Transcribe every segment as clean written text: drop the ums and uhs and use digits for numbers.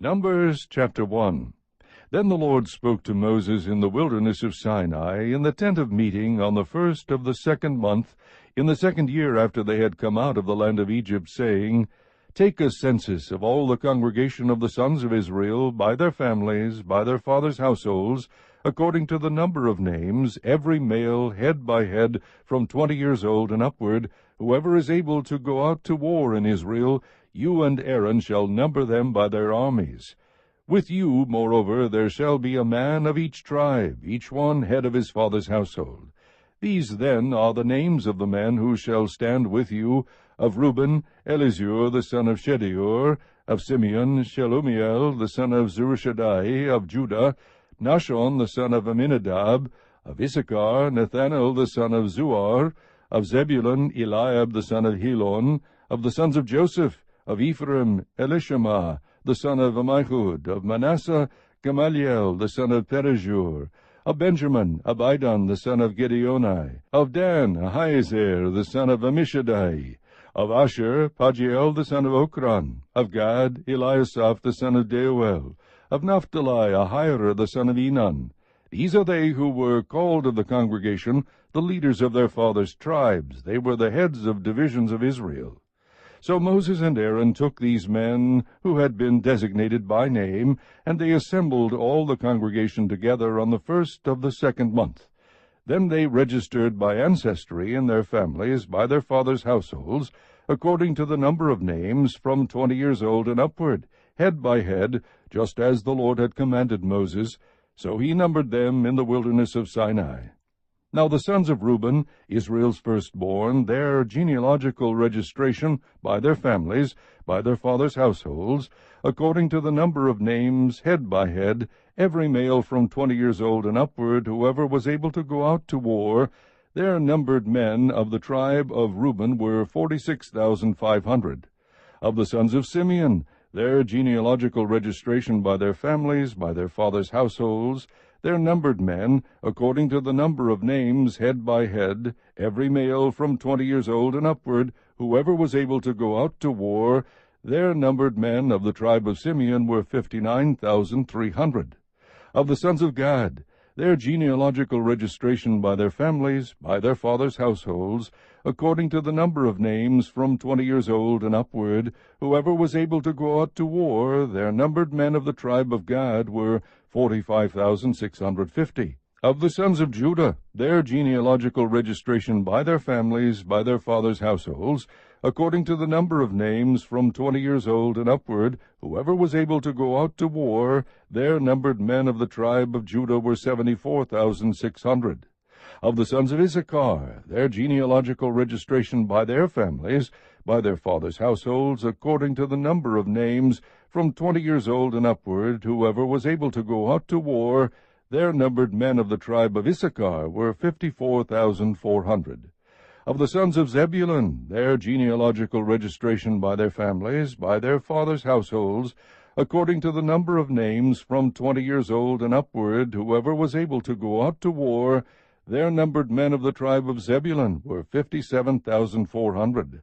Numbers chapter 1. Then the Lord spoke to Moses in the wilderness of Sinai, in the tent of meeting, on the 1st of the 2nd month, in the 2nd year after they had come out of the land of Egypt, saying, Take a census of all the congregation of the sons of Israel, by their families, by their fathers' households, according to the number of names, every male, head by head, from 20 years old and upward, whoever is able to go out to war in Israel. You and Aaron shall number them by their armies. With you, moreover, there shall be a man of each tribe, each one head of his father's household. These then are the names of the men who shall stand with you: of Reuben, Elizur the son of Shedeur; of Simeon, Shelumiel the son of Zurishaddai; of Judah, Nahshon the son of Amminadab; of Issachar, Nathanael the son of Zuar; of Zebulun, Eliab the son of Helon; of the sons of Joseph, of Ephraim, Elishama the son of Ammihud; of Manasseh, Gamaliel the son of Pedahzur; of Benjamin, Abidan the son of Gideoni; of Dan, Ahiezer the son of Ammishaddai; of Asher, Pagiel the son of Okran; of Gad, Eliasaph the son of Deuel; of Naphtali, Ahira the son of Enan. These are they who were called of the congregation, the leaders of their fathers' tribes. They were the heads of divisions of Israel. So Moses and Aaron took these men who had been designated by name, and they assembled all the congregation together on the 1st of the 2nd month. Then they registered by ancestry in their families, by their fathers' households, according to the number of names, from 20 years old and upward, head by head, just as the Lord had commanded Moses. So he numbered them in the wilderness of Sinai. Now the sons of Reuben, Israel's firstborn, their genealogical registration, by their families, by their fathers' households, according to the number of names, head by head, every male from 20 years old and upward, whoever was able to go out to war, their numbered men of the tribe of Reuben were 46,500. Of the sons of Simeon, their genealogical registration by their families, by their fathers' households, their numbered men, according to the number of names, head by head, every male from 20 years old and upward, whoever was able to go out to war, their numbered men of the tribe of Simeon were 59,300. Of the sons of Gad, their genealogical registration by their families, by their fathers' households, according to the number of names, from 20 years old and upward, whoever was able to go out to war, their numbered men of the tribe of Gad were 45,650. Of the sons of Judah, their genealogical registration by their families, by their fathers' households, according to the number of names, from 20 years old and upward, whoever was able to go out to war, their numbered men of the tribe of Judah were 74,600. Of the sons of Issachar, their genealogical registration by their families, by their fathers' households, according to the number of names, from 20 years old and upward, whoever was able to go out to war, their numbered men of the tribe of Issachar were 54,400. Of the sons of Zebulun, their genealogical registration by their families, by their fathers' households, according to the number of names, from 20 years old and upward, whoever was able to go out to war, their numbered men of the tribe of Zebulun were 57,400.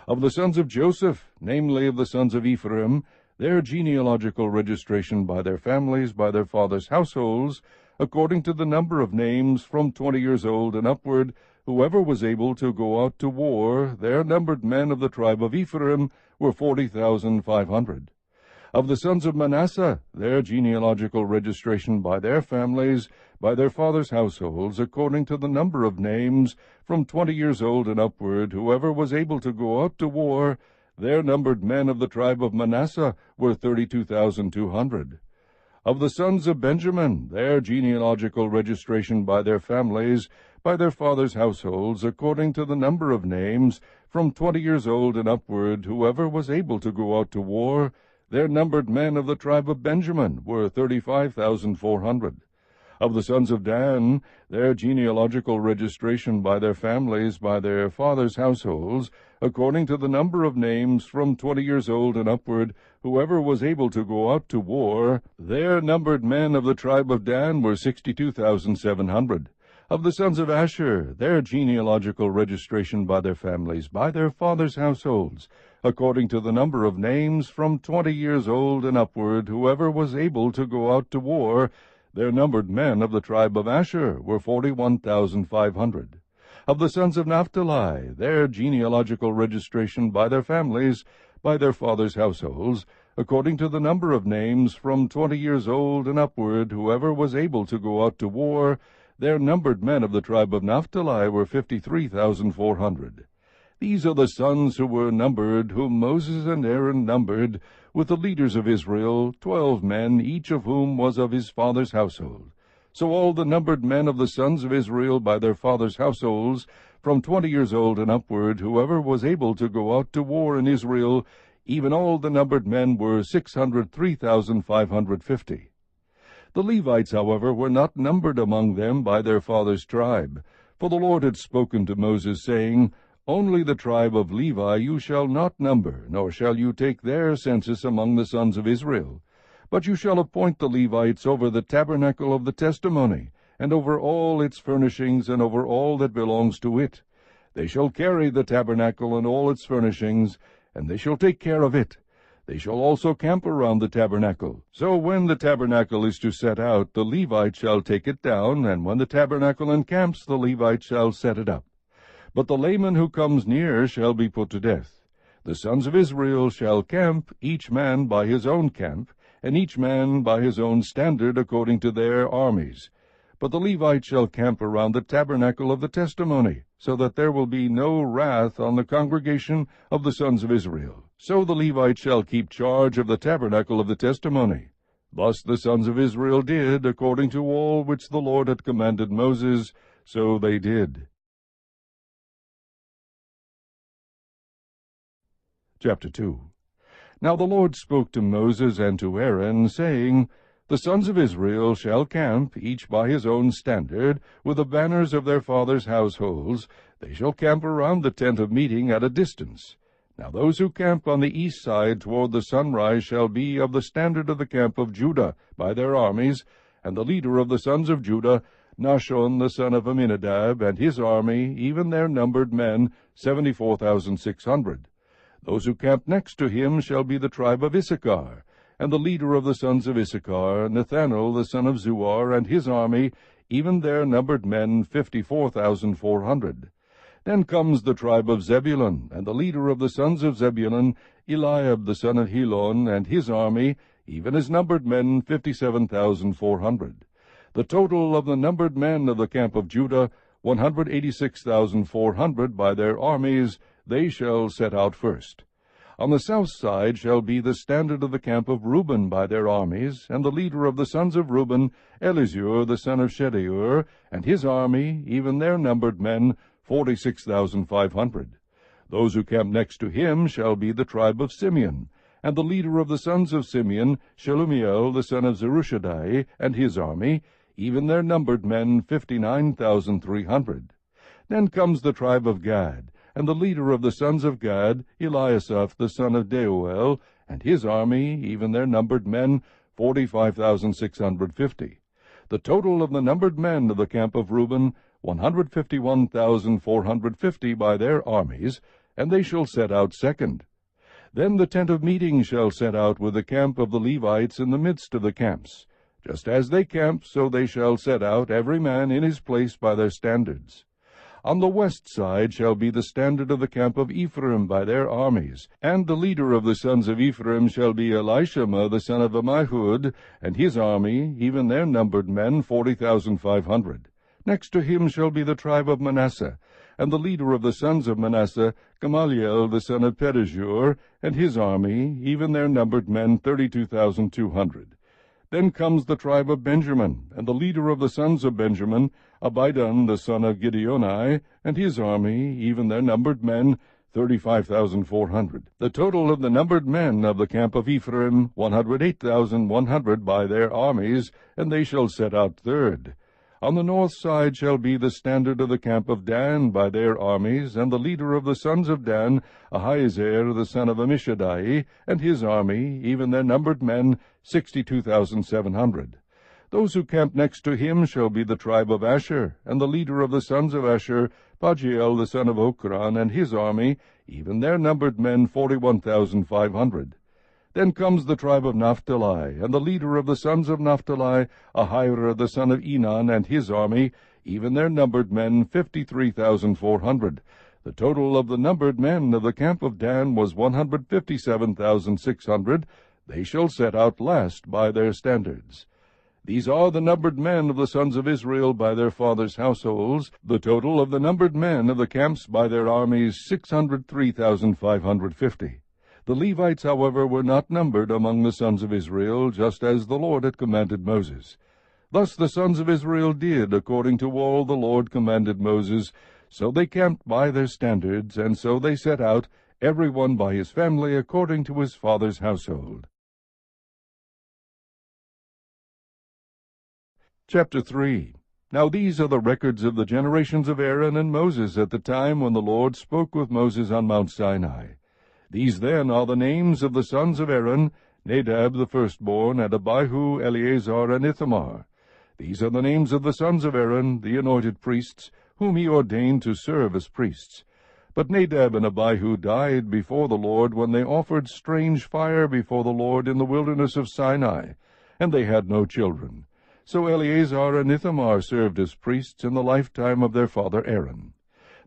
Of the sons of Joseph, namely of the sons of Ephraim, their genealogical registration by their families, by their fathers' households, according to the number of names, from 20 years old and upward, whoever was able to go out to war, their numbered men of the tribe of Ephraim were 40,500. Of the sons of Manasseh, their genealogical registration by their families, by their fathers' households, according to the number of names, from 20 years old and upward, whoever was able to go out to war, their numbered men of the tribe of Manasseh were 32,200. Of the sons of Benjamin, their genealogical registration by their families, by their fathers' households, according to the number of names, from 20 years old and upward, whoever was able to go out to war, their numbered men of the tribe of Benjamin were 35,400. Of the sons of Dan, their genealogical registration by their families, by their fathers' households, according to the number of names, from 20 years old and upward, whoever was able to go out to war, their numbered men of the tribe of Dan were 62,700. Of the sons of Asher, their genealogical registration by their families, by their fathers' households, according to the number of names, from 20 years old and upward, whoever was able to go out to war, their numbered men of the tribe of Asher were 41,500. Of the sons of Naphtali, their genealogical registration by their families, by their fathers' households, according to the number of names, from 20 years old and upward, whoever was able to go out to war, their numbered men of the tribe of Naphtali were 53,400. These are the sons who were numbered, whom Moses and Aaron numbered, with the leaders of Israel, 12 men, each of whom was of his father's household. So all the numbered men of the sons of Israel by their fathers' households, from 20 years old and upward, whoever was able to go out to war in Israel, even all the numbered men were 603,550. The Levites, however, were not numbered among them by their fathers' tribe, for the Lord had spoken to Moses, saying, Only the tribe of Levi you shall not number, nor shall you take their census among the sons of Israel. But you shall appoint the Levites over the tabernacle of the testimony, and over all its furnishings, and over all that belongs to it. They shall carry the tabernacle and all its furnishings, and they shall take care of it. They shall also camp around the tabernacle. So when the tabernacle is to set out, the Levite shall take it down, and when the tabernacle encamps, the Levite shall set it up. But the layman who comes near shall be put to death. The sons of Israel shall camp, each man by his own camp, and each man by his own standard according to their armies. But the Levite shall camp around the tabernacle of the testimony, so that there will be no wrath on the congregation of the sons of Israel. So the Levite shall keep charge of the tabernacle of the testimony. Thus the sons of Israel did, according to all which the Lord had commanded Moses, so they did. Chapter 2. Now the Lord spoke to Moses and to Aaron, saying, The sons of Israel shall camp, each by his own standard, with the banners of their fathers' households. They shall camp around the tent of meeting at a distance. Now those who camp on the east side toward the sunrise shall be of the standard of the camp of Judah, by their armies, and the leader of the sons of Judah, Nahshon the son of Amminadab, and his army, even their numbered men, 74,600. Those who camp next to him shall be the tribe of Issachar, and the leader of the sons of Issachar, Nathanael the son of Zuar, and his army, even their numbered men, 54,400. Then comes the tribe of Zebulun, and the leader of the sons of Zebulun, Eliab the son of Helon, and his army, even his numbered men, 57,400. The total of the numbered men of the camp of Judah, 186,400 by their armies. They shall set out first. On the south side shall be the standard of the camp of Reuben by their armies, and the leader of the sons of Reuben, Elizur the son of Shedeur, and his army, even their numbered men, 46,500. Those who camp next to him shall be the tribe of Simeon, and the leader of the sons of Simeon, Shelumiel the son of Zerushadai, and his army, even their numbered men, 59,300. Then comes the tribe of Gad, and the leader of the sons of Gad, Eliasaph the son of Deuel, and his army, even their numbered men, 45,650. The total of the numbered men of the camp of Reuben, 151,450 by their armies, and they shall set out second. Then the tent of meeting shall set out with the camp of the Levites in the midst of the camps. Just as they camp, so they shall set out, every man in his place by their standards. On the west side shall be the standard of the camp of Ephraim by their armies, and the leader of the sons of Ephraim shall be Elishama the son of Ammihud, and his army, even their numbered men, 40,500. Next to him shall be the tribe of Manasseh, and the leader of the sons of Manasseh, Gamaliel the son of Pedahzur, and his army, even their numbered men, 32,200. Then comes the tribe of Benjamin, and the leader of the sons of Benjamin, Abidan the son of Gideoni, and his army, even their numbered men, 35,400. The total of the numbered men of the camp of Ephraim, 108,100 by their armies, and they shall set out third. On the north side shall be the standard of the camp of Dan by their armies, and the leader of the sons of Dan, Ahiezer the son of Ammishaddai, and his army, even their numbered men, 62,700. Those who camp next to him shall be the tribe of Asher, and the leader of the sons of Asher, Pagiel the son of Okran, and his army, even their numbered men 41,500. Then comes the tribe of Naphtali, and the leader of the sons of Naphtali, Ahira the son of Enan, and his army, even their numbered men 53,400. The total of the numbered men of the camp of Dan was 157,600. They shall set out last by their standards. These are the numbered men of the sons of Israel by their fathers' households. The total of the numbered men of the camps by their armies, 603,550. The Levites, however, were not numbered among the sons of Israel, just as the Lord had commanded Moses. Thus the sons of Israel did according to all the Lord commanded Moses. So they camped by their standards, and so they set out, every one by his family according to his father's household. Chapter 3. Now these are the records of the generations of Aaron and Moses at the time when the Lord spoke with Moses on Mount Sinai. These then are the names of the sons of Aaron, Nadab the firstborn, and Abihu, Eleazar, and Ithamar. These are the names of the sons of Aaron, the anointed priests, whom he ordained to serve as priests. But Nadab and Abihu died before the Lord when they offered strange fire before the Lord in the wilderness of Sinai, and they had no children. So Eleazar and Ithamar served as priests in the lifetime of their father Aaron.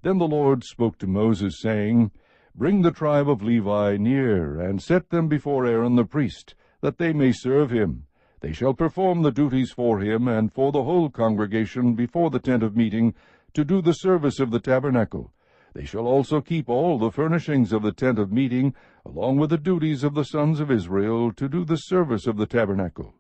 Then the Lord spoke to Moses, saying, Bring the tribe of Levi near, and set them before Aaron the priest, that they may serve him. They shall perform the duties for him and for the whole congregation before the tent of meeting, to do the service of the tabernacle. They shall also keep all the furnishings of the tent of meeting, along with the duties of the sons of Israel, to do the service of the tabernacle.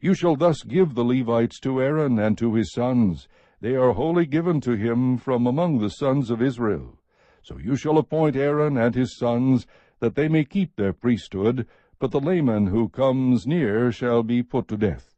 You shall thus give the Levites to Aaron and to his sons. They are wholly given to him from among the sons of Israel. So you shall appoint Aaron and his sons, that they may keep their priesthood, but the layman who comes near shall be put to death.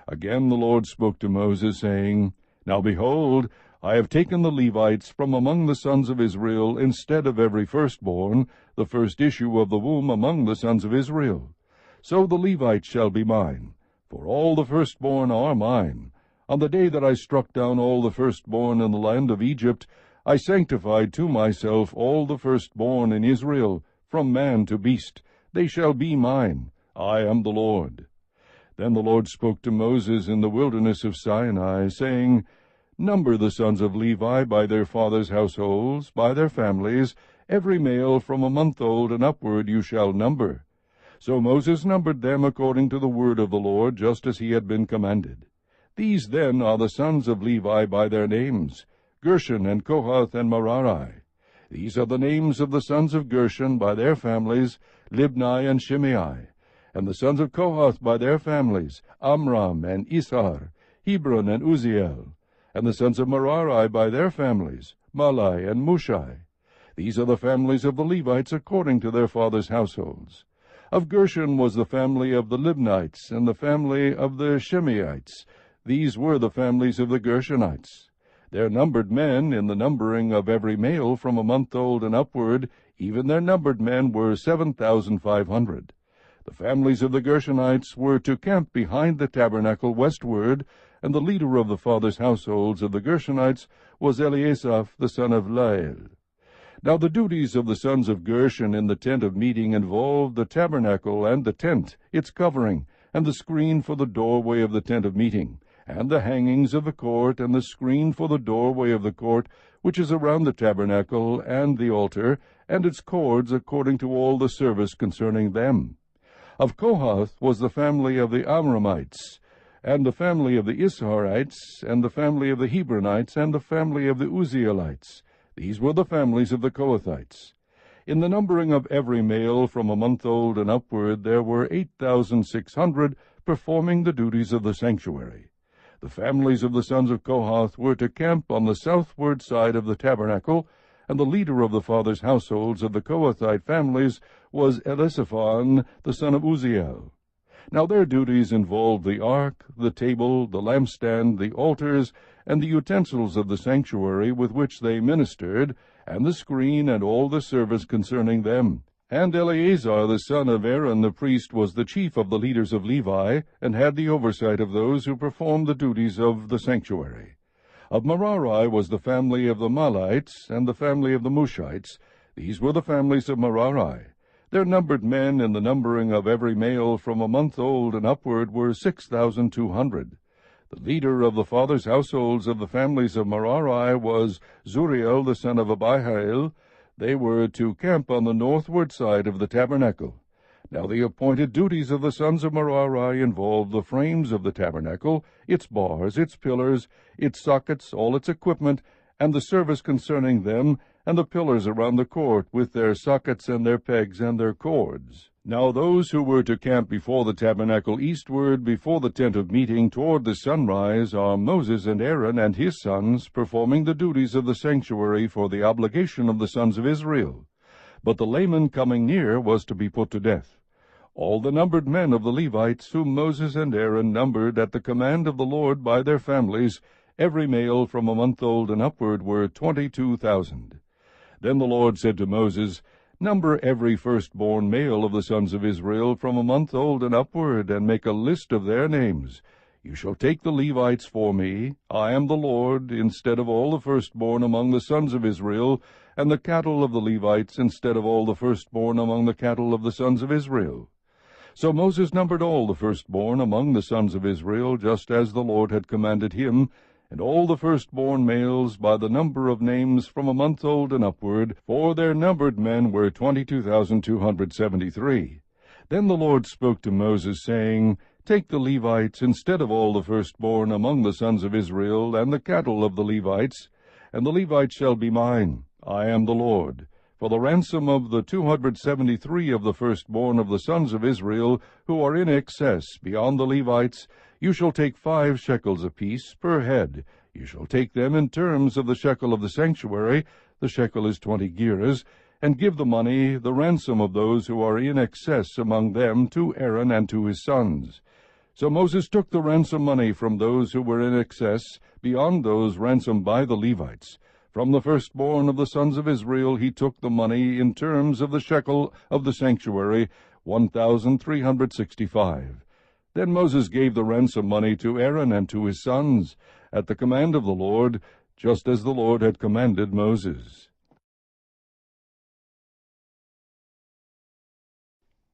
Again the Lord spoke to Moses, saying, Now behold, I have taken the Levites from among the sons of Israel instead of every firstborn, the first issue of the womb among the sons of Israel. So the Levites shall be mine, for all the firstborn are mine. On the day that I struck down all the firstborn in the land of Egypt, I sanctified to myself all the firstborn in Israel, from man to beast. They shall be mine. I am the Lord. Then the Lord spoke to Moses in the wilderness of Sinai, saying, Number the sons of Levi by their fathers' households, by their families, every male from a month old and upward you shall number. So Moses numbered them according to the word of the Lord, just as he had been commanded. These then are the sons of Levi by their names, Gershon and Kohath and Merari. These are the names of the sons of Gershon by their families, Libni and Shimei. And the sons of Kohath by their families, Amram and Ishar, Hebron and Uzziel. And the sons of Merari by their families, Malai and Mushai. These are the families of the Levites according to their fathers' households. Of Gershon was the family of the Libnites, and the family of the Shimeites. These were the families of the Gershonites. Their numbered men, in the numbering of every male from a month old and upward, even their numbered men were 7,500. The families of the Gershonites were to camp behind the tabernacle westward, and the leader of the fathers' households of the Gershonites was Eliasaph the son of Lael. Now the duties of the sons of Gershon in the tent of meeting involved the tabernacle and the tent, its covering, and the screen for the doorway of the tent of meeting, and the hangings of the court, and the screen for the doorway of the court, which is around the tabernacle, and the altar, and its cords, according to all the service concerning them. Of Kohath was the family of the Amramites, and the family of the Isharites, and the family of the Hebronites, and the family of the Uzzielites. These were the families of the Kohathites. In the numbering of every male from a month old and upward, there were 8,600 performing the duties of the sanctuary. The families of the sons of Kohath were to camp on the southward side of the tabernacle, and the leader of the fathers' households of the Kohathite families was Elisaphan, the son of Uzziel. Now their duties involved the ark, the table, the lampstand, the altars, and the utensils of the sanctuary with which they ministered, and the screen and all the service concerning them. And Eleazar the son of Aaron the priest was the chief of the leaders of Levi, and had the oversight of those who performed the duties of the sanctuary. Of Merari was the family of the Mahlites, and the family of the Mushites. These were the families of Merari. Their numbered men in the numbering of every male from a month old and upward were 6,200. The leader of the fathers' households of the families of Merari was Zuriel the son of Abihail. They were to camp on the northward side of the tabernacle. Now the appointed duties of the sons of Merari involved the frames of the tabernacle, its bars, its pillars, its sockets, all its equipment, and the service concerning them, and the pillars around the court, with their sockets and their pegs and their cords. Now those who were to camp before the tabernacle eastward, before the tent of meeting, toward the sunrise, are Moses and Aaron and his sons, performing the duties of the sanctuary for the obligation of the sons of Israel. But the layman coming near was to be put to death. All the numbered men of the Levites, whom Moses and Aaron numbered at the command of the Lord by their families, every male from a month old and upward, were 22,000. Then the Lord said to Moses, Number every firstborn male of the sons of Israel from a month old and upward, and make a list of their names. You shall take the Levites for me, I am the Lord, instead of all the firstborn among the sons of Israel, and the cattle of the Levites instead of all the firstborn among the cattle of the sons of Israel. So Moses numbered all the firstborn among the sons of Israel, just as the Lord had commanded him, and all the firstborn males by the number of names from a month old and upward, for their numbered men were 22,273. Then the Lord spoke to Moses, saying, Take the Levites instead of all the firstborn among the sons of Israel, and the cattle of the Levites, and the Levites shall be mine. I am the Lord. For the ransom of the 273 of the firstborn of the sons of Israel, who are in excess beyond the Levites, you shall take 5 shekels apiece per head. You shall take them in terms of the shekel of the sanctuary, the shekel is 20 gerahs, and give the money, the ransom of those who are in excess among them, to Aaron and to his sons. So Moses took the ransom money from those who were in excess, beyond those ransomed by the Levites. From the firstborn of the sons of Israel he took the money in terms of the shekel of the sanctuary, 1,365. Then Moses gave the ransom money to Aaron and to his sons, at the command of the Lord, just as the Lord had commanded Moses.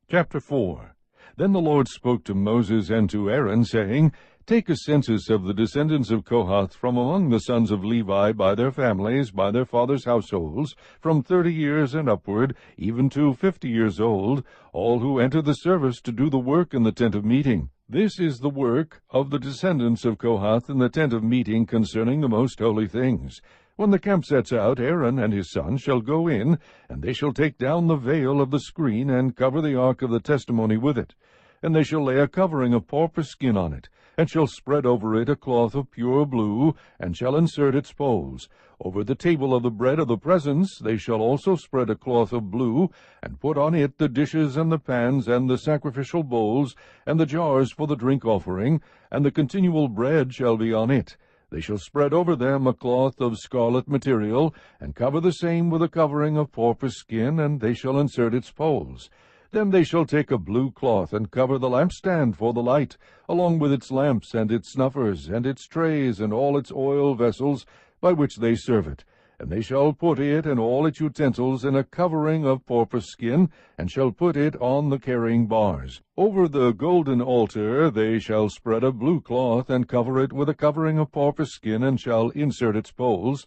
Chapter 4. Then the Lord spoke to Moses and to Aaron, saying, Take a census of the descendants of Kohath from among the sons of Levi by their families, by their fathers' households, from 30 years and upward, even to 50 years old, all who enter the service to do the work in the tent of meeting. This is the work of the descendants of Kohath in the tent of meeting concerning the most holy things. When the camp sets out, Aaron and his sons shall go in, and they shall take down the veil of the screen, and cover the ark of the testimony with it. And they shall lay a covering of porpoise skin on it, and shall spread over it a cloth of pure blue, and shall insert its poles. Over the table of the bread of the presence they shall also spread a cloth of blue, and put on it the dishes and the pans and the sacrificial bowls, and the jars for the drink offering, and the continual bread shall be on it. They shall spread over them a cloth of scarlet material, and cover the same with a covering of porpoise skin, and they shall insert its poles. Then they shall take a blue cloth, and cover the lampstand for the light, along with its lamps, and its snuffers, and its trays, and all its oil vessels, by which they serve it. And they shall put it and all its utensils in a covering of porpoise skin, and shall put it on the carrying bars. Over the golden altar they shall spread a blue cloth, and cover it with a covering of porpoise skin, and shall insert its poles.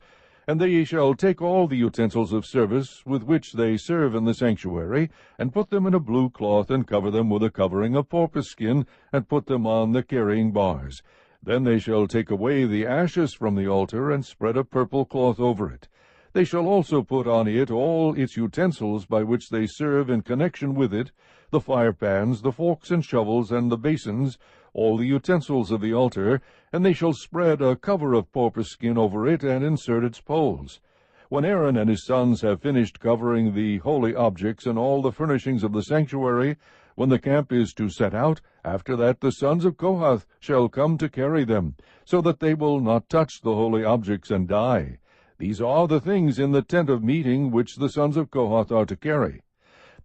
And they shall take all the utensils of service with which they serve in the sanctuary, and put them in a blue cloth, and cover them with a covering of porpoise skin, and put them on the carrying bars. Then they shall take away the ashes from the altar, and spread a purple cloth over it. They shall also put on it all its utensils by which they serve in connection with it, the firepans, the forks and shovels, and the basins, all the utensils of the altar, and they shall spread a cover of porpoise skin over it, and insert its poles. When Aaron and his sons have finished covering the holy objects and all the furnishings of the sanctuary, when the camp is to set out, after that the sons of Kohath shall come to carry them, so that they will not touch the holy objects and die. These are the things in the tent of meeting which the sons of Kohath are to carry.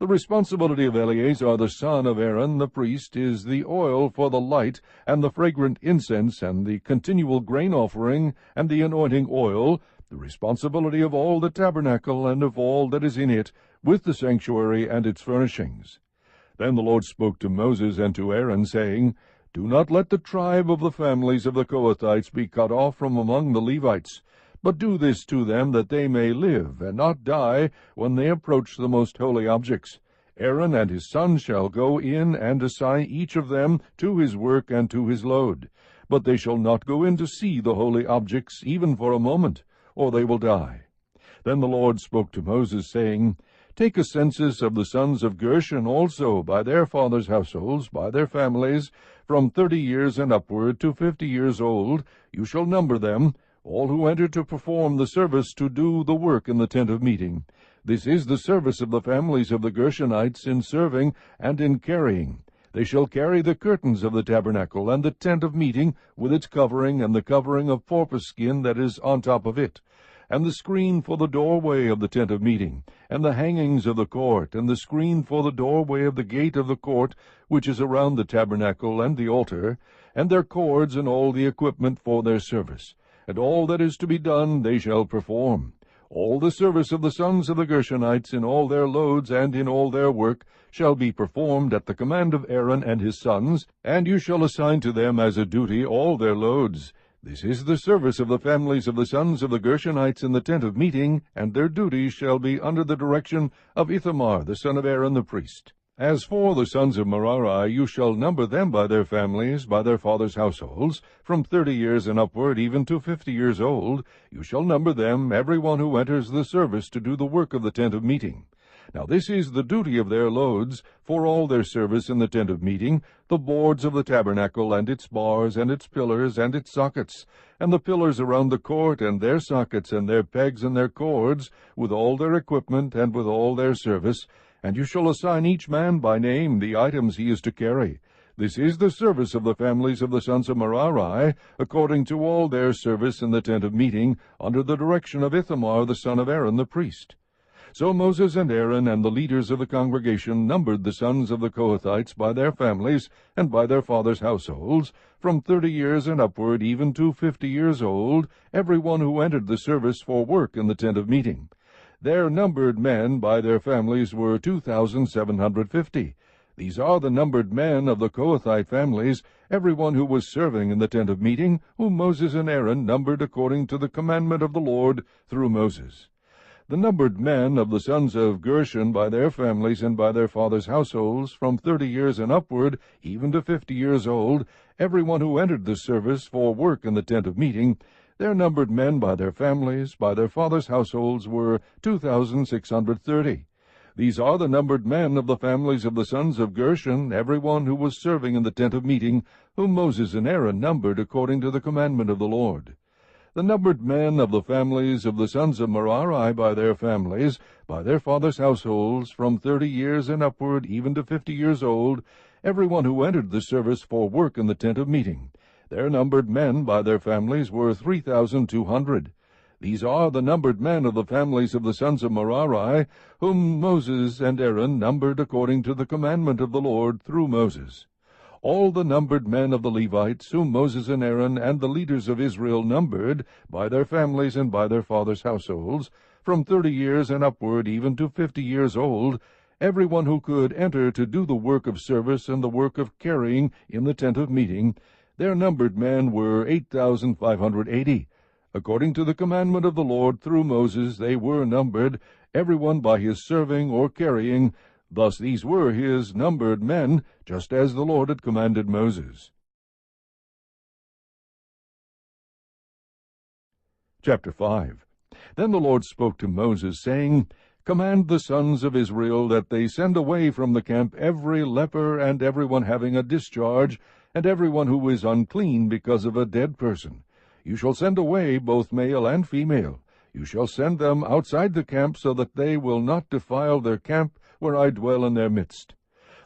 The responsibility of Eleazar the son of Aaron the priest is the oil for the light, and the fragrant incense, and the continual grain offering, and the anointing oil, the responsibility of all the tabernacle, and of all that is in it, with the sanctuary and its furnishings. Then the Lord spoke to Moses and to Aaron, saying, Do not let the tribe of the families of the Kohathites be cut off from among the Levites, but do this to them that they may live, and not die, when they approach the most holy objects. Aaron and his sons shall go in and assign each of them to his work and to his load. But they shall not go in to see the holy objects, even for a moment, or they will die. Then the Lord spoke to Moses, saying, Take a census of the sons of Gershon also, by their fathers' households, by their families, from 30 years and upward to 50 years old. You shall number them, all who enter to perform the service to do the work in the tent of meeting. This is the service of the families of the Gershonites in serving and in carrying. They shall carry the curtains of the tabernacle and the tent of meeting with its covering and the covering of porpoise skin that is on top of it, and the screen for the doorway of the tent of meeting, and the hangings of the court, and the screen for the doorway of the gate of the court, which is around the tabernacle and the altar, and their cords and all the equipment for their service. And all that is to be done they shall perform. All the service of the sons of the Gershonites in all their loads and in all their work shall be performed at the command of Aaron and his sons, and you shall assign to them as a duty all their loads. This is the service of the families of the sons of the Gershonites in the tent of meeting, and their duties shall be under the direction of Ithamar the son of Aaron the priest. As for the sons of Merari, you shall number them by their families, by their fathers' households, from 30 years and upward, even to 50 years old. You shall number them, every one who enters the service to do the work of the tent of meeting. Now this is the duty of their loads, for all their service in the tent of meeting, the boards of the tabernacle, and its bars, and its pillars, and its sockets, and the pillars around the court, and their sockets, and their pegs, and their cords, with all their equipment, and with all their service. And you shall assign each man by name the items he is to carry. This is the service of the families of the sons of Merari, according to all their service in the tent of meeting, under the direction of Ithamar the son of Aaron the priest. So Moses and Aaron and the leaders of the congregation numbered the sons of the Kohathites by their families and by their fathers' households, from 30 years and upward, even to 50 years old, every one who entered the service for work in the tent of meeting. Their numbered men by their families were 2,750. These are the numbered men of the Kohathite families, every one who was serving in the tent of meeting, whom Moses and Aaron numbered according to the commandment of the Lord through Moses. The numbered men of the sons of Gershon by their families and by their fathers' households, from 30 years and upward, even to 50 years old, every one who entered the service for work in the tent of meeting, their numbered men by their families, by their fathers' households, were 2,630. These are the numbered men of the families of the sons of Gershon, every one who was serving in the tent of meeting, whom Moses and Aaron numbered according to the commandment of the Lord. The numbered men of the families of the sons of Merari by their families, by their fathers' households, from 30 years and upward, even to 50 years old, every one who entered the service for work in the tent of meeting. Their numbered men by their families were 3,200. These are the numbered men of the families of the sons of Merari, whom Moses and Aaron numbered according to the commandment of the Lord through Moses. All the numbered men of the Levites, whom Moses and Aaron and the leaders of Israel numbered, by their families and by their fathers' households, from 30 years and upward, even to 50 years old, every one who could enter to do the work of service and the work of carrying in the tent of meeting, their numbered men were 8,580. According to the commandment of the Lord through Moses, they were numbered, every one by his serving or carrying. Thus these were his numbered men, just as the Lord had commanded Moses. Chapter 5. Then the Lord spoke to Moses, saying, Command the sons of Israel that they send away from the camp every leper and every one having a discharge, and every one who is unclean because of a dead person. You shall send away both male and female. You shall send them outside the camp, so that they will not defile their camp where I dwell in their midst.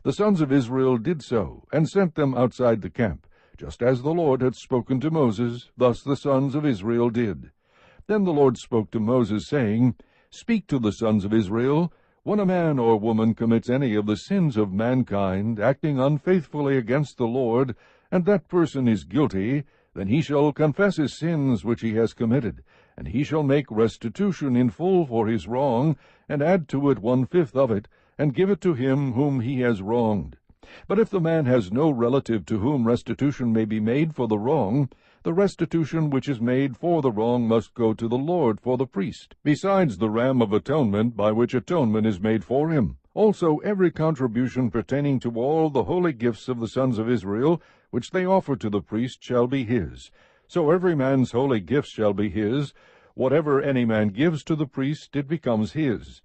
The sons of Israel did so, and sent them outside the camp. Just as the Lord had spoken to Moses, thus the sons of Israel did. Then the Lord spoke to Moses, saying, Speak to the sons of Israel, When a man or woman commits any of the sins of mankind, acting unfaithfully against the Lord, and that person is guilty, then he shall confess his sins which he has committed, and he shall make restitution in full for his wrong, and add to it 1/5 of it, and give it to him whom he has wronged. But if the man has no relative to whom restitution may be made for the wrong, the restitution which is made for the wrong must go to the Lord for the priest, besides the ram of atonement by which atonement is made for him. Also every contribution pertaining to all the holy gifts of the sons of Israel, which they offer to the priest, shall be his. So every man's holy gifts shall be his. Whatever any man gives to the priest, it becomes his.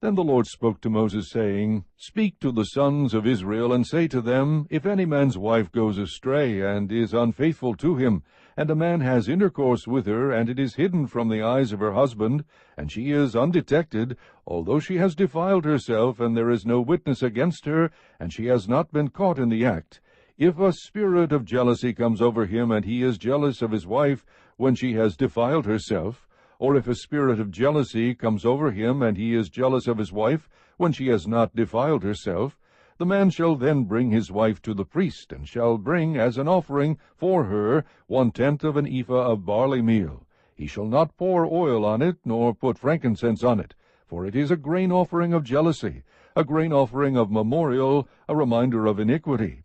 Then the Lord spoke to Moses, saying, Speak to the sons of Israel, and say to them, If any man's wife goes astray, and is unfaithful to him, and a man has intercourse with her, and it is hidden from the eyes of her husband, and she is undetected, although she has defiled herself, and there is no witness against her, and she has not been caught in the act, if a spirit of jealousy comes over him, and he is jealous of his wife when she has defiled herself, or if a spirit of jealousy comes over him, and he is jealous of his wife when she has not defiled herself, the man shall then bring his wife to the priest, and shall bring as an offering for her 1/10 of an ephah of barley meal. He shall not pour oil on it, nor put frankincense on it, for it is a grain offering of jealousy, a grain offering of memorial, a reminder of iniquity.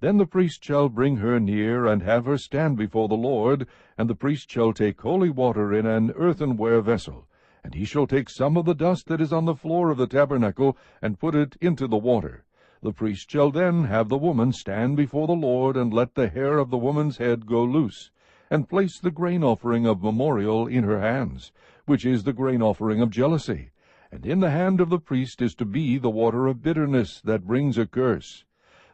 Then the priest shall bring her near, and have her stand before the Lord, and the priest shall take holy water in an earthenware vessel. And he shall take some of the dust that is on the floor of the tabernacle, and put it into the water. The priest shall then have the woman stand before the Lord, and let the hair of the woman's head go loose, and place the grain offering of memorial in her hands, which is the grain offering of jealousy. And in the hand of the priest is to be the water of bitterness that brings a curse.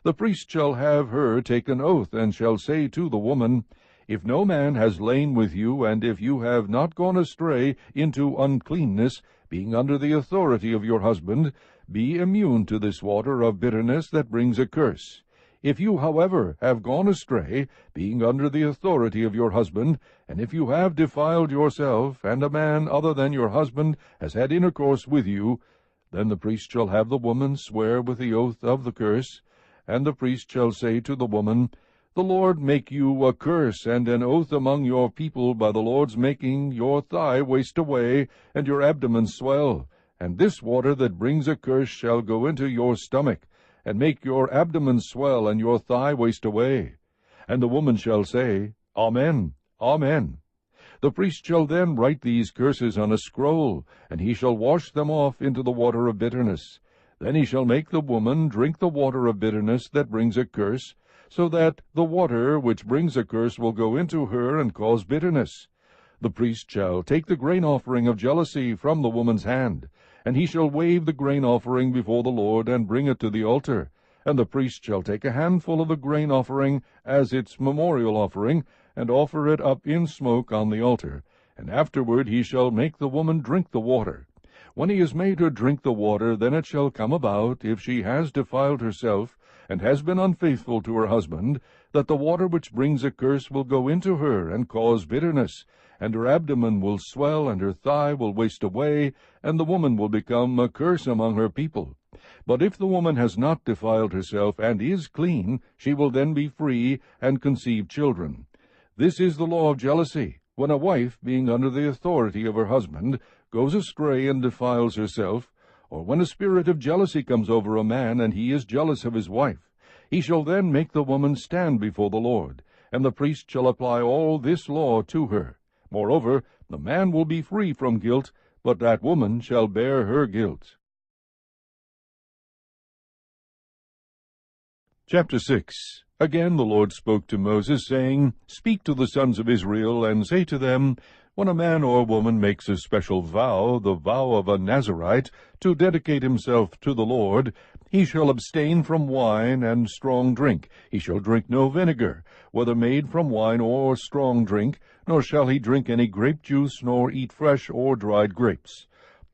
The priest shall have her take an oath, and shall say to the woman, If no man has lain with you, and if you have not gone astray into uncleanness, being under the authority of your husband, be immune to this water of bitterness that brings a curse. If you, however, have gone astray, being under the authority of your husband, and if you have defiled yourself, and a man other than your husband has had intercourse with you, then the priest shall have the woman swear with the oath of the curse, and the priest shall say to the woman, The Lord make you a curse and an oath among your people by the Lord's making your thigh waste away, and your abdomen swell. And this water that brings a curse shall go into your stomach, and make your abdomen swell, and your thigh waste away. And the woman shall say, Amen, Amen. The priest shall then write these curses on a scroll, and he shall wash them off into the water of bitterness. Then he shall make the woman drink the water of bitterness that brings a curse, so that the water which brings a curse will go into her and cause bitterness. The priest shall take the grain offering of jealousy from the woman's hand, and he shall wave the grain offering before the Lord, and bring it to the altar. And the priest shall take a handful of the grain offering as its memorial offering, and offer it up in smoke on the altar. And afterward he shall make the woman drink the water. When he has made her drink the water, then it shall come about, if she has defiled herself, and has been unfaithful to her husband, that the water which brings a curse will go into her, and cause bitterness, and her abdomen will swell, and her thigh will waste away, and the woman will become a curse among her people. But if the woman has not defiled herself, and is clean, she will then be free, and conceive children. This is the law of jealousy, when a wife, being under the authority of her husband, goes astray and defiles herself, or when a spirit of jealousy comes over a man, and he is jealous of his wife. He shall then make the woman stand before the Lord, and the priest shall apply all this law to her. Moreover, the man will be free from guilt, but that woman shall bear her guilt. Chapter 6. Again the Lord spoke to Moses, saying, Speak to the sons of Israel, and say to them, When a man or woman makes a special vow, the vow of a Nazirite, to dedicate himself to the Lord, he shall abstain from wine and strong drink. He shall drink no vinegar, whether made from wine or strong drink, nor shall he drink any grape juice, nor eat fresh or dried grapes.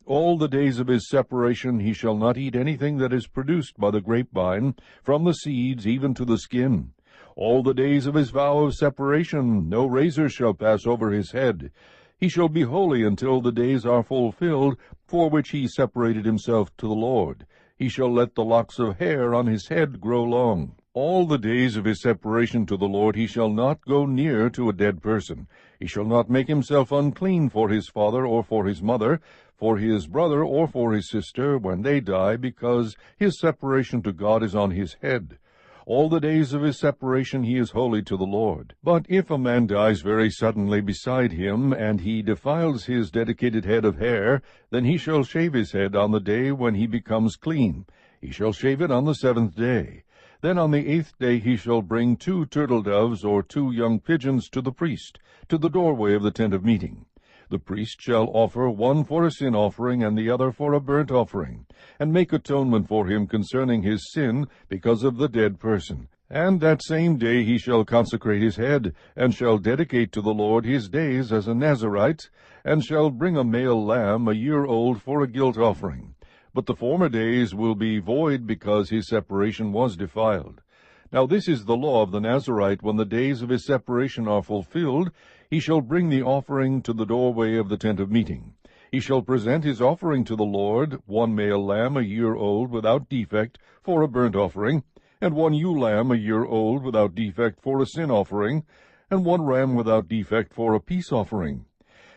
All the days of his separation he shall not eat anything that is produced by the grapevine, from the seeds even to the skin. All the days of his vow of separation no razor shall pass over his head. He shall be holy until the days are fulfilled, for which he separated himself to the Lord. He shall let the locks of hair on his head grow long. All the days of his separation to the Lord he shall not go near to a dead person. He shall not make himself unclean for his father or for his mother, for his brother or for his sister, when they die, because his separation to God is on his head. All the days of his separation he is holy to the Lord. But if a man dies very suddenly beside him, and he defiles his dedicated head of hair, then he shall shave his head on the day when he becomes clean. He shall shave it on the 7th day. Then on the 8th day he shall bring 2 turtle-doves or 2 young pigeons to the priest, to the doorway of the tent of meeting. The priest shall offer one for a sin offering and the other for a burnt offering, and make atonement for him concerning his sin because of the dead person. And that same day he shall consecrate his head, and shall dedicate to the Lord his days as a Nazarite, and shall bring a male lamb 1 year old for a guilt offering. But the former days will be void because his separation was defiled. Now this is the law of the Nazarite. When the days of his separation are fulfilled, he shall bring the offering to the doorway of the tent of meeting. He shall present his offering to the Lord, 1 male lamb 1 year old without defect for a burnt offering, and 1 ewe lamb 1 year old without defect for a sin offering, and 1 ram without defect for a peace offering,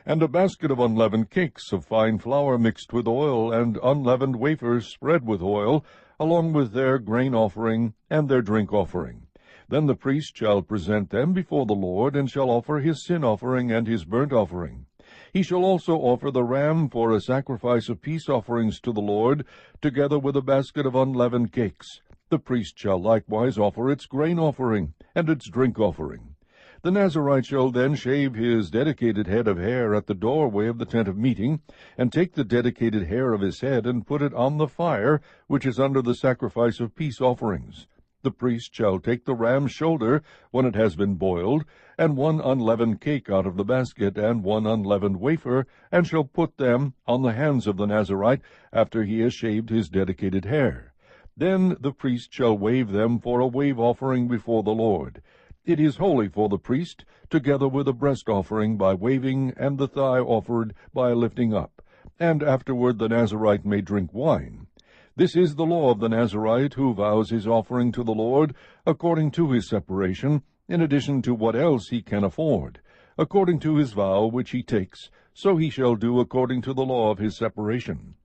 and a basket of unleavened cakes of fine flour mixed with oil, and unleavened wafers spread with oil, along with their grain offering and their drink offering. Then the priest shall present them before the Lord, and shall offer his sin offering and his burnt offering. He shall also offer the ram for a sacrifice of peace offerings to the Lord, together with a basket of unleavened cakes. The priest shall likewise offer its grain offering and its drink offering. The Nazarite shall then shave his dedicated head of hair at the doorway of the tent of meeting, and take the dedicated hair of his head, and put it on the fire, which is under the sacrifice of peace offerings. The priest shall take the ram's shoulder when it has been boiled, and 1 unleavened cake out of the basket, and 1 unleavened wafer, and shall put them on the hands of the Nazarite after he has shaved his dedicated hair. Then the priest shall wave them for a wave offering before the Lord. It is holy for the priest, together with a breast offering by waving, and the thigh offered by lifting up. And afterward the Nazarite may drink wine. This is the law of the Nazarite, who vows his offering to the Lord, according to his separation, in addition to what else he can afford. According to his vow which he takes, so he shall do according to the law of his separation.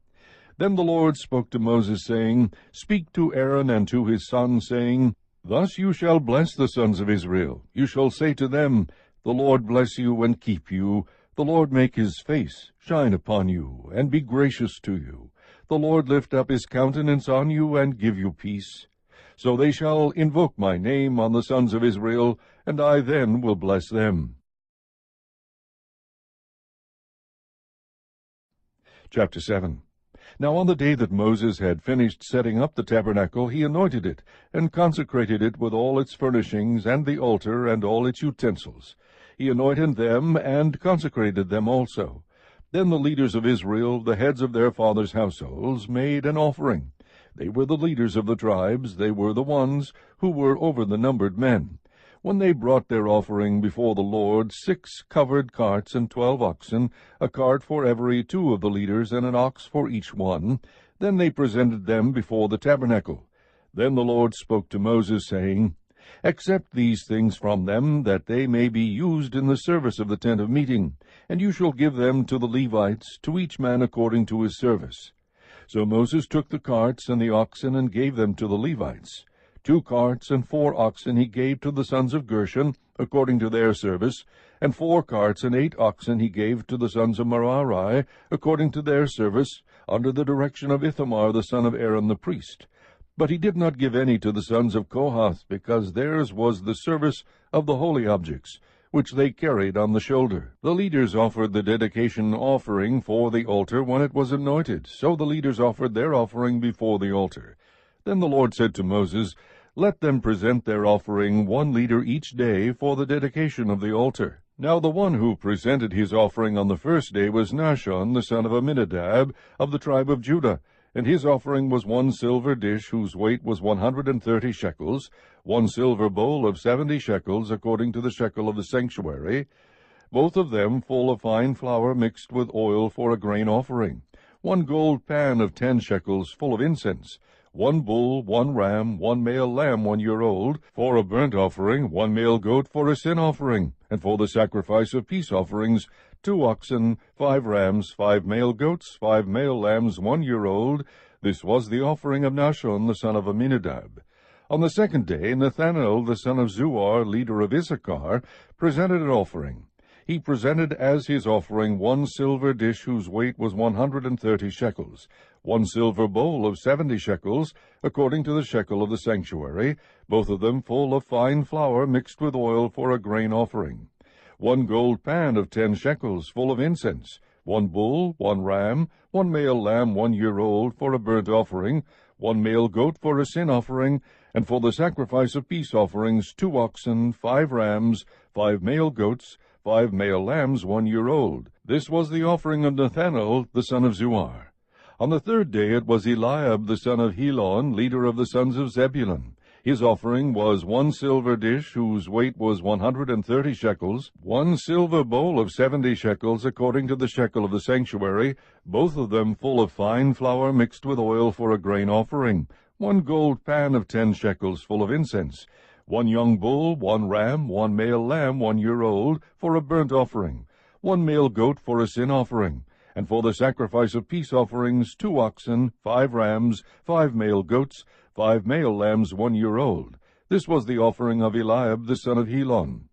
Then the Lord spoke to Moses, saying, Speak to Aaron and to his sons, saying, Thus you shall bless the sons of Israel. You shall say to them, The Lord bless you and keep you. The Lord make his face shine upon you, and be gracious to you. The Lord lift up his countenance on you, and give you peace. So they shall invoke my name on the sons of Israel, and I then will bless them. Chapter 7. Now on the day that Moses had finished setting up the tabernacle, he anointed it, and consecrated it with all its furnishings, and the altar, and all its utensils. He anointed them, and consecrated them also. Then the leaders of Israel, the heads of their fathers' households, made an offering. They were the leaders of the tribes, they were the ones who were over the numbered men. When they brought their offering before the Lord, 6 covered carts and 12 oxen, a cart for every 2 of the leaders, and an ox for each one, then they presented them before the tabernacle. Then the Lord spoke to Moses, saying, Accept these things from them, that they may be used in the service of the tent of meeting, and you shall give them to the Levites, to each man according to his service. So Moses took the carts and the oxen, and gave them to the Levites. 2 carts and 4 oxen he gave to the sons of Gershon, according to their service, and 4 carts and 8 oxen he gave to the sons of Merari, according to their service, under the direction of Ithamar the son of Aaron the priest. But he did not give any to the sons of Kohath, because theirs was the service of the holy objects, which they carried on the shoulder. The leaders offered the dedication offering for the altar when it was anointed, so the leaders offered their offering before the altar. Then the Lord said to Moses, Let them present their offering 1 liter each day for the dedication of the altar. Now the one who presented his offering on the first day was Nahshon the son of Amminadab, of the tribe of Judah, and his offering was 1 silver dish whose weight was 130 shekels, 1 silver bowl of 70 shekels, according to the shekel of the sanctuary. both of them full of fine flour mixed with oil for a grain offering, 1 gold pan of 10 shekels full of incense, 1 bull, 1 ram, 1 male lamb 1 year old, for a burnt offering, 1 male goat for a sin offering, and for the sacrifice of peace offerings, 2 oxen, 5 rams, 5 male goats, 5 male lambs 1 year old. This was the offering of Nahshon the son of Amminadab. On the second day, Nathanael the son of Zuar, leader of Issachar, presented an offering. He presented as his offering 1 silver dish whose weight was 130 shekels, 1 silver bowl of 70 shekels, according to the shekel of the sanctuary, both of them full of fine flour mixed with oil for a grain offering, 1 gold pan of 10 shekels full of incense, 1 bull, 1 ram, 1 male lamb 1 year old for a burnt offering, 1 male goat for a sin offering, and for the sacrifice of peace offerings 2 oxen, 5 rams, 5 male goats, 5 male lambs 1 year old. This was the offering of Nathanael the son of Zuar. On the third day it was Eliab the son of Helon, leader of the sons of Zebulun. His offering was 1 silver dish whose weight was 130 shekels, 1 silver bowl of 70 shekels according to the shekel of the sanctuary, both of them full of fine flour mixed with oil for a grain offering, 1 gold pan of 10 shekels full of incense, 1 young bull, 1 ram, 1 male lamb 1 year old for a burnt offering, 1 male goat for a sin offering, and for the sacrifice of peace offerings 2 oxen, 5 rams, 5 male goats, 5 male lambs 1 year old. This was the offering of Eliab the son of Helon.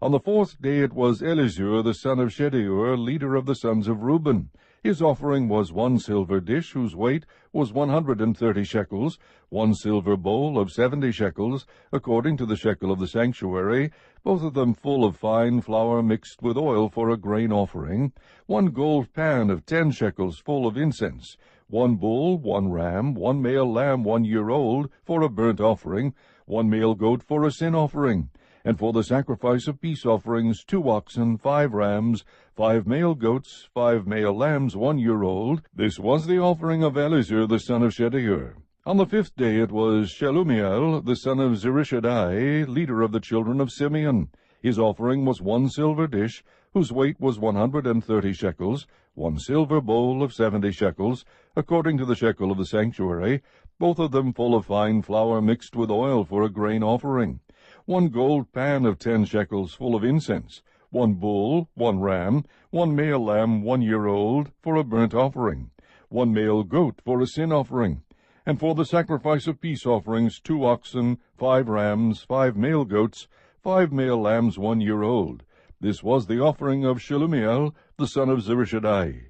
On the fourth day it was Elizur the son of Shedeur, leader of the sons of Reuben. His offering was 1 silver dish whose weight was 130 shekels, 1 silver bowl of 70 shekels, according to the shekel of the sanctuary, both of them full of fine flour mixed with oil for a grain offering, 1 gold pan of 10 shekels full of incense, 1 bull, 1 ram, 1 male lamb 1 year old for a burnt offering, 1 male goat for a sin offering, and for the sacrifice of peace offerings 2 oxen, 5 rams, 5 male goats, 5 male lambs 1 year old. This was the offering of Elizur the son of Shedeur. On the fifth day it was Shelumiel the son of Zurishaddai, leader of the children of Simeon. His offering was 1 silver dish, whose weight was 130 shekels, 1 silver bowl of 70 shekels, according to the shekel of the sanctuary, both of them full of fine flour mixed with oil for a grain offering, 1 gold pan of 10 shekels full of incense, 1 bull, 1 ram, 1 male lamb 1 year old for a burnt offering, 1 male goat for a sin offering, and for the sacrifice of peace offerings 2 oxen, 5 rams, 5 male goats, 5 male lambs 1 year old. This was the offering of Shelumiel the son of Zurishaddai.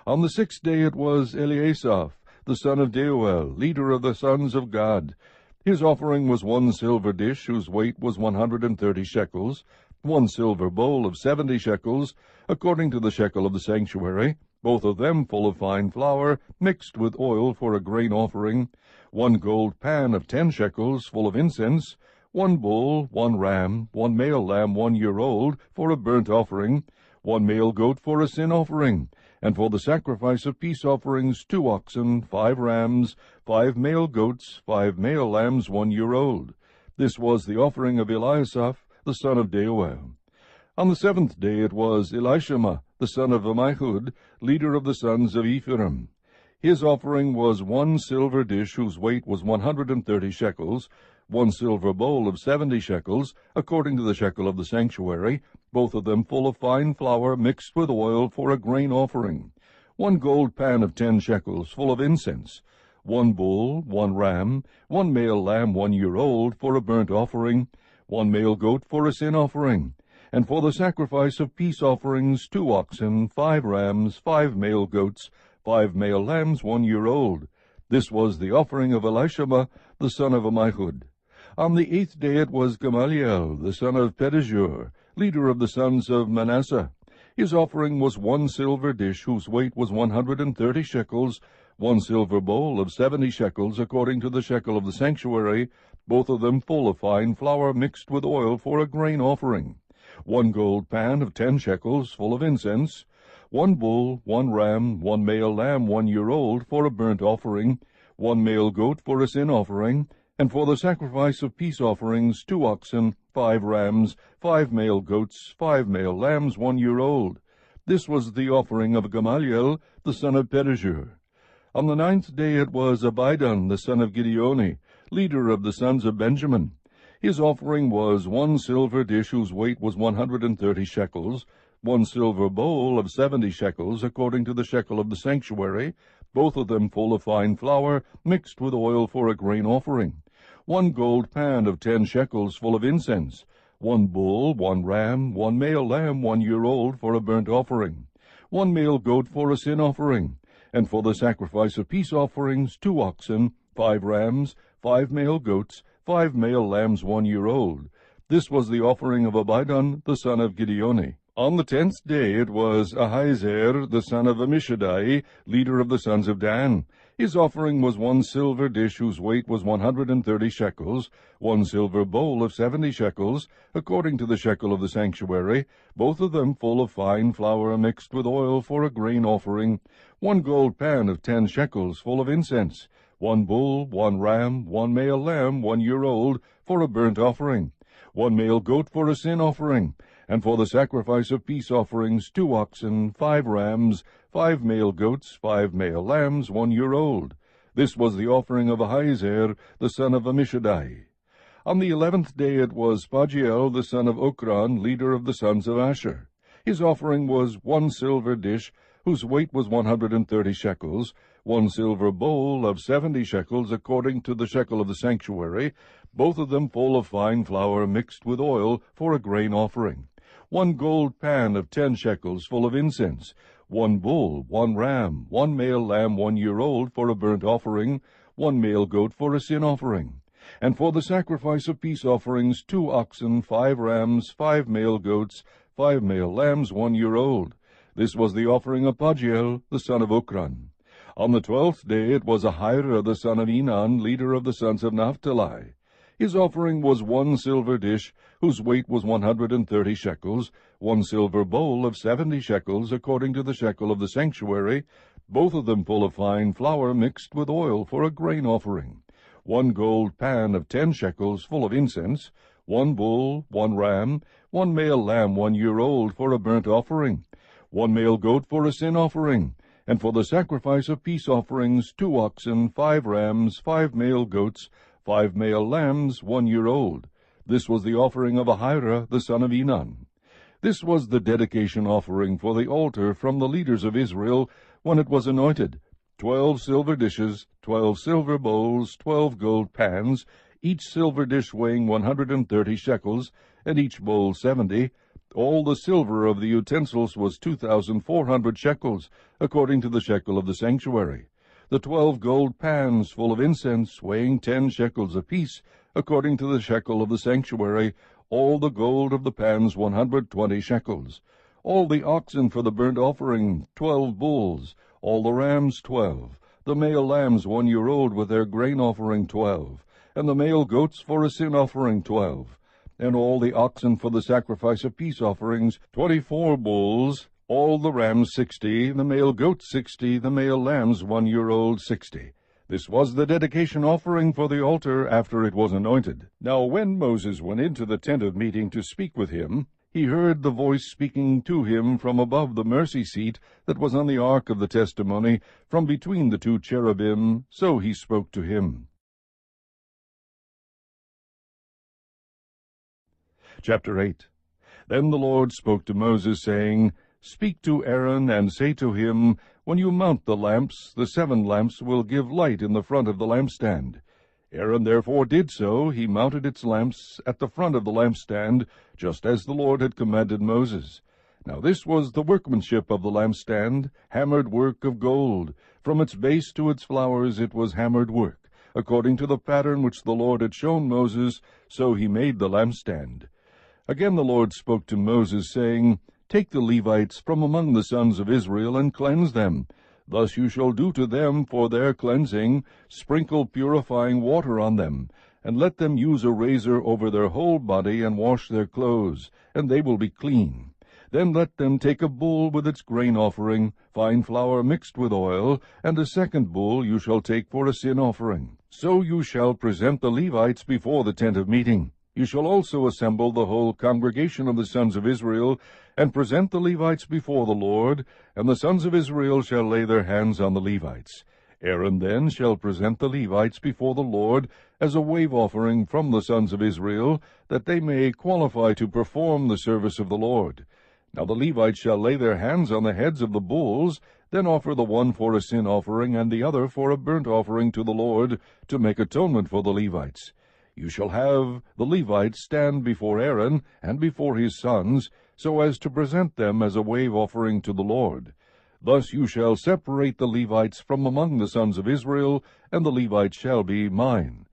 On the sixth day it was Eliasaph the son of Deuel, leader of the sons of Gad. His offering was 1 silver dish whose weight was 130 shekels, 1 silver bowl of 70 shekels, according to the shekel of the sanctuary, both of them full of fine flour mixed with oil for a grain offering, 1 gold pan of 10 shekels full of incense, 1 bull, 1 ram, 1 male lamb 1 year old for a burnt offering, 1 male goat for a sin offering, and for the sacrifice of peace offerings 2 oxen, 5 rams, 5 male goats, 5 male lambs 1 year old. This was the offering of Eliasaph the son of Deuel. On the seventh day it was Elishama the son of Ammihud, leader of the sons of Ephraim. His offering was 1 silver dish whose weight was 130 shekels, 1 silver bowl of 70 shekels, according to the shekel of the sanctuary, both of them full of fine flour mixed with oil for a grain offering, 1 gold pan of 10 shekels full of incense, 1 bull, 1 ram, 1 male lamb 1 year old for a burnt offering, 1 male goat for a sin offering, and for the sacrifice of peace offerings 2 oxen, 5 rams, 5 male goats, 5 male lambs 1 year old. This was the offering of Elishama the son of Ammihud. On the eighth day it was Gamaliel the son of Pedahzur, leader of the sons of Manasseh. His offering was 1 silver dish whose weight was 130 shekels, 1 silver bowl of 70 shekels according to the shekel of the sanctuary, both of them full of fine flour mixed with oil for a grain offering, 1 gold pan of 10 shekels full of incense, 1 bull, 1 ram, 1 male lamb 1 year old for a burnt offering, 1 male goat for a sin offering, And for the sacrifice of peace offerings, 2 oxen, 5 rams, 5 male goats, 5 male lambs 1 year old. This was the offering of Gamaliel, the son of Pedahzur. On the 9th day it was Abidan, the son of Gideoni, leader of the sons of Benjamin. His offering was 1 silver dish whose weight was 130 shekels, 1 silver bowl of 70 shekels, according to the shekel of the sanctuary, both of them full of fine flour, mixed with oil for a grain offering, 1 gold pan of 10 shekels full of incense, 1 bull, 1 ram, 1 male lamb 1 year old for a burnt offering, 1 male goat for a sin offering, and for the sacrifice of peace offerings, 2 oxen, 5 rams, 5 male goats, 5 male lambs 1 year old. This was the offering of Abidan, the son of Gideoni. On the 10th day it was Ahiezer, the son of Ammishaddai, leader of the sons of Dan. His offering was 1 silver dish whose weight was 130 shekels, 1 silver bowl of 70 shekels, according to the shekel of the sanctuary, both of them full of fine flour mixed with oil for a grain offering, 1 gold pan of 10 shekels full of incense, 1 bull, 1 ram, 1 male lamb 1 year old for a burnt offering, 1 male goat for a sin offering, and for the sacrifice of peace offerings, 2 oxen, 5 rams, 5 male goats, 5 male lambs 1 year old. This was the offering of Ahiezer, the son of Ammishaddai. On the 11th day it was Pagiel, the son of Okran, leader of the sons of Asher. His offering was 1 silver dish, whose weight was 130 shekels, 1 silver bowl of 70 shekels, according to the shekel of the sanctuary, both of them full of fine flour mixed with oil for a grain offering, 1 gold pan of 10 shekels full of incense, 1 bull, 1 ram, 1 male lamb 1 year old for a burnt offering, 1 male goat for a sin offering, and for the sacrifice of peace offerings, 2 oxen, 5 rams, 5 male goats, 5 male lambs 1 year old. This was the offering of Pagiel, the son of Okran. On the 12th day it was Ahira, the son of Enan, leader of the sons of Naphtali. His offering was 1 silver dish, whose weight was 130 shekels, 1 silver bowl of 70 shekels, according to the shekel of the sanctuary, both of them full of fine flour mixed with oil for a grain offering, 1 gold pan of 10 shekels full of incense, 1 bull, 1 ram, 1 male lamb 1 year old for a burnt offering, 1 male goat for a sin offering, and for the sacrifice of peace offerings, 2 oxen, 5 rams, 5 male goats, 5 male lambs 1 year old. This was the offering of Ahira, the son of Enan. This was the dedication offering for the altar from the leaders of Israel when it was anointed, 12 silver dishes, 12 silver bowls, 12 gold pans, each silver dish weighing 130 shekels, and each bowl 70. All the silver of the utensils was 2,400 shekels, according to the shekel of the sanctuary. The 12 gold pans full of incense, weighing 10 shekels apiece, according to the shekel of the sanctuary, all the gold of the pans 120 shekels. All the oxen for the burnt offering, 12 bulls, all the rams 12, the male lambs 1 year old with their grain offering 12, and the male goats for a sin offering 12, and all the oxen for the sacrifice of peace offerings, 24 bulls, all the rams 60, the male goats 60, the male lambs 1 year old 60. This was the dedication offering for the altar after it was anointed. Now when Moses went into the tent of meeting to speak with him, he heard the voice speaking to him from above the mercy seat that was on the ark of the testimony, from between the 2 cherubim, so he spoke to him. Chapter 8. Then the Lord spoke to Moses, saying, Speak to Aaron, and say to him, When you mount the lamps, the 7 lamps will give light in the front of the lampstand. Aaron therefore did so. He mounted its lamps at the front of the lampstand, just as the Lord had commanded Moses. Now this was the workmanship of the lampstand, hammered work of gold. From its base to its flowers it was hammered work. According to the pattern which the Lord had shown Moses, so he made the lampstand. Again the Lord spoke to Moses, saying, Take the Levites from among the sons of Israel, and cleanse them. Thus you shall do to them for their cleansing, sprinkle purifying water on them, and let them use a razor over their whole body, and wash their clothes, and they will be clean. Then let them take a bull with its grain offering, fine flour mixed with oil, and a second bull you shall take for a sin offering. So you shall present the Levites before the tent of meeting. You shall also assemble the whole congregation of the sons of Israel, and present the Levites before the Lord, and the sons of Israel shall lay their hands on the Levites. Aaron then shall present the Levites before the Lord as a wave offering from the sons of Israel, that they may qualify to perform the service of the Lord. Now the Levites shall lay their hands on the heads of the bulls, then offer the one for a sin offering, and the other for a burnt offering to the Lord, to make atonement for the Levites. You shall have the Levites stand before Aaron and before his sons, so as to present them as a wave offering to the Lord. Thus you shall separate the Levites from among the sons of Israel, and the Levites shall be mine.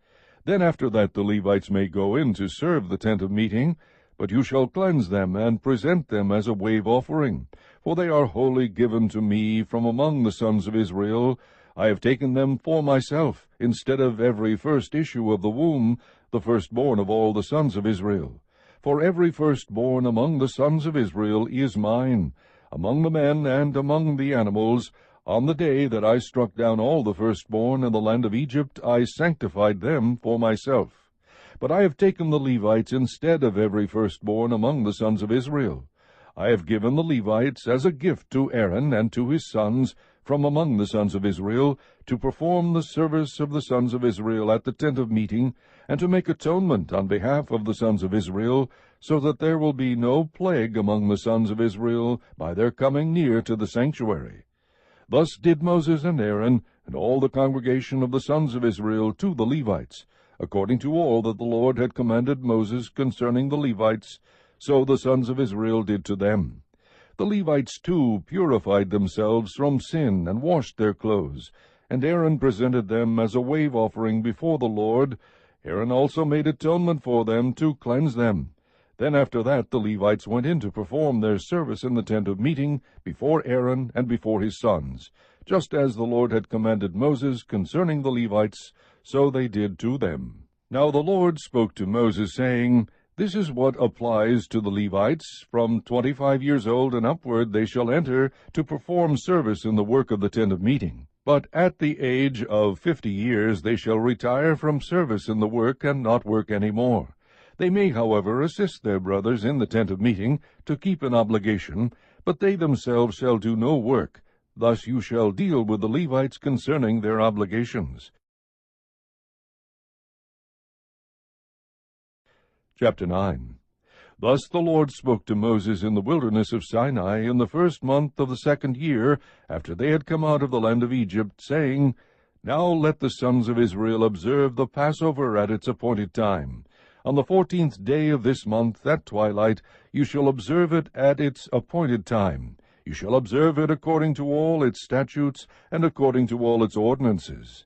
Then after that the Levites may go in to serve the tent of meeting, but you shall cleanse them and present them as a wave offering, for they are wholly given to me from among the sons of Israel. I have taken them for myself, instead of every first issue of the womb, the firstborn of all the sons of Israel. For every firstborn among the sons of Israel is mine, among the men and among the animals. On the day that I struck down all the firstborn in the land of Egypt, I sanctified them for myself. But I have taken the Levites instead of every firstborn among the sons of Israel. I have given the Levites as a gift to Aaron and to his sons from among the sons of Israel, to perform the service of the sons of Israel at the tent of meeting, and to make atonement on behalf of the sons of Israel, so that there will be no plague among the sons of Israel by their coming near to the sanctuary. Thus did Moses and Aaron and all the congregation of the sons of Israel to the Levites, according to all that the Lord had commanded Moses concerning the Levites, so the sons of Israel did to them. The Levites too purified themselves from sin and washed their clothes, and Aaron presented them as a wave offering before the Lord. Aaron also made atonement for them to cleanse them. Then after that the Levites went in to perform their service in the tent of meeting before Aaron and before his sons, just as the Lord had commanded Moses concerning the Levites, so they did to them. Now the Lord spoke to Moses, saying, This is what applies to the Levites. From 25 years old and upward they shall enter to perform service in the work of the tent of meeting. But at the age of 50 years they shall retire from service in the work and not work any more. They may, however, assist their brothers in the tent of meeting to keep an obligation, but they themselves shall do no work. Thus you shall deal with the Levites concerning their obligations. Chapter 9. Thus the Lord spoke to Moses in the wilderness of Sinai in the first month of the 2nd year, after they had come out of the land of Egypt, saying, Now let the sons of Israel observe the Passover at its appointed time. On the 14th day of this month, at twilight, you shall observe it at its appointed time. You shall observe it according to all its statutes, and according to all its ordinances.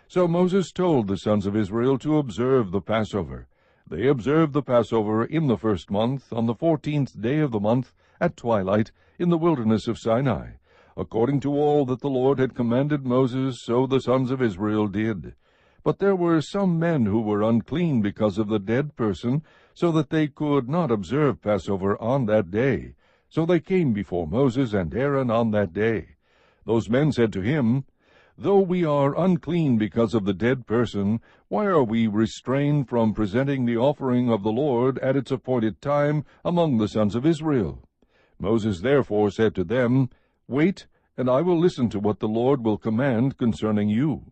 So Moses told the sons of Israel to observe the Passover. They observed the Passover in the 1st month, on the 14th day of the month, at twilight, in the wilderness of Sinai. According to all that the Lord had commanded Moses, so the sons of Israel did. But there were some men who were unclean because of the dead person, so that they could not observe Passover on that day. So they came before Moses and Aaron on that day. Those men said to him, Though we are unclean because of the dead person, why are we restrained from presenting the offering of the Lord at its appointed time among the sons of Israel? Moses therefore said to them, Wait, and I will listen to what the Lord will command concerning you.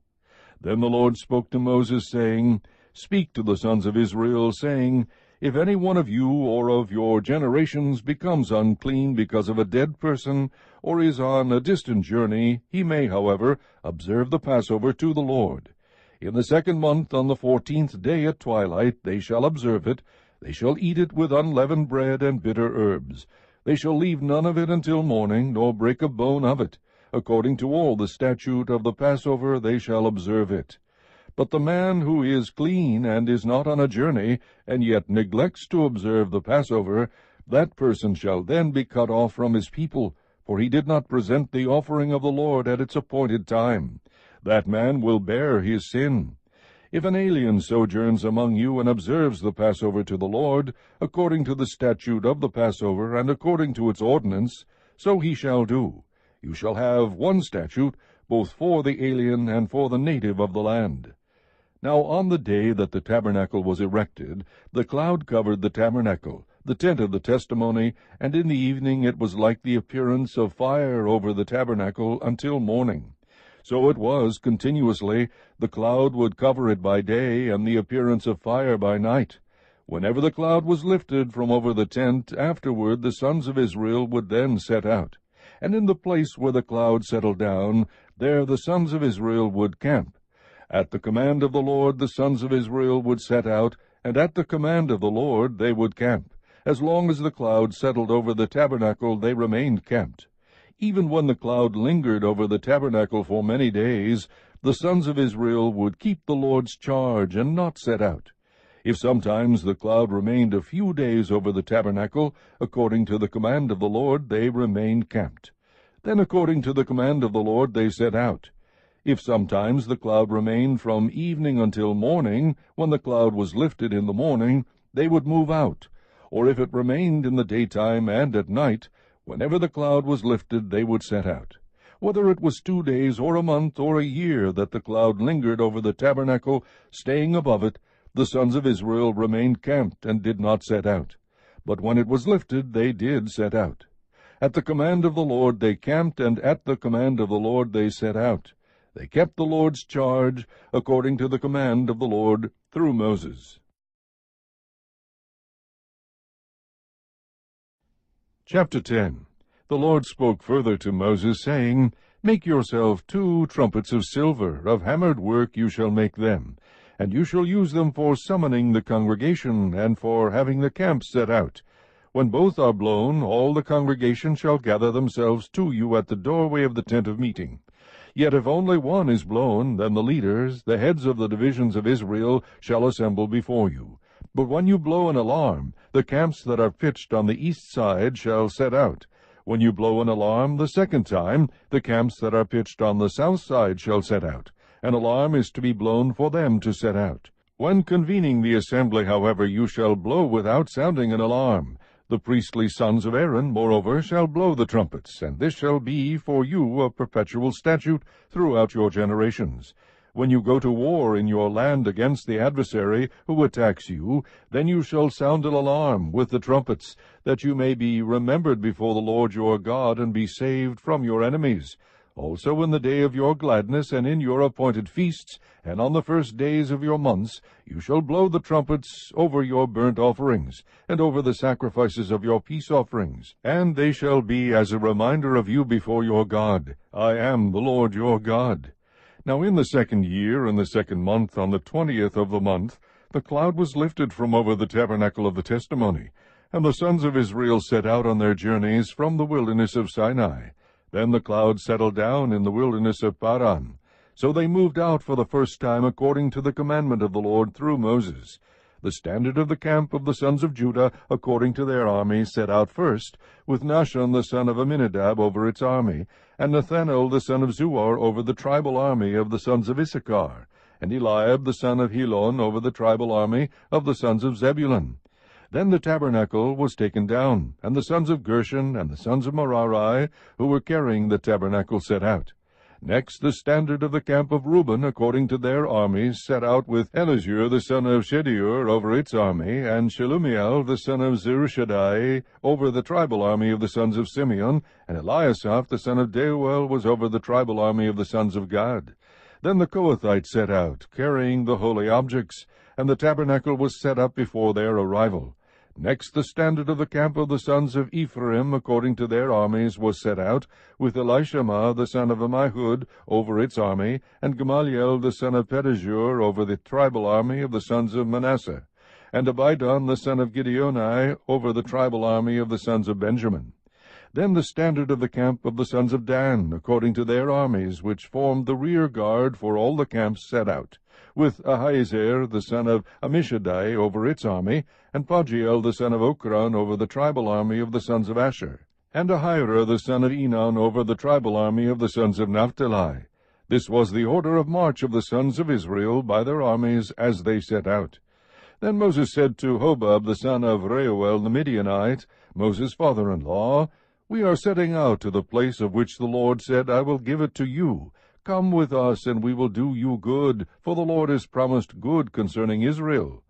Then the Lord spoke to Moses, saying, Speak to the sons of Israel, saying, If any one of you or of your generations becomes unclean because of a dead person, or is on a distant journey, he may, however, observe the Passover to the Lord. In the 2nd month, on the 14th day at twilight, they shall observe it. They shall eat it with unleavened bread and bitter herbs. They shall leave none of it until morning, nor break a bone of it. According to all the statute of the Passover they shall observe it. But the man who is clean and is not on a journey, and yet neglects to observe the Passover, that person shall then be cut off from his people, for he did not present the offering of the Lord at its appointed time. That man will bear his sin. If an alien sojourns among you and observes the Passover to the Lord, according to the statute of the Passover and according to its ordinance, so he shall do. You shall have one statute, both for the alien and for the native of the land. Now on the day that the tabernacle was erected, the cloud covered the tabernacle, the tent of the testimony, and in the evening it was like the appearance of fire over the tabernacle until morning. So it was continuously. The cloud would cover it by day, and the appearance of fire by night. Whenever the cloud was lifted from over the tent, afterward the sons of Israel would then set out. And in the place where the cloud settled down, there the sons of Israel would camp. At the command of the Lord the sons of Israel would set out, and at the command of the Lord they would camp. As long as the cloud settled over the tabernacle they remained camped. Even when the cloud lingered over the tabernacle for many days, the sons of Israel would keep the Lord's charge and not set out. If sometimes the cloud remained a few days over the tabernacle, according to the command of the Lord they remained camped. Then according to the command of the Lord they set out. If sometimes the cloud remained from evening until morning, when the cloud was lifted in the morning, they would move out. Or if it remained in the daytime and at night, whenever the cloud was lifted they would set out. Whether it was 2 days or a month or a year that the cloud lingered over the tabernacle, staying above it, the sons of Israel remained camped and did not set out. But when it was lifted they did set out. At the command of the Lord they camped, and at the command of the Lord they set out. They kept the Lord's charge, according to the command of the Lord, through Moses. Chapter 10. The Lord spoke further to Moses, saying, Make yourself 2 trumpets of silver, of hammered work you shall make them, and you shall use them for summoning the congregation, and for having the camp set out. When both are blown, all the congregation shall gather themselves to you at the doorway of the tent of meeting. Yet if only one is blown, then the leaders, the heads of the divisions of Israel, shall assemble before you. But when you blow an alarm, the camps that are pitched on the east side shall set out. When you blow an alarm the second time, the camps that are pitched on the south side shall set out. An alarm is to be blown for them to set out. When convening the assembly, however, you shall blow without sounding an alarm. The priestly sons of Aaron, moreover, shall blow the trumpets, and this shall be for you a perpetual statute throughout your generations. When you go to war in your land against the adversary who attacks you, then you shall sound an alarm with the trumpets, that you may be remembered before the Lord your God, and be saved from your enemies. Also in the day of your gladness, and in your appointed feasts, and on the first days of your months, you shall blow the trumpets over your burnt offerings, and over the sacrifices of your peace offerings, and they shall be as a reminder of you before your God. I am the Lord your God. Now in the 2nd year, in the 2nd month, on the 20th of the month, the cloud was lifted from over the tabernacle of the testimony, and the sons of Israel set out on their journeys from the wilderness of Sinai. Then the cloud settled down in the wilderness of Paran. So they moved out for the first time according to the commandment of the Lord through Moses. The standard of the camp of the sons of Judah, according to their armies, set out first, with Nahshon the son of Amminadab over its army, and Nethanel the son of Zuar over the tribal army of the sons of Issachar, and Eliab the son of Helon over the tribal army of the sons of Zebulun. Then the tabernacle was taken down, and the sons of Gershon and the sons of Merari, who were carrying the tabernacle, set out. Next the standard of the camp of Reuben, according to their armies, set out with Elizur the son of Shedeur over its army, and Shelumiel the son of Zurishaddai over the tribal army of the sons of Simeon, and Eliasaph the son of Deuel was over the tribal army of the sons of Gad. Then the Kohathites set out, carrying the holy objects, and the tabernacle was set up before their arrival. Next the standard of the camp of the sons of Ephraim, according to their armies, was set out, with Elishama the son of Ammihud over its army, and Gamaliel the son of Pedahzur over the tribal army of the sons of Manasseh, and Abidan the son of Gideoni over the tribal army of the sons of Benjamin. Then the standard of the camp of the sons of Dan, according to their armies, which formed the rear guard for all the camps, set out, with Ahiezer the son of Ammishaddai over its army, and Pagiel the son of Okran over the tribal army of the sons of Asher, and Ahira the son of Enan over the tribal army of the sons of Naphtali. This was the order of march of the sons of Israel by their armies as they set out. Then Moses said to Hobab the son of Reuel the Midianite, Moses' father-in-law, We are setting out to the place of which the Lord said, I will give it to you. Come with us, and we will do you good, for the Lord has promised good concerning Israel.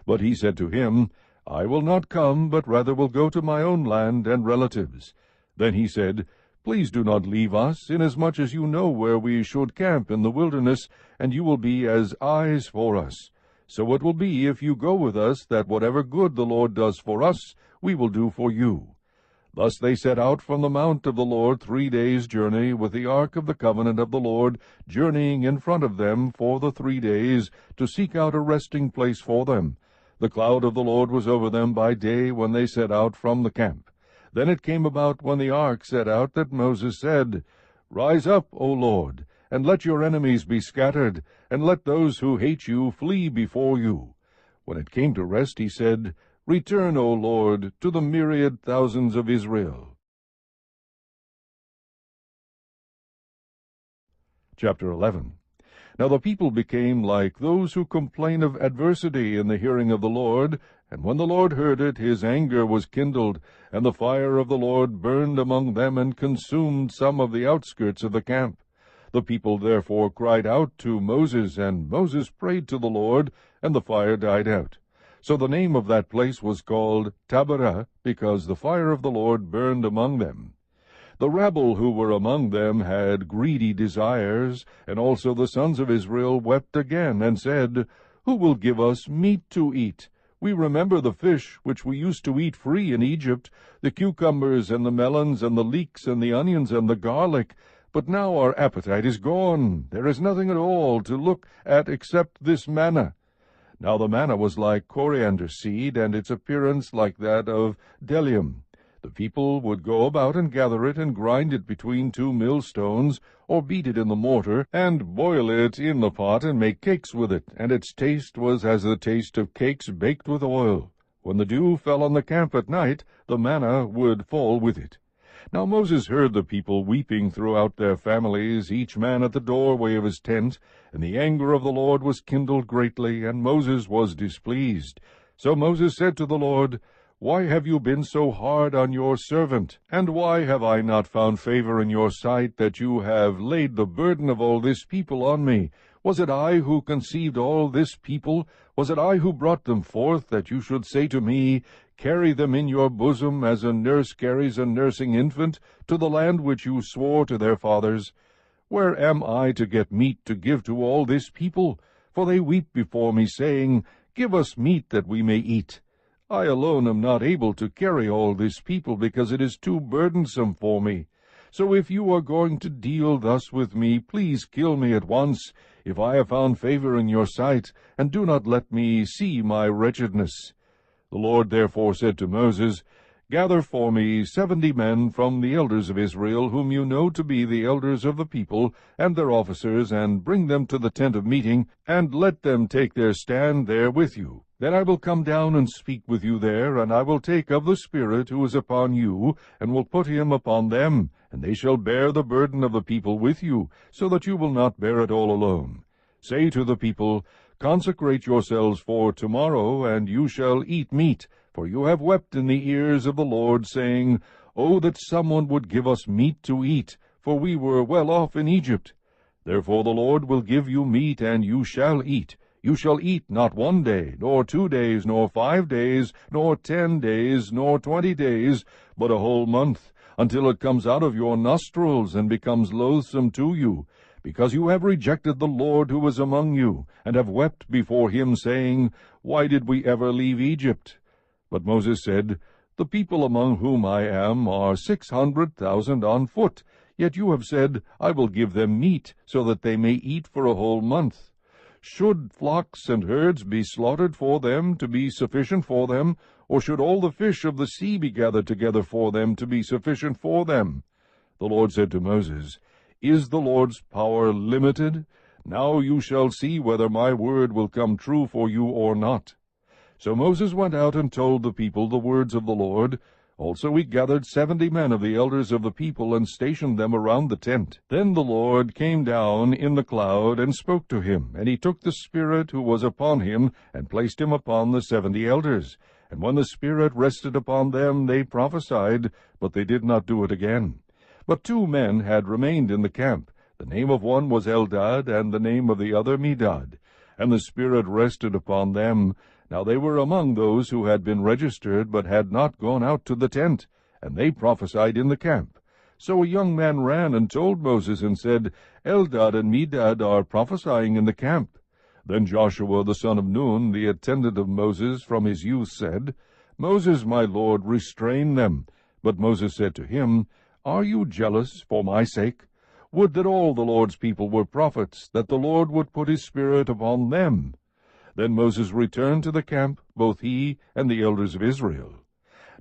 But he said to him, I will not come, but rather will go to my own land and relatives. Then he said, Please do not leave us, inasmuch as you know where we should camp in the wilderness, and you will be as eyes for us. So it will be, if you go with us, that whatever good the Lord does for us, we will do for you. Thus they set out from the mount of the Lord 3 days' journey, with the ark of the covenant of the Lord journeying in front of them for the 3 days, to seek out a resting place for them. The cloud of the Lord was over them by day when they set out from the camp. Then it came about when the ark set out that Moses said, Rise up, O Lord, and let your enemies be scattered, and let those who hate you flee before you. When it came to rest, he said, Return, O Lord, to the myriad thousands of Israel. Chapter 11. Now the people became like those who complain of adversity in the hearing of the Lord, and when the Lord heard it, his anger was kindled, and the fire of the Lord burned among them and consumed some of the outskirts of the camp. The people therefore cried out to Moses, and Moses prayed to the Lord, and the fire died out. So the name of that place was called Taberah, because the fire of the Lord burned among them. The rabble who were among them had greedy desires, and also the sons of Israel wept again, and said, Who will give us meat to eat? We remember the fish which we used to eat free in Egypt, the cucumbers and the melons and the leeks and the onions and the garlic. But now our appetite is gone. There is nothing at all to look at except this manna. Now the manna was like coriander seed, and its appearance like that of bdellium. The people would go about and gather it, and grind it between 2 millstones, or beat it in the mortar, and boil it in the pot, and make cakes with it, and its taste was as the taste of cakes baked with oil. When the dew fell on the camp at night, the manna would fall with it. Now Moses heard the people weeping throughout their families, each man at the doorway of his tent, and the anger of the Lord was kindled greatly, and Moses was displeased. So Moses said to the Lord, Why have you been so hard on your servant? And why have I not found favor in your sight, that you have laid the burden of all this people on me? Was it I who conceived all this people? Was it I who brought them forth, that you should say to me, Carry them in your bosom, as a nurse carries a nursing infant, to the land which you swore to their fathers? Where am I to get meat to give to all this people? For they weep before me, saying, Give us meat that we may eat. I alone am not able to carry all this people, because it is too burdensome for me. So if you are going to deal thus with me, please kill me at once, if I have found favor in your sight, and do not let me see my wretchedness. The Lord therefore said to Moses, Gather for me 70 men from the elders of Israel, whom you know to be the elders of the people, and their officers, and bring them to the tent of meeting, and let them take their stand there with you. Then I will come down and speak with you there, and I will take of the Spirit who is upon you, and will put him upon them, and they shall bear the burden of the people with you, so that you will not bear it all alone. Say to the people, Consecrate yourselves for tomorrow, and you shall eat meat, for you have wept in the ears of the Lord, saying, Oh, that someone would give us meat to eat, for we were well off in Egypt. Therefore the Lord will give you meat, and you shall eat. You shall eat not 1 day, nor 2 days, nor 5 days, nor 10 days, nor 20 days, but a whole month, until it comes out of your nostrils, and becomes loathsome to you, because you have rejected the Lord who is among you, and have wept before him, saying, Why did we ever leave Egypt? But Moses said, The people among whom I am are 600,000 on foot, yet you have said, I will give them meat, so that they may eat for a whole month. Should flocks and herds be slaughtered for them, to be sufficient for them, or should all the fish of the sea be gathered together for them, to be sufficient for them? The Lord said to Moses, Is the Lord's power limited? Now you shall see whether my word will come true for you or not. So Moses went out and told the people the words of the Lord. Also he gathered 70 men of the elders of the people, and stationed them around the tent. Then the Lord came down in the cloud, and spoke to him. And he took the Spirit who was upon him, and placed him upon the 70 elders. And when the Spirit rested upon them, they prophesied, but they did not do it again. But 2 men had remained in the camp. The name of one was Eldad, and the name of the other Medad. And the Spirit rested upon them. Now they were among those who had been registered, but had not gone out to the tent, and they prophesied in the camp. So a young man ran and told Moses, and said, Eldad and Medad are prophesying in the camp. Then Joshua the son of Nun, the attendant of Moses from his youth, said, Moses, my lord, restrain them. But Moses said to him, Are you jealous for my sake? Would that all the Lord's people were prophets, that the Lord would put his Spirit upon them. Then Moses returned to the camp, both he and the elders of Israel.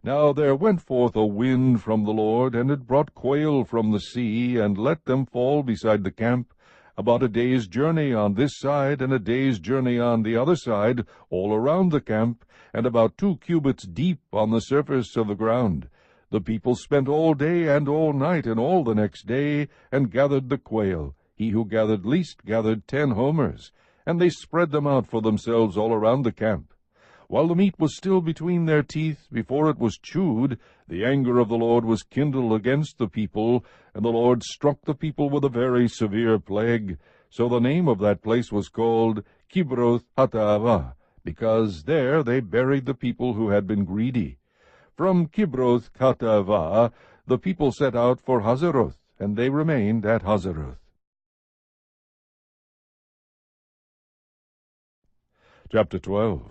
Now there went forth a wind from the Lord, and it brought quail from the sea, and let them fall beside the camp, about a day's journey on this side, and a day's journey on the other side, all around the camp, and about 2 cubits deep on the surface of the ground. The people spent all day and all night and all the next day, and gathered the quail. He who gathered least gathered 10 homers, and they spread them out for themselves all around the camp. While the meat was still between their teeth, before it was chewed, the anger of the Lord was kindled against the people, and the Lord struck the people with a very severe plague. So the name of that place was called Kibroth Hattaavah, because there they buried the people who had been greedy. From Kibroth Hattaavah the people set out for Hazeroth, and they remained at Hazeroth. Chapter 12.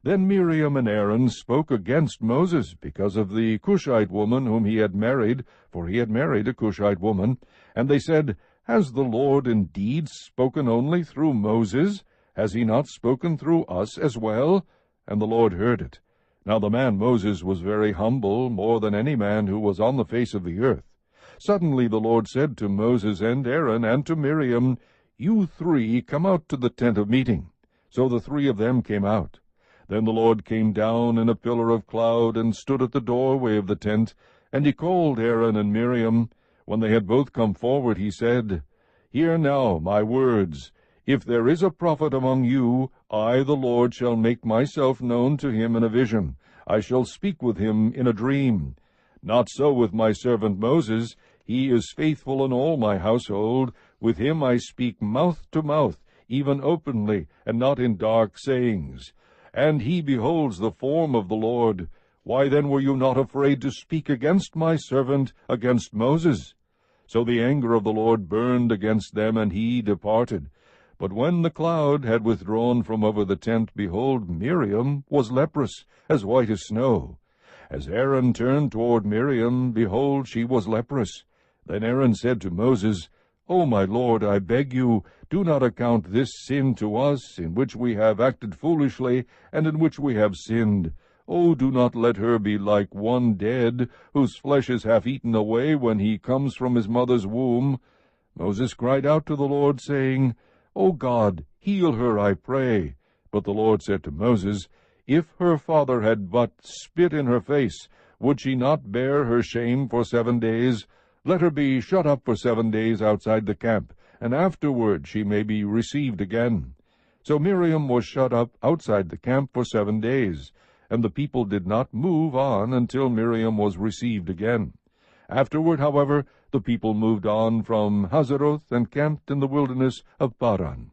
Then Miriam and Aaron spoke against Moses because of the Cushite woman whom he had married, for he had married a Cushite woman. And they said, Has the Lord indeed spoken only through Moses? Has he not spoken through us as well? And the Lord heard it. Now the man Moses was very humble, more than any man who was on the face of the earth. Suddenly the Lord said to Moses and Aaron and to Miriam, You 3 come out to the tent of meeting. So the 3 of them came out. Then the Lord came down in a pillar of cloud, and stood at the doorway of the tent, and he called Aaron and Miriam. When they had both come forward, he said, Hear now my words. If there is a prophet among you, I, the Lord, shall make myself known to him in a vision. I shall speak with him in a dream. Not so with my servant Moses. He is faithful in all my household. With him I speak mouth to mouth, even openly, and not in dark sayings. And he beholds the form of the Lord. Why then were you not afraid to speak against my servant, against Moses? So the anger of the Lord burned against them, and he departed. But when the cloud had withdrawn from over the tent, behold, Miriam was leprous, as white as snow. As Aaron turned toward Miriam, behold, she was leprous. Then Aaron said to Moses, O my Lord, I beg you, do not account this sin to us, in which we have acted foolishly, and in which we have sinned. O do not let her be like one dead, whose flesh is half eaten away when he comes from his mother's womb. Moses cried out to the Lord, saying, O God, heal her, I pray. But the Lord said to Moses, If her father had but spit in her face, would she not bear her shame for 7 days? Let her be shut up for 7 days outside the camp, and afterward she may be received again. So Miriam was shut up outside the camp for 7 days, and the people did not move on until Miriam was received again. Afterward, however, the people moved on from Hazeroth and camped in the wilderness of Paran.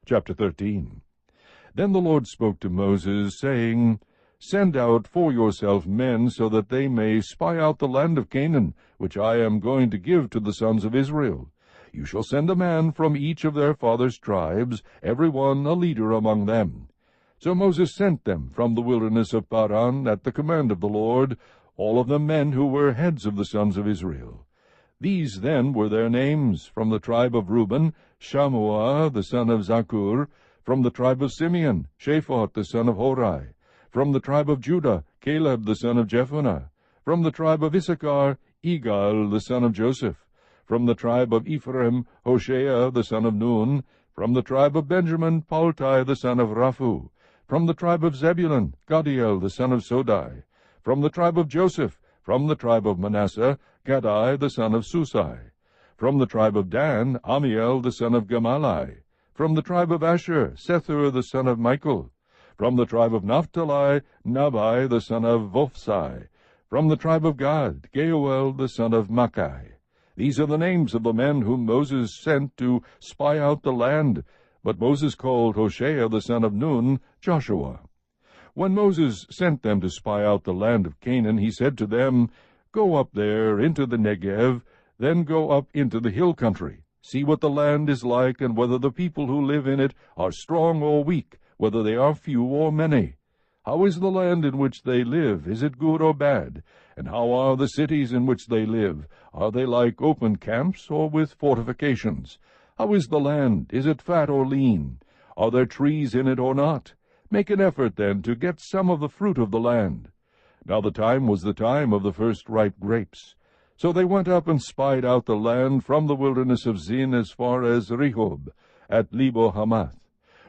Chapter 13. Then the Lord spoke to Moses, saying, Send out for yourself men, so that they may spy out the land of Canaan, which I am going to give to the sons of Israel. You shall send a man from each of their fathers' tribes, every one a leader among them. So Moses sent them from the wilderness of Paran at the command of the Lord, all of them men who were heads of the sons of Israel. These then were their names: from the tribe of Reuben, Shammua the son of Zakur; from the tribe of Simeon, Shaphat the son of Hori; from the tribe of Judah, Caleb the son of Jephunneh; from the tribe of Issachar, Igal the son of Joseph; from the tribe of Ephraim, Hoshea the son of Nun; from the tribe of Benjamin, Paltai the son of Raphu; from the tribe of Zebulun, Gadiel the son of Sodai; from the tribe of Joseph; from the tribe of Manasseh, Gadai the son of Susai; from the tribe of Dan, Amiel the son of Gamalai; from the tribe of Asher, Sethur the son of Michael; from the tribe of Naphtali, Nabai the son of Vophsai; From the tribe of Gad, Geuel the son of Machi. These are the names of the men whom Moses sent to spy out the land. But Moses called Hoshea the son of Nun Joshua. When Moses sent them to spy out the land of Canaan, he said to them, Go up there into the Negev, then go up into the hill country. See what the land is like, and whether the people who live in it are strong or weak, whether they are few or many. How is the land in which they live? Is it good or bad? And how are the cities in which they live? Are they like open camps, or with fortifications? How is the land? Is it fat or lean? Are there trees in it or not? Make an effort, then, to get some of the fruit of the land. Now the time was the time of the first ripe grapes. So they went up and spied out the land from the wilderness of Zin as far as Rehob, at Lebo Hamath.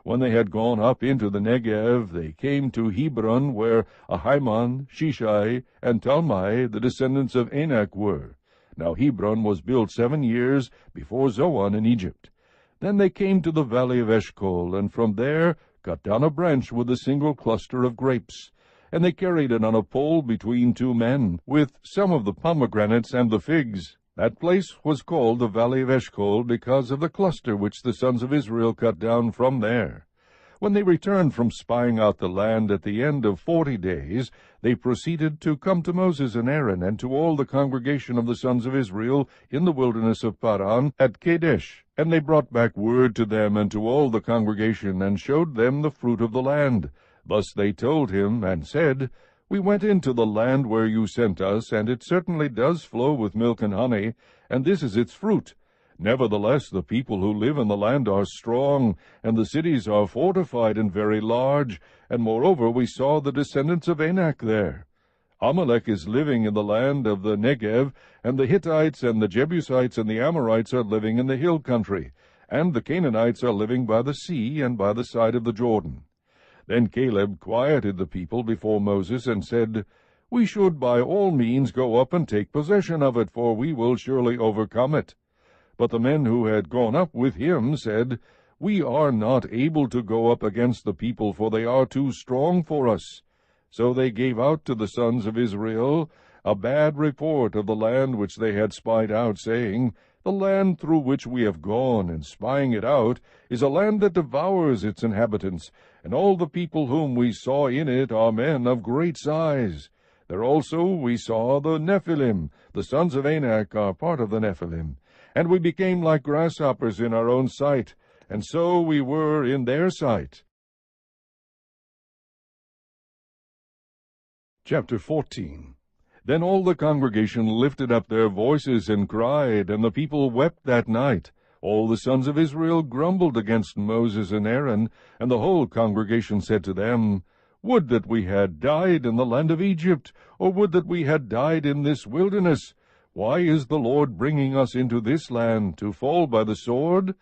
When they had gone up into the Negev, they came to Hebron, where Ahiman, Shishai, and Talmai, the descendants of Anak, were. Now Hebron was built 7 years before Zoan in Egypt. Then they came to the valley of Eshcol, and from there cut down a branch with a single cluster of grapes. And they carried it on a pole between 2 men, with some of the pomegranates and the figs. That place was called the valley of Eshcol, because of the cluster which the sons of Israel cut down from there. When they returned from spying out the land at the end of 40 days, they proceeded to come to Moses and Aaron, and to all the congregation of the sons of Israel in the wilderness of Paran at Kadesh. And they brought back word to them and to all the congregation, and showed them the fruit of the land. Thus they told him, and said, We went into the land where you sent us, and it certainly does flow with milk and honey, and this is its fruit. Nevertheless, the people who live in the land are strong, and the cities are fortified and very large, and moreover we saw the descendants of Anak there. Amalek is living in the land of the Negev, and the Hittites and the Jebusites and the Amorites are living in the hill country, and the Canaanites are living by the sea and by the side of the Jordan. Then Caleb quieted the people before Moses, and said, We should by all means go up and take possession of it, for we will surely overcome it. But the men who had gone up with him said, We are not able to go up against the people, for they are too strong for us. So they gave out to the sons of Israel a bad report of the land which they had spied out, saying, The land through which we have gone, in spying it out, is a land that devours its inhabitants, and all the people whom we saw in it are men of great size. There also we saw the Nephilim. The sons of Anak are part of the Nephilim. And we became like grasshoppers in our own sight, and so we were in their sight. Chapter 14. Then all the congregation lifted up their voices and cried, and the people wept that night. All the sons of Israel grumbled against Moses and Aaron, and the whole congregation said to them, Would that we had died in the land of Egypt, or would that we had died in this wilderness! Why is the Lord bringing us into this land, to fall by the sword?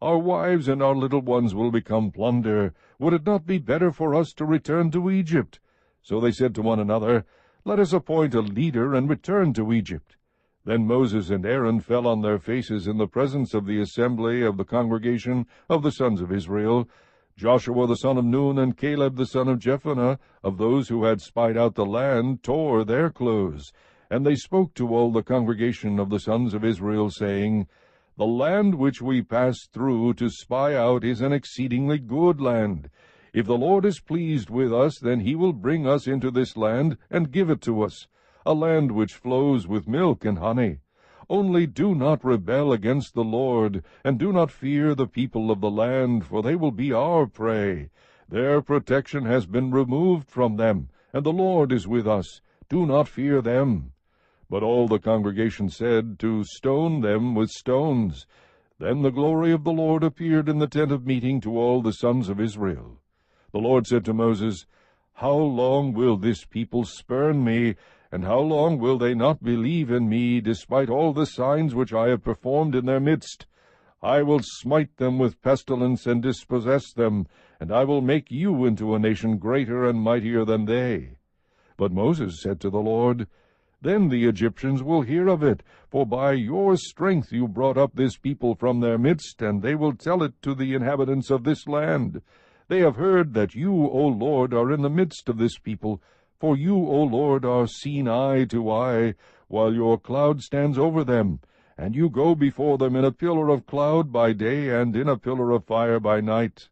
Our wives and our little ones will become plunder. Would it not be better for us to return to Egypt? So they said to one another, Let us appoint a leader and return to Egypt. Then Moses and Aaron fell on their faces in the presence of the assembly of the congregation of the sons of Israel. Joshua the son of Nun and Caleb the son of Jephunneh, of those who had spied out the land, tore their clothes. And they spoke to all the congregation of the sons of Israel, saying, The land which we passed through to spy out is an exceedingly good land. If the Lord is pleased with us, then he will bring us into this land and give it to us, a land which flows with milk and honey. Only do not rebel against the Lord, and do not fear the people of the land, for they will be our prey. Their protection has been removed from them, and the Lord is with us. Do not fear them. But all the congregation said, To stone them with stones. Then the glory of the Lord appeared in the tent of meeting to all the sons of Israel. The Lord said to Moses, How long will this people spurn me, and how long will they not believe in me, despite all the signs which I have performed in their midst? I will smite them with pestilence and dispossess them, and I will make you into a nation greater and mightier than they. But Moses said to the Lord, Then the Egyptians will hear of it, for by your strength you brought up this people from their midst, and they will tell it to the inhabitants of this land. They have heard that you, O Lord, are in the midst of this people, For you, O Lord, are seen eye to eye, while your cloud stands over them, and you go before them in a pillar of cloud by day and in a pillar of fire by night.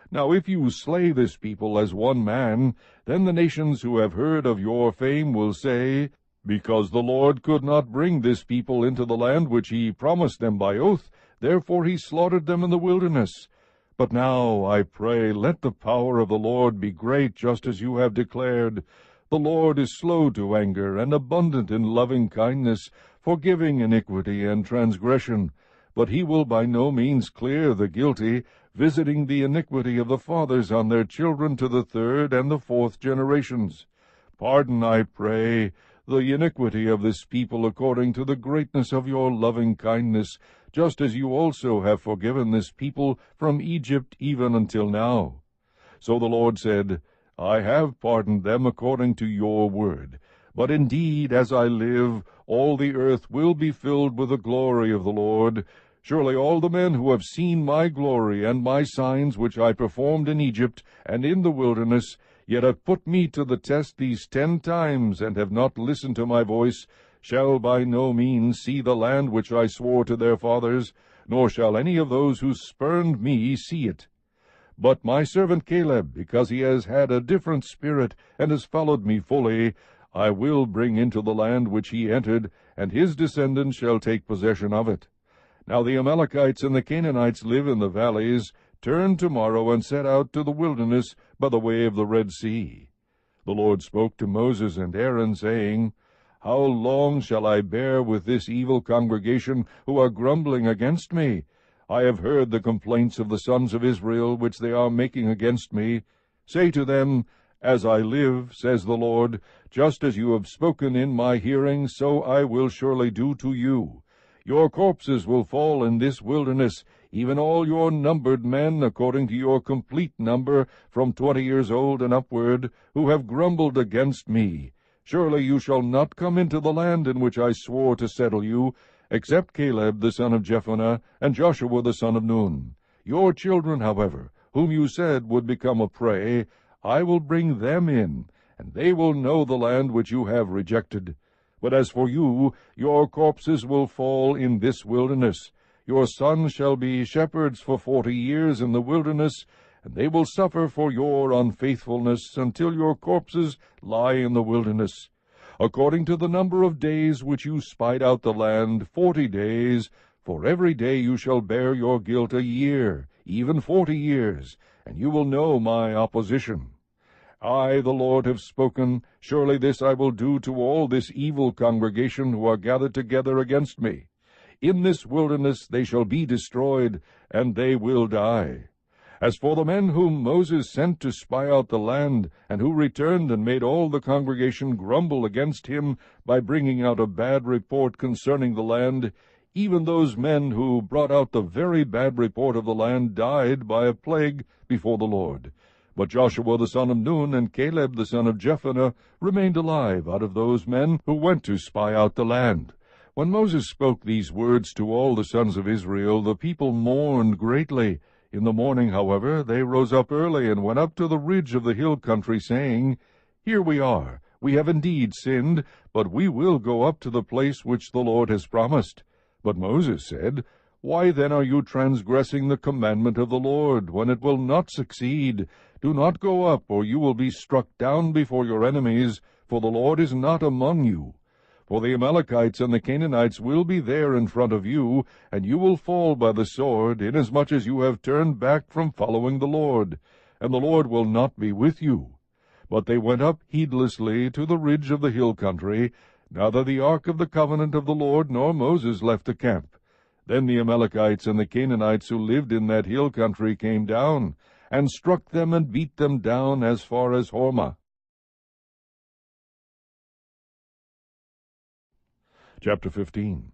Now if you slay this people as one man, then the nations who have heard of your fame will say, Because the Lord could not bring this people into the land which he promised them by oath, therefore he slaughtered them in the wilderness. But now, I pray, let the power of the Lord be great, just as you have declared. The Lord is slow to anger, and abundant in loving kindness, forgiving iniquity and transgression. But he will by no means clear the guilty, visiting the iniquity of the fathers on their children to the third and the fourth generations. Pardon, I pray, the iniquity of this people according to the greatness of your loving kindness, just as you also have forgiven this people from Egypt even until now. So the Lord said, I have pardoned them according to your word. But indeed, as I live, all the earth will be filled with the glory of the Lord. Surely all the men who have seen my glory and my signs which I performed in Egypt and in the wilderness, yet have put me to the test these 10 times, and have not listened to my voice, shall by no means see the land which I swore to their fathers, nor shall any of those who spurned me see it. But my servant Caleb, because he has had a different spirit, and has followed me fully, I will bring into the land which he entered, and his descendants shall take possession of it. Now the Amalekites and the Canaanites live in the valleys. Turn tomorrow and set out to the wilderness by the way of the Red Sea. The Lord spoke to Moses and Aaron, saying, How long shall I bear with this evil congregation who are grumbling against me? I have heard the complaints of the sons of Israel which they are making against me. Say to them, As I live, says the Lord, just as you have spoken in my hearing, so I will surely do to you. Your corpses will fall in this wilderness, even all your numbered men, according to your complete number, from 20 years old and upward, who have grumbled against me. Surely you shall not come into the land in which I swore to settle you, except Caleb the son of Jephunneh, and Joshua the son of Nun. Your children, however, whom you said would become a prey, I will bring them in, and they will know the land which you have rejected. But as for you, your corpses will fall in this wilderness. Your sons shall be shepherds for 40 years in the wilderness, and they will suffer for your unfaithfulness until your corpses lie in the wilderness. According to the number of days which you spied out the land, 40 days, for every day you shall bear your guilt a year, even 40 years, and you will know my opposition. I, the Lord, have spoken. Surely this I will do to all this evil congregation who are gathered together against me. In this wilderness they shall be destroyed, and they will die. As for the men whom Moses sent to spy out the land, and who returned and made all the congregation grumble against him by bringing out a bad report concerning the land, even those men who brought out the very bad report of the land died by a plague before the Lord. But Joshua the son of Nun and Caleb the son of Jephunneh remained alive out of those men who went to spy out the land. When Moses spoke these words to all the sons of Israel, the people mourned greatly. In the morning, however, they rose up early and went up to the ridge of the hill country, saying, Here we are. We have indeed sinned, but we will go up to the place which the Lord has promised. But Moses said, Why then are you transgressing the commandment of the Lord, when it will not succeed? Do not go up, or you will be struck down before your enemies, for the Lord is not among you. For the Amalekites and the Canaanites will be there in front of you, and you will fall by the sword, inasmuch as you have turned back from following the Lord, and the Lord will not be with you. But they went up heedlessly to the ridge of the hill country. Neither the ark of the covenant of the Lord nor Moses left the camp. Then the Amalekites and the Canaanites who lived in that hill country came down, and struck them and beat them down as far as Hormah. Chapter 15.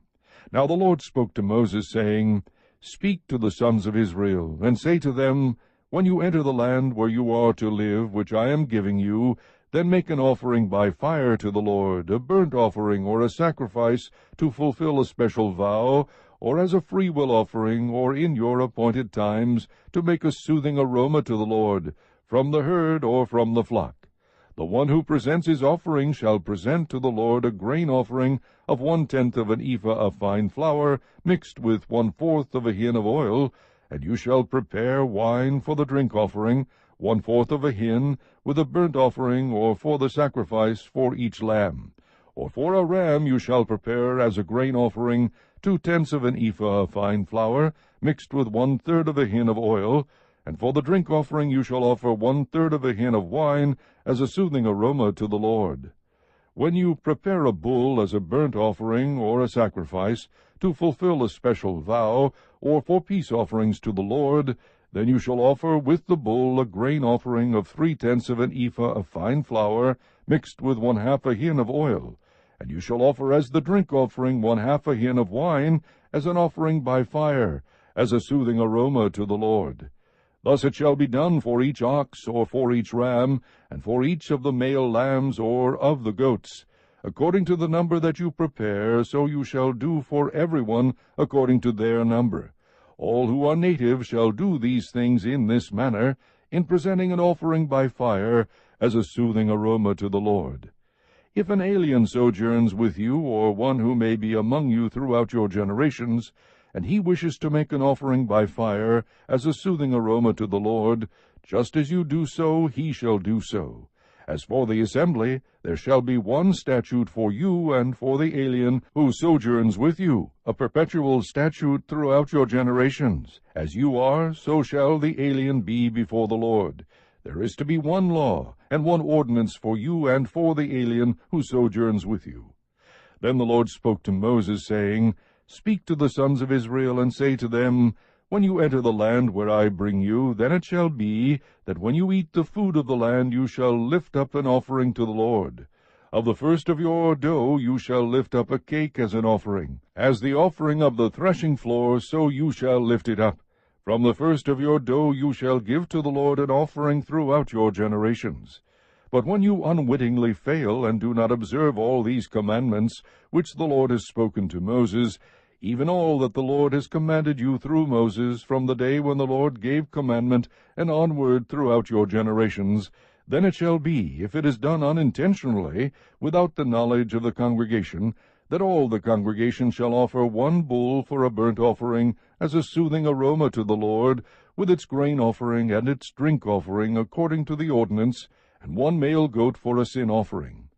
Now the Lord spoke to Moses, saying, Speak to the sons of Israel, and say to them, When you enter the land where you are to live, which I am giving you, then make an offering by fire to the Lord, a burnt offering or a sacrifice to fulfill a special vow, or as a freewill offering, or in your appointed times, to make a soothing aroma to the Lord, from the herd or from the flock. The one who presents his offering shall present to the Lord a grain offering of 1/10 of an ephah of fine flour, mixed with 1/4 of a hin of oil, and you shall prepare wine for the drink offering, 1/4 of a hin, with a burnt offering, or for the sacrifice for each lamb. Or for a ram you shall prepare as a grain offering 2/10 of an ephah of fine flour, mixed with 1/3 of a hin of oil, and for the drink offering you shall offer 1/3 of a hin of wine as a soothing aroma to the Lord. When you prepare a bull as a burnt offering or a sacrifice, to fulfill a special vow, or for peace offerings to the Lord, then you shall offer with the bull a grain offering of 3/10 of an ephah of fine flour, mixed with 1/2 a hin of oil, and you shall offer as the drink offering 1/2 a hin of wine, as an offering by fire, as a soothing aroma to the Lord. Thus it shall be done for each ox, or for each ram, and for each of the male lambs, or of the goats. According to the number that you prepare, so you shall do for everyone according to their number. All who are native shall do these things in this manner, in presenting an offering by fire, as a soothing aroma to the Lord. If an alien sojourns with you, or one who may be among you throughout your generations, and he wishes to make an offering by fire, as a soothing aroma to the Lord, just as you do so, he shall do so. As for the assembly, there shall be one statute for you and for the alien who sojourns with you, a perpetual statute throughout your generations. As you are, so shall the alien be before the Lord. There is to be one law, and one ordinance for you and for the alien who sojourns with you. Then the Lord spoke to Moses, saying, Speak to the sons of Israel, and say to them, When you enter the land where I bring you, then it shall be that when you eat the food of the land you shall lift up an offering to the Lord. Of the first of your dough you shall lift up a cake as an offering. As the offering of the threshing floor, so you shall lift it up. From the first of your dough you shall give to the Lord an offering throughout your generations. But when you unwittingly fail, and do not observe all these commandments, which the Lord has spoken to Moses, even all that the Lord has commanded you through Moses, from the day when the Lord gave commandment, and onward throughout your generations, then it shall be, if it is done unintentionally, without the knowledge of the congregation, that all the congregation shall offer one bull for a burnt offering, as a soothing aroma to the Lord, with its grain offering and its drink offering, according to the ordinance, and one male goat for a sin offering.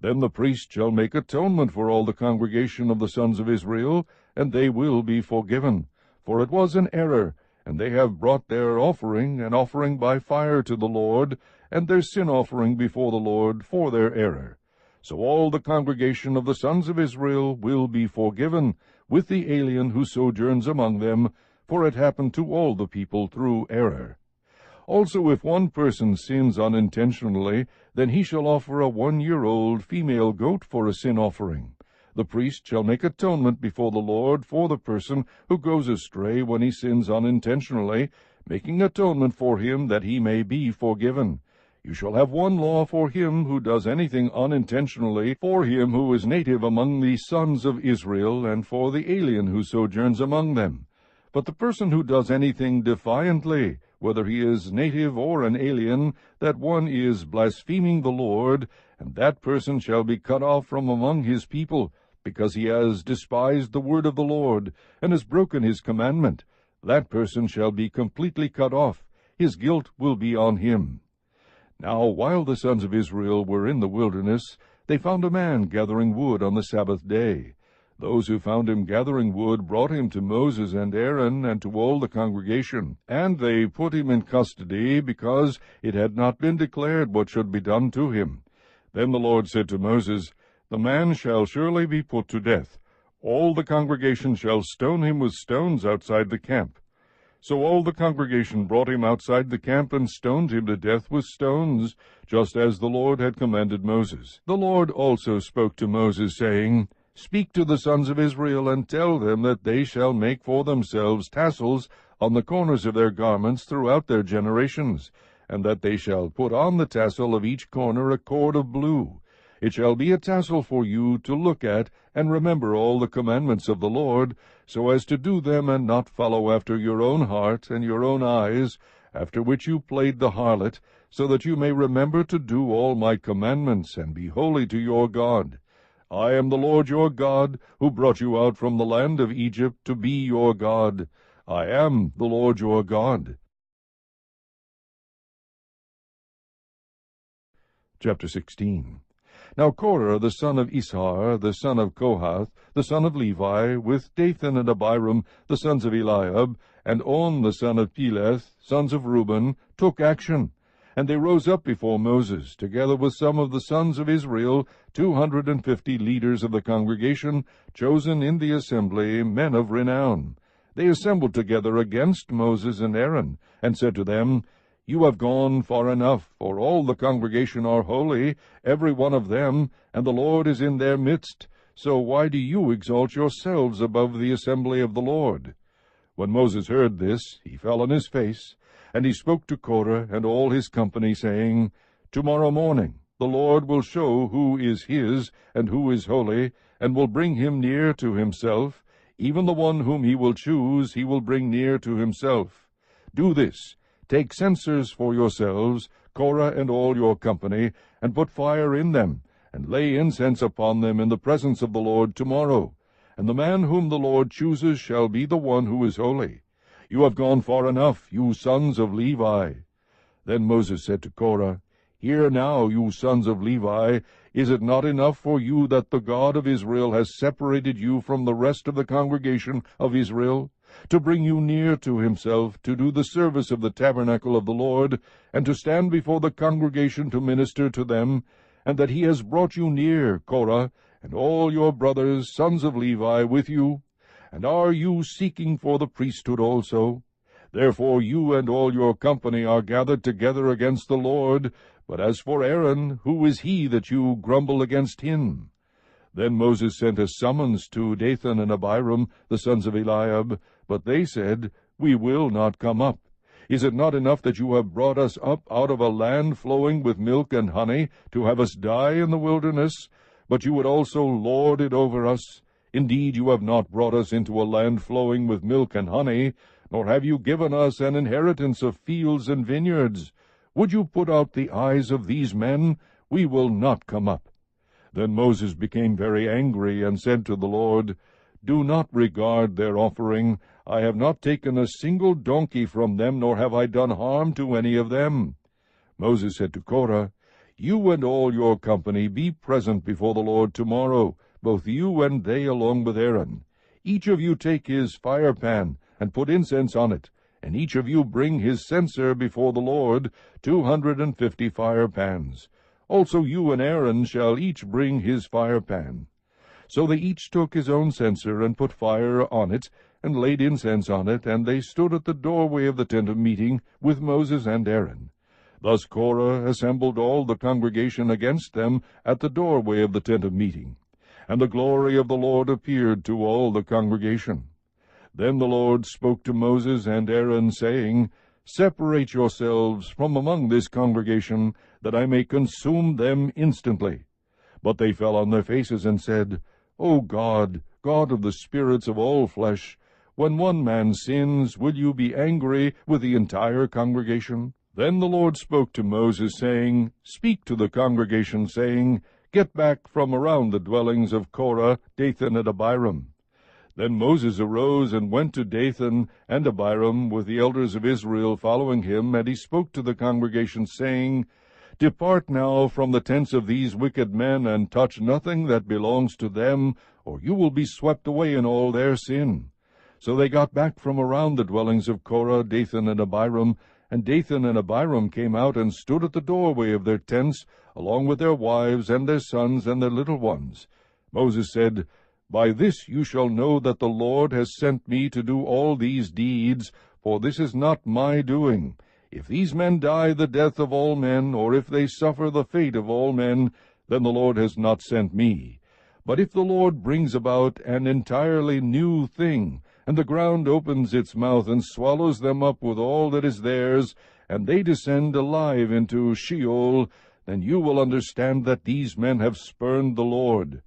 Then the priest shall make atonement for all the congregation of the sons of Israel, and they will be forgiven. For it was an error, and they have brought their offering, an offering by fire to the Lord, and their sin offering before the Lord for their error. So all the congregation of the sons of Israel will be forgiven, with the alien who sojourns among them, for it happened to all the people through error. Also, if one person sins unintentionally, then he shall offer a 1-year-old female goat for a sin offering. The priest shall make atonement before the Lord for the person who goes astray when he sins unintentionally, making atonement for him that he may be forgiven. You shall have one law for him who does anything unintentionally, for him who is native among the sons of Israel, and for the alien who sojourns among them. But the person who does anything defiantly, whether he is native or an alien, that one is blaspheming the Lord, and that person shall be cut off from among his people, because he has despised the word of the Lord, and has broken his commandment. That person shall be completely cut off. His guilt will be on him. Now, while the sons of Israel were in the wilderness, they found a man gathering wood on the Sabbath day. Those who found him gathering wood brought him to Moses and Aaron and to all the congregation, and they put him in custody, because it had not been declared what should be done to him. Then the Lord said to Moses, The man shall surely be put to death. All the congregation shall stone him with stones outside the camp. So all the congregation brought him outside the camp and stoned him to death with stones, just as the Lord had commanded Moses. The Lord also spoke to Moses, saying, Speak to the sons of Israel, and tell them that they shall make for themselves tassels on the corners of their garments throughout their generations, and that they shall put on the tassel of each corner a cord of blue. It shall be a tassel for you to look at, and remember all the commandments of the Lord, so as to do them, and not follow after your own heart and your own eyes, after which you played the harlot, so that you may remember to do all my commandments, and be holy to your God. I am the Lord your God, who brought you out from the land of Egypt to be your God. I am the Lord your God. Chapter 16. Now Korah the son of Ishar, the son of Kohath, the son of Levi, with Dathan and Abiram, the sons of Eliab, and On the son of Peleth, sons of Reuben, took action. And they rose up before Moses, together with some of the sons of Israel, 250 leaders of the congregation, chosen in the assembly, men of renown. They assembled together against Moses and Aaron, and said to them, You have gone far enough, for all the congregation are holy, every one of them, and the Lord is in their midst. So why do you exalt yourselves above the assembly of the Lord? When Moses heard this, he fell on his face, and he spoke to Korah and all his company, saying, Tomorrow morning the Lord will show who is his and who is holy, and will bring him near to himself. Even the one whom he will choose he will bring near to himself. Do this. Take censers for yourselves, Korah and all your company, and put fire in them, and lay incense upon them in the presence of the Lord tomorrow. And the man whom the Lord chooses shall be the one who is holy. You have gone far enough, you sons of Levi. Then Moses said to Korah, Hear now, you sons of Levi, is it not enough for you that the God of Israel has separated you from the rest of the congregation of Israel, to bring you near to himself, to do the service of the tabernacle of the Lord, and to stand before the congregation to minister to them, and that he has brought you near, Korah, and all your brothers, sons of Levi, with you? And are you seeking for the priesthood also? Therefore you and all your company are gathered together against the Lord. But as for Aaron, who is he that you grumble against him? Then Moses sent a summons to Dathan and Abiram, the sons of Eliab, but they said, We will not come up. Is it not enough that you have brought us up out of a land flowing with milk and honey, to have us die in the wilderness? But you would also lord it over us. Indeed, you have not brought us into a land flowing with milk and honey, nor have you given us an inheritance of fields and vineyards. Would you put out the eyes of these men? We will not come up. Then Moses became very angry, and said to the Lord, Do not regard their offering. I have not taken a single donkey from them, nor have I done harm to any of them. Moses said to Korah, You and all your company be present before the Lord tomorrow, both you and they along with Aaron. Each of you take his fire-pan, and put incense on it, and each of you bring his censer before the Lord, 250 fire-pans. Also you and Aaron shall each bring his fire-pan. So they each took his own censer, and put fire on it, and laid incense on it, and they stood at the doorway of the tent of meeting with Moses and Aaron. Thus Korah assembled all the congregation against them at the doorway of the tent of meeting. And the glory of the Lord appeared to all the congregation. Then the Lord spoke to Moses and Aaron, saying, Separate yourselves from among this congregation, that I may consume them instantly. But they fell on their faces and said, O God, God of the spirits of all flesh, when one man sins, will you be angry with the entire congregation? Then the Lord spoke to Moses, saying, Speak to the congregation, saying, Get back from around the dwellings of Korah, Dathan, and Abiram. Then Moses arose and went to Dathan and Abiram, with the elders of Israel following him, and he spoke to the congregation, saying, Depart now from the tents of these wicked men, and touch nothing that belongs to them, or you will be swept away in all their sin. So they got back from around the dwellings of Korah, Dathan, and Abiram, and Dathan and Abiram came out and stood at the doorway of their tents, along with their wives and their sons and their little ones. Moses said, By this you shall know that the Lord has sent me to do all these deeds, for this is not my doing. If these men die the death of all men, or if they suffer the fate of all men, then the Lord has not sent me. But if the Lord brings about an entirely new thing, and the ground opens its mouth and swallows them up with all that is theirs, and they descend alive into Sheol, then you will understand that these men have spurned the Lord.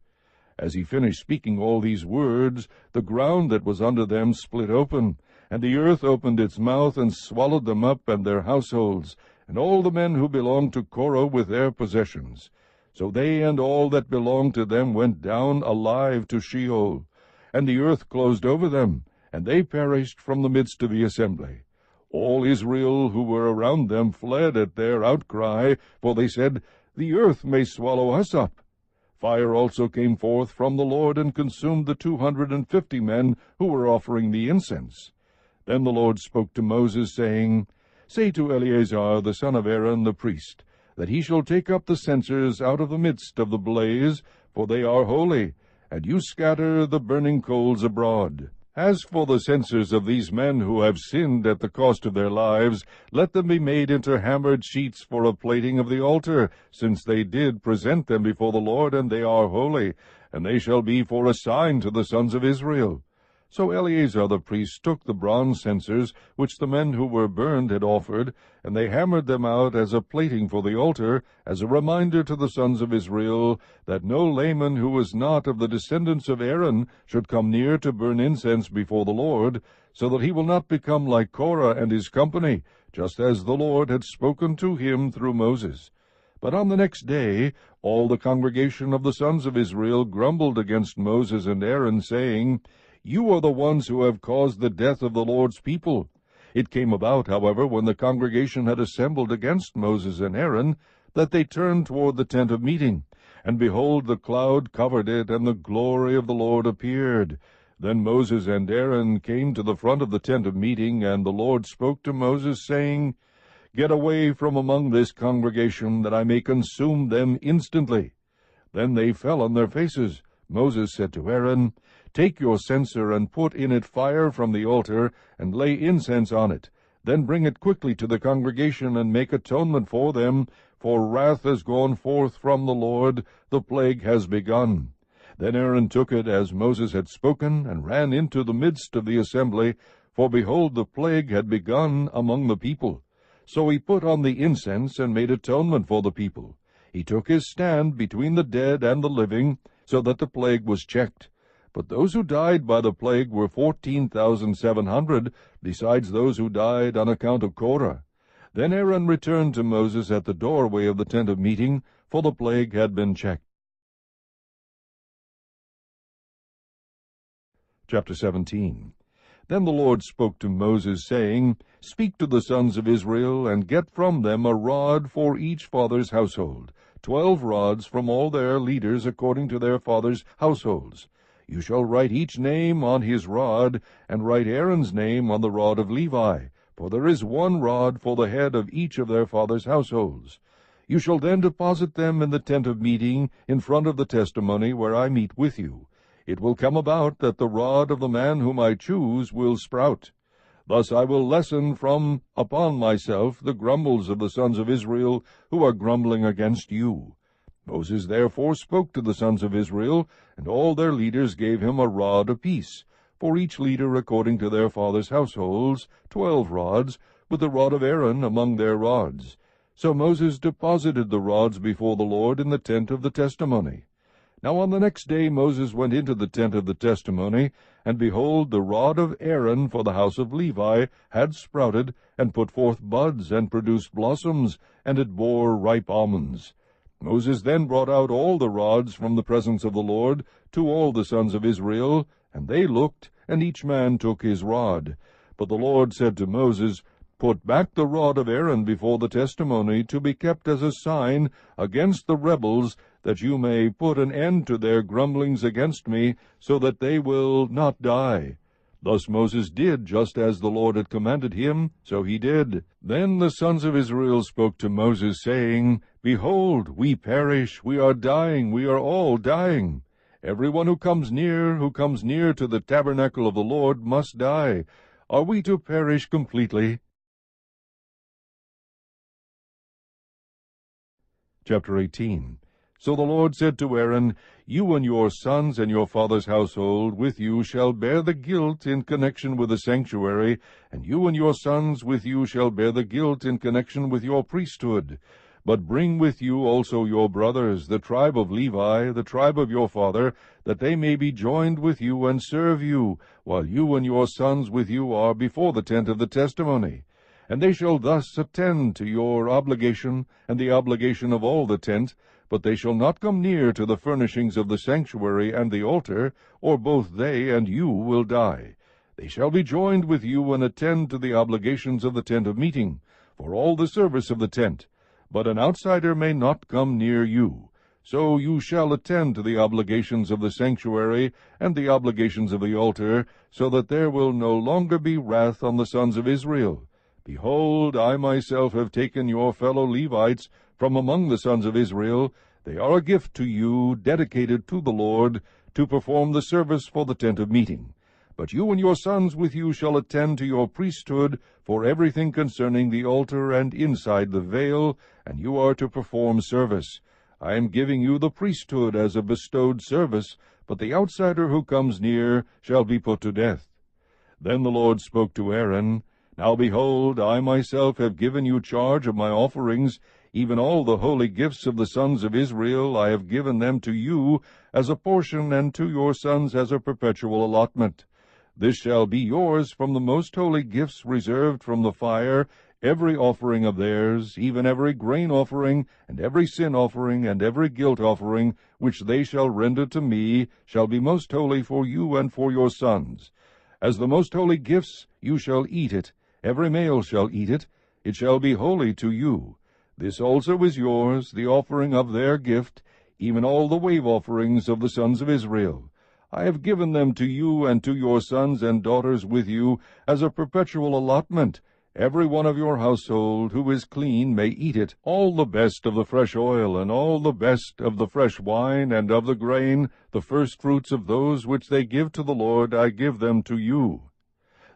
As he finished speaking all these words, the ground that was under them split open, and the earth opened its mouth and swallowed them up and their households, and all the men who belonged to Korah with their possessions. So they and all that belonged to them went down alive to Sheol, and the earth closed over them, and they perished from the midst of the assembly. All Israel who were around them fled at their outcry, for they said, The earth may swallow us up. Fire also came forth from the Lord, and consumed the 250 men who were offering the incense. Then the Lord spoke to Moses, saying, Say to Eleazar the son of Aaron the priest, that he shall take up the censers out of the midst of the blaze, for they are holy, and you scatter the burning coals abroad. As for the censers of these men who have sinned at the cost of their lives, let them be made into hammered sheets for a plating of the altar, since they did present them before the Lord, and they are holy, and they shall be for a sign to the sons of Israel. So Eleazar the priest took the bronze censers which the men who were burned had offered, and they hammered them out as a plating for the altar, as a reminder to the sons of Israel, that no layman who was not of the descendants of Aaron should come near to burn incense before the Lord, so that he will not become like Korah and his company, just as the Lord had spoken to him through Moses. But on the next day all the congregation of the sons of Israel grumbled against Moses and Aaron, saying, You are the ones who have caused the death of the Lord's people. It came about, however, when the congregation had assembled against Moses and Aaron, that they turned toward the tent of meeting. And behold, the cloud covered it, and the glory of the Lord appeared. Then Moses and Aaron came to the front of the tent of meeting, and the Lord spoke to Moses, saying, Get away from among this congregation, that I may consume them instantly. Then they fell on their faces. Moses said to Aaron, Take your censer, and put in it fire from the altar, and lay incense on it. Then bring it quickly to the congregation, and make atonement for them, for wrath has gone forth from the Lord, the plague has begun. Then Aaron took it as Moses had spoken, and ran into the midst of the assembly, for behold, the plague had begun among the people. So he put on the incense, and made atonement for the people. He took his stand between the dead and the living, so that the plague was checked. But those who died by the plague were 14,700, besides those who died on account of Korah. Then Aaron returned to Moses at the doorway of the tent of meeting, for the plague had been checked. Chapter 17. Then the Lord spoke to Moses, saying, Speak to the sons of Israel, and get from them a rod for each father's household, 12 rods from all their leaders according to their fathers' households. You shall write each name on his rod, and write Aaron's name on the rod of Levi, for there is one rod for the head of each of their fathers' households. You shall then deposit them in the tent of meeting, in front of the testimony where I meet with you. It will come about that the rod of the man whom I choose will sprout. Thus I will lessen from upon myself the grumbles of the sons of Israel, who are grumbling against you. Moses therefore spoke to the sons of Israel, and all their leaders gave him a rod apiece, for each leader according to their fathers' households, 12 rods, with the rod of Aaron among their rods. So Moses deposited the rods before the Lord in the tent of the testimony. Now on the next day Moses went into the tent of the testimony, and behold, the rod of Aaron for the house of Levi had sprouted, and put forth buds, and produced blossoms, and it bore ripe almonds. Moses then brought out all the rods from the presence of the Lord to all the sons of Israel, and they looked, and each man took his rod. But the Lord said to Moses, Put back the rod of Aaron before the testimony, to be kept as a sign against the rebels, that you may put an end to their grumblings against me, so that they will not die. Thus Moses did just as the Lord had commanded him, so he did. Then the sons of Israel spoke to Moses, saying, Behold, we perish, we are dying, we are all dying. Every one who comes near to the tabernacle of the Lord must die. Are we to perish completely? Chapter 18. So the Lord said to Aaron, You and your sons and your father's household with you shall bear the guilt in connection with the sanctuary, and you and your sons with you shall bear the guilt in connection with your priesthood. But bring with you also your brothers, the tribe of Levi, the tribe of your father, that they may be joined with you and serve you, while you and your sons with you are before the tent of the testimony. And they shall thus attend to your obligation, and the obligation of all the tent, but they shall not come near to the furnishings of the sanctuary and the altar, or both they and you will die. They shall be joined with you and attend to the obligations of the tent of meeting, for all the service of the tent. But an outsider may not come near you. So you shall attend to the obligations of the sanctuary and the obligations of the altar, so that there will no longer be wrath on the sons of Israel. Behold, I myself have taken your fellow Levites from among the sons of Israel. They are a gift to you, dedicated to the Lord, to perform the service for the tent of meeting. But you and your sons with you shall attend to your priesthood for everything concerning the altar and inside the veil, and you are to perform service. I am giving you the priesthood as a bestowed service, but the outsider who comes near shall be put to death. Then the Lord spoke to Aaron, Now behold, I myself have given you charge of my offerings, even all the holy gifts of the sons of Israel I have given them to you as a portion, and to your sons as a perpetual allotment. This shall be yours from the most holy gifts reserved from the fire, every offering of theirs, even every grain offering, and every sin offering, and every guilt offering, which they shall render to me, shall be most holy for you and for your sons. As the most holy gifts you shall eat it, every male shall eat it, it shall be holy to you. This also is yours, the offering of their gift, even all the wave offerings of the sons of Israel. I have given them to you and to your sons and daughters with you as a perpetual allotment. Every one of your household who is clean may eat it, all the best of the fresh oil, and all the best of the fresh wine, and of the grain, the firstfruits of those which they give to the Lord, I give them to you.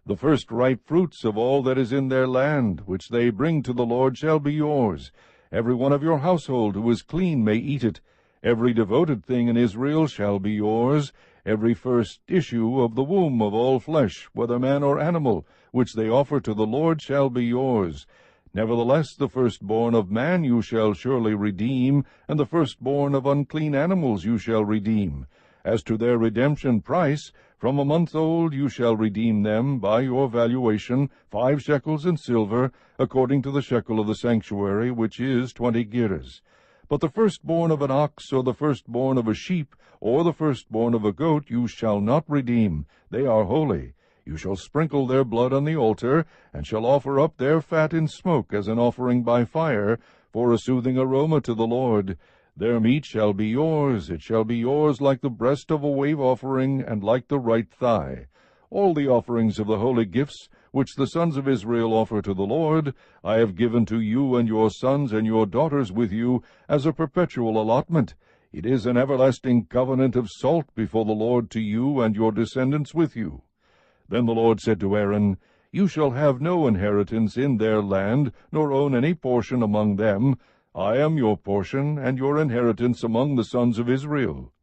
The first ripe fruits of all that is in their land, which they bring to the Lord, shall be yours. Every one of your household who is clean may eat it. Every devoted thing in Israel shall be yours. Every first issue of the womb of all flesh, whether man or animal, which they offer to the Lord, shall be yours. Nevertheless, the firstborn of man you shall surely redeem, and the firstborn of unclean animals you shall redeem. As to their redemption price, from a month old you shall redeem them by your valuation, 5 shekels in silver, according to the shekel of the sanctuary, which is 20 gerahs. But the firstborn of an ox, or the firstborn of a sheep, or the firstborn of a goat, you shall not redeem. They are holy. You shall sprinkle their blood on the altar, and shall offer up their fat in smoke as an offering by fire, for a soothing aroma to the Lord. Their meat shall be yours. It shall be yours like the breast of a wave offering, and like the right thigh. All the offerings of the holy gifts, which the sons of Israel offer to the Lord, I have given to you and your sons and your daughters with you as a perpetual allotment. It is an everlasting covenant of salt before the Lord to you and your descendants with you. Then the Lord said to Aaron, You shall have no inheritance in their land, nor own any portion among them. I am your portion, and your inheritance among the sons of Israel.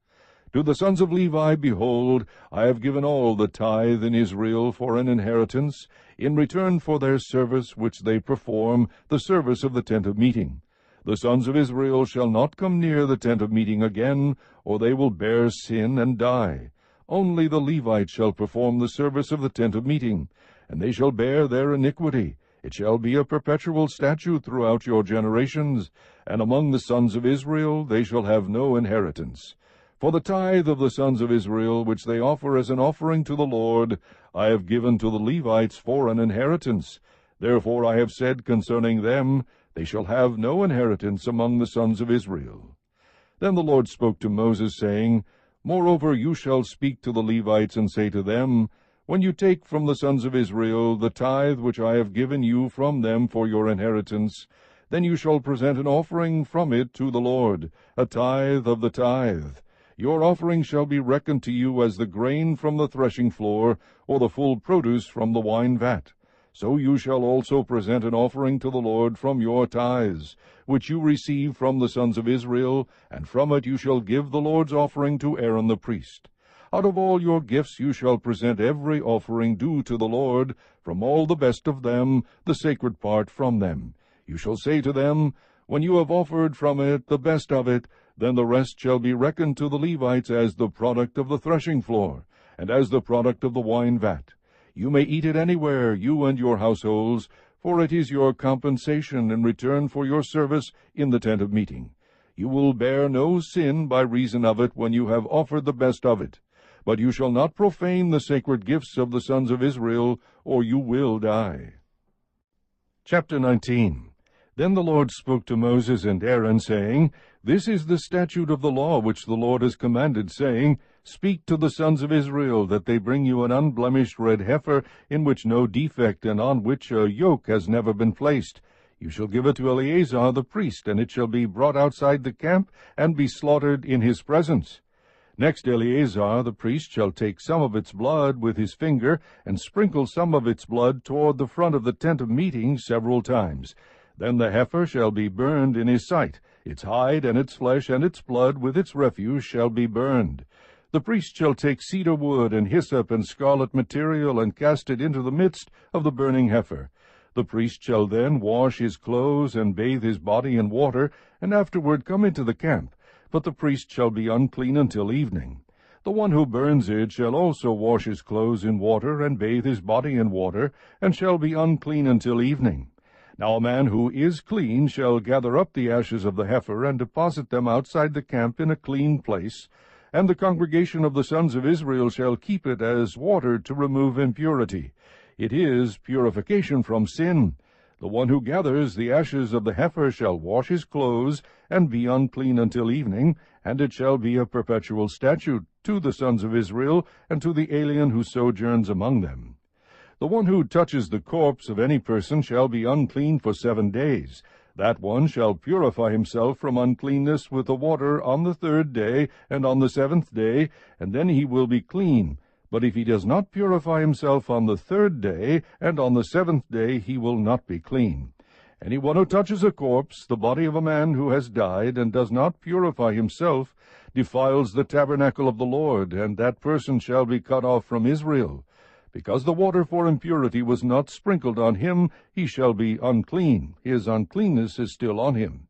To the sons of Levi, behold, I have given all the tithe in Israel for an inheritance, in return for their service which they perform, the service of the tent of meeting. The sons of Israel shall not come near the tent of meeting again, or they will bear sin and die. Only the Levites shall perform the service of the tent of meeting, and they shall bear their iniquity. It shall be a perpetual statute throughout your generations, and among the sons of Israel they shall have no inheritance. For the tithe of the sons of Israel, which they offer as an offering to the Lord, I have given to the Levites for an inheritance. Therefore I have said concerning them, They shall have no inheritance among the sons of Israel. Then the Lord spoke to Moses, saying, Moreover you shall speak to the Levites, and say to them, When you take from the sons of Israel the tithe which I have given you from them for your inheritance, then you shall present an offering from it to the Lord, a tithe of the tithe. Your offering shall be reckoned to you as the grain from the threshing floor, or the full produce from the wine vat. So you shall also present an offering to the Lord from your tithes, which you receive from the sons of Israel, and from it you shall give the Lord's offering to Aaron the priest. Out of all your gifts you shall present every offering due to the Lord, from all the best of them, the sacred part from them. You shall say to them, When you have offered from it the best of it, then the rest shall be reckoned to the Levites as the product of the threshing floor, and as the product of the wine vat. You may eat it anywhere, you and your households, for it is your compensation in return for your service in the tent of meeting. You will bear no sin by reason of it when you have offered the best of it. But you shall not profane the sacred gifts of the sons of Israel, or you will die. Chapter 19. Then the Lord spoke to Moses and Aaron, saying, This is the statute of the law which the Lord has commanded, saying, Speak to the sons of Israel, that they bring you an unblemished red heifer, in which no defect, and on which a yoke has never been placed. You shall give it to Eleazar the priest, and it shall be brought outside the camp, and be slaughtered in his presence. Next Eleazar the priest shall take some of its blood with his finger, and sprinkle some of its blood toward the front of the tent of meeting several times. Then the heifer shall be burned in his sight. Its hide and its flesh and its blood with its refuse shall be burned. The priest shall take cedar wood and hyssop and scarlet material, and cast it into the midst of the burning heifer. The priest shall then wash his clothes and bathe his body in water, and afterward come into the camp. But the priest shall be unclean until evening. The one who burns it shall also wash his clothes in water, and bathe his body in water, and shall be unclean until evening. Now a man who is clean shall gather up the ashes of the heifer, and deposit them outside the camp in a clean place, and the congregation of the sons of Israel shall keep it as water to remove impurity. It is purification from sin. The one who gathers the ashes of the heifer shall wash his clothes, and be unclean until evening, and it shall be a perpetual statute to the sons of Israel, and to the alien who sojourns among them. The one who touches the corpse of any person shall be unclean for 7 days. That one shall purify himself from uncleanness with the water on the 3rd day and on the 7th day, and then he will be clean. But if he does not purify himself on the 3rd day and on the 7th day, he will not be clean. Anyone who touches a corpse, the body of a man who has died, and does not purify himself, defiles the tabernacle of the Lord, and that person shall be cut off from Israel. Because the water for impurity was not sprinkled on him, he shall be unclean. His uncleanness is still on him.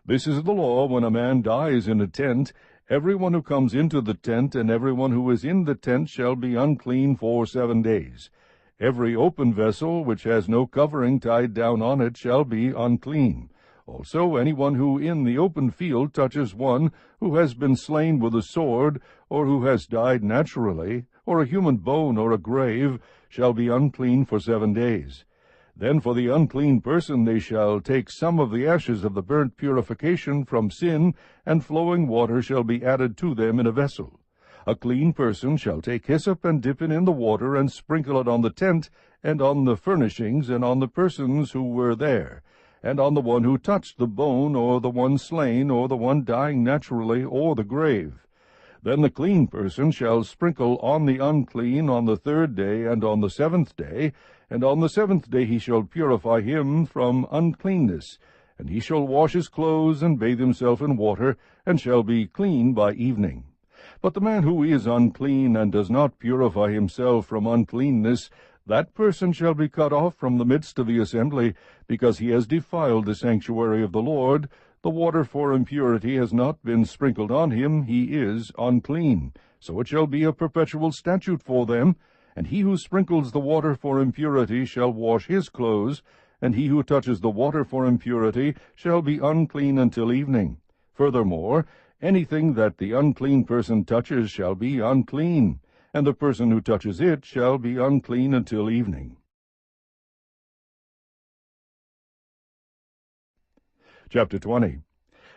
This is the law when a man dies in a tent. Everyone who comes into the tent and everyone who is in the tent shall be unclean for 7 days. Every open vessel which has no covering tied down on it shall be unclean. Also anyone who in the open field touches one who has been slain with a sword, or who has died naturally, or a human bone or a grave, shall be unclean for 7 days. Then for the unclean person they shall take some of the ashes of the burnt purification from sin, and flowing water shall be added to them in a vessel. A clean person shall take hyssop and dip it in the water, and sprinkle it on the tent, and on the furnishings, and on the persons who were there, and on the one who touched the bone, or the one slain, or the one dying naturally, or the grave. Then the clean person shall sprinkle on the unclean on the 3rd day and on the 7th day, and on the 7th day he shall purify him from uncleanness, and he shall wash his clothes and bathe himself in water, and shall be clean by evening. But the man who is unclean and does not purify himself from uncleanness, that person shall be cut off from the midst of the assembly, because he has defiled the sanctuary of the Lord. The water for impurity has not been sprinkled on him, he is unclean. So it shall be a perpetual statute for them. And he who sprinkles the water for impurity shall wash his clothes, and he who touches the water for impurity shall be unclean until evening. Furthermore, anything that the unclean person touches shall be unclean, and the person who touches it shall be unclean until evening. Chapter 20.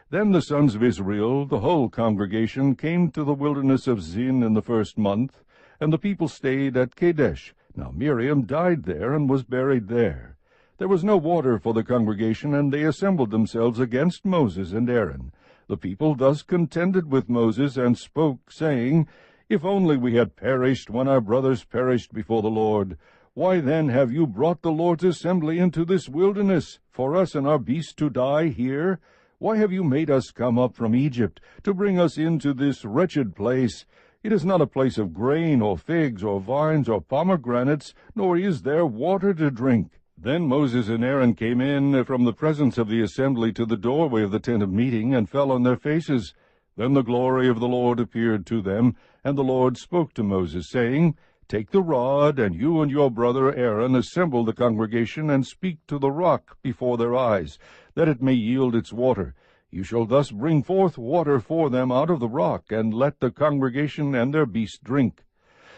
Then the sons of Israel, the whole congregation, came to the wilderness of Zin in the 1st month, and the people stayed at Kadesh. Now Miriam died there, and was buried there. There was no water for the congregation, and they assembled themselves against Moses and Aaron. The people thus contended with Moses, and spoke, saying, If only we had perished when our brothers perished before the Lord! Why then have you brought the Lord's assembly into this wilderness, for us and our beasts to die here? Why have you made us come up from Egypt, to bring us into this wretched place? It is not a place of grain, or figs, or vines, or pomegranates, nor is there water to drink. Then Moses and Aaron came in from the presence of the assembly to the doorway of the tent of meeting, and fell on their faces. Then the glory of the Lord appeared to them, and the Lord spoke to Moses, saying, Take the rod, and you and your brother Aaron assemble the congregation, and speak to the rock before their eyes, that it may yield its water. You shall thus bring forth water for them out of the rock, and let the congregation and their beasts drink."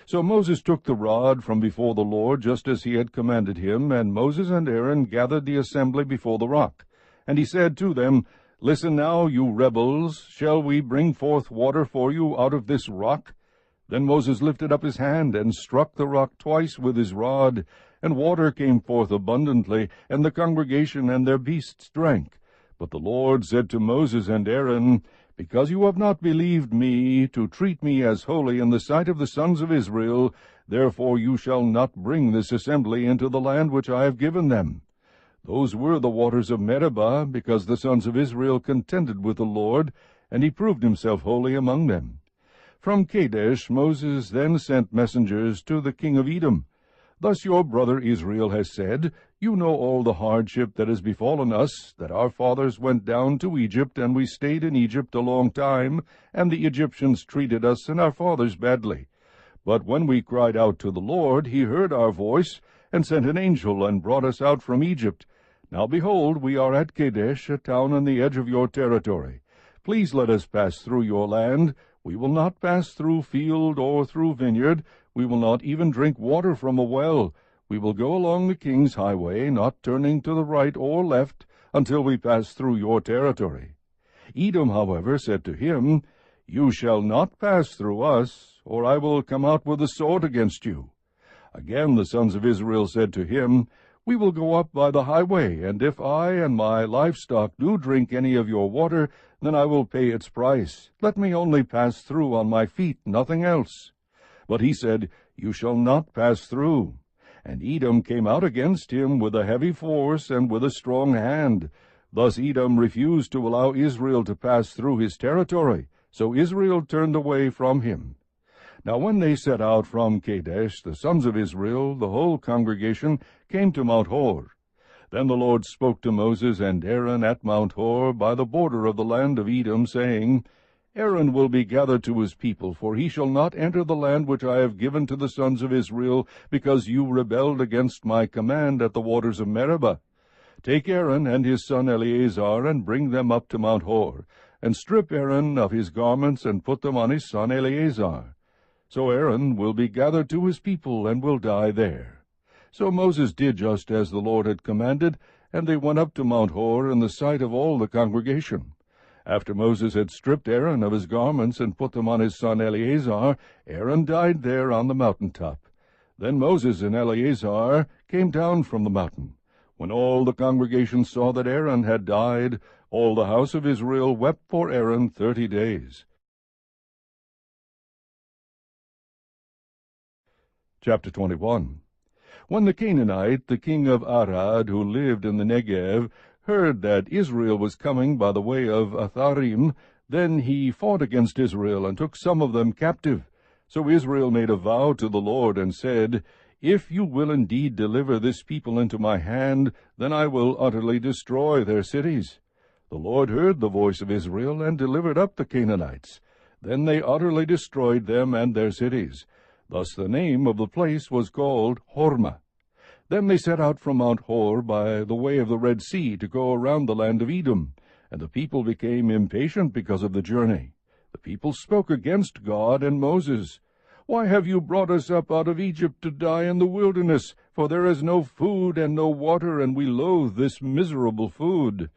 So Moses took the rod from before the Lord, just as he had commanded him, and Moses and Aaron gathered the assembly before the rock. And he said to them, "Listen now, you rebels, shall we bring forth water for you out of this rock?" Then Moses lifted up his hand, and struck the rock twice with his rod, and water came forth abundantly, and the congregation and their beasts drank. But the Lord said to Moses and Aaron, "Because you have not believed me, to treat me as holy in the sight of the sons of Israel, therefore you shall not bring this assembly into the land which I have given them." Those were the waters of Meribah, because the sons of Israel contended with the Lord, and he proved himself holy among them. From Kadesh Moses then sent messengers to the king of Edom. "Thus your brother Israel has said, You know all the hardship that has befallen us, that our fathers went down to Egypt, and we stayed in Egypt a long time, and the Egyptians treated us and our fathers badly. But when we cried out to the Lord, he heard our voice, and sent an angel, and brought us out from Egypt. Now behold, we are at Kadesh, a town on the edge of your territory. Please let us pass through your land. We will not pass through field or through vineyard. We will not even drink water from a well. We will go along the king's highway, not turning to the right or left, until we pass through your territory." Edom, however, said to him, "You shall not pass through us, or I will come out with the sword against you." Again the sons of Israel said to him, "We will go up by the highway, and if I and my livestock do drink any of your water, then I will pay its price. Let me only pass through on my feet, nothing else." But he said, "You shall not pass through." And Edom came out against him with a heavy force and with a strong hand. Thus Edom refused to allow Israel to pass through his territory, so Israel turned away from him. Now when they set out from Kadesh, the sons of Israel, the whole congregation, came to Mount Hor. Then the Lord spoke to Moses and Aaron at Mount Hor by the border of the land of Edom, saying, "Aaron will be gathered to his people, for he shall not enter the land which I have given to the sons of Israel, because you rebelled against my command at the waters of Meribah. Take Aaron and his son Eleazar, and bring them up to Mount Hor, and strip Aaron of his garments, and put them on his son Eleazar. So Aaron will be gathered to his people, and will die there." So Moses did just as the Lord had commanded, and they went up to Mount Hor in the sight of all the congregation. After Moses had stripped Aaron of his garments and put them on his son Eleazar, Aaron died there on the mountain-top. Then Moses and Eleazar came down from the mountain. When all the congregation saw that Aaron had died, all the house of Israel wept for Aaron 30 days. Chapter 21. When the Canaanite, the king of Arad, who lived in the Negev, heard that Israel was coming by the way of Atharim, then he fought against Israel, and took some of them captive. So Israel made a vow to the Lord, and said, "If you will indeed deliver this people into my hand, then I will utterly destroy their cities." The Lord heard the voice of Israel, and delivered up the Canaanites. Then they utterly destroyed them and their cities. Thus the name of the place was called Hormah. Then they set out from Mount Hor by the way of the Red Sea to go around the land of Edom, and the people became impatient because of the journey. The people spoke against God and Moses. "Why have you brought us up out of Egypt to die in the wilderness? For there is no food and no water, and we loathe this miserable food."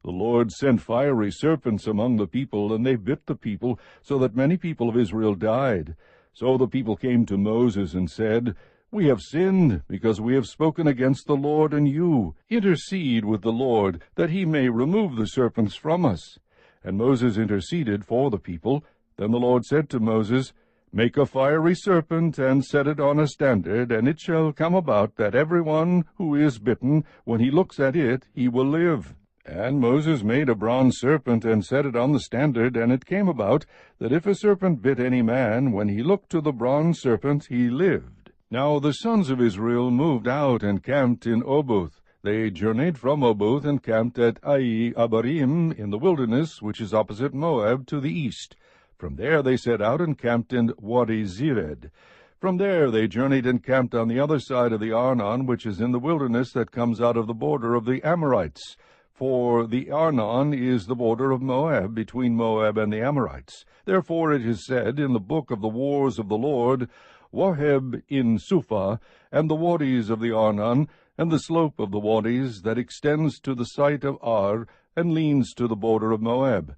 The Lord sent fiery serpents among the people, and they bit the people, so that many people of Israel died. So the people came to Moses and said, "We have sinned, because we have spoken against the Lord and you. Intercede with the Lord, that he may remove the serpents from us." And Moses interceded for the people. Then the Lord said to Moses, "Make a fiery serpent, and set it on a standard, and it shall come about that everyone who is bitten, when he looks at it, he will live." And Moses made a bronze serpent, and set it on the standard, and it came about that if a serpent bit any man, when he looked to the bronze serpent, he lived. Now the sons of Israel moved out and camped in Oboth. They journeyed from Oboth and camped at Ai Abarim in the wilderness, which is opposite Moab, to the east. From there they set out and camped in Wadi Zered. From there they journeyed and camped on the other side of the Arnon, which is in the wilderness that comes out of the border of the Amorites. For the Arnon is the border of Moab, between Moab and the Amorites. Therefore it is said in the book of the wars of the Lord, Waheb in Suphah, and the wadis of the Arnon, and the slope of the wadis that extends to the site of Ar, and leans to the border of Moab.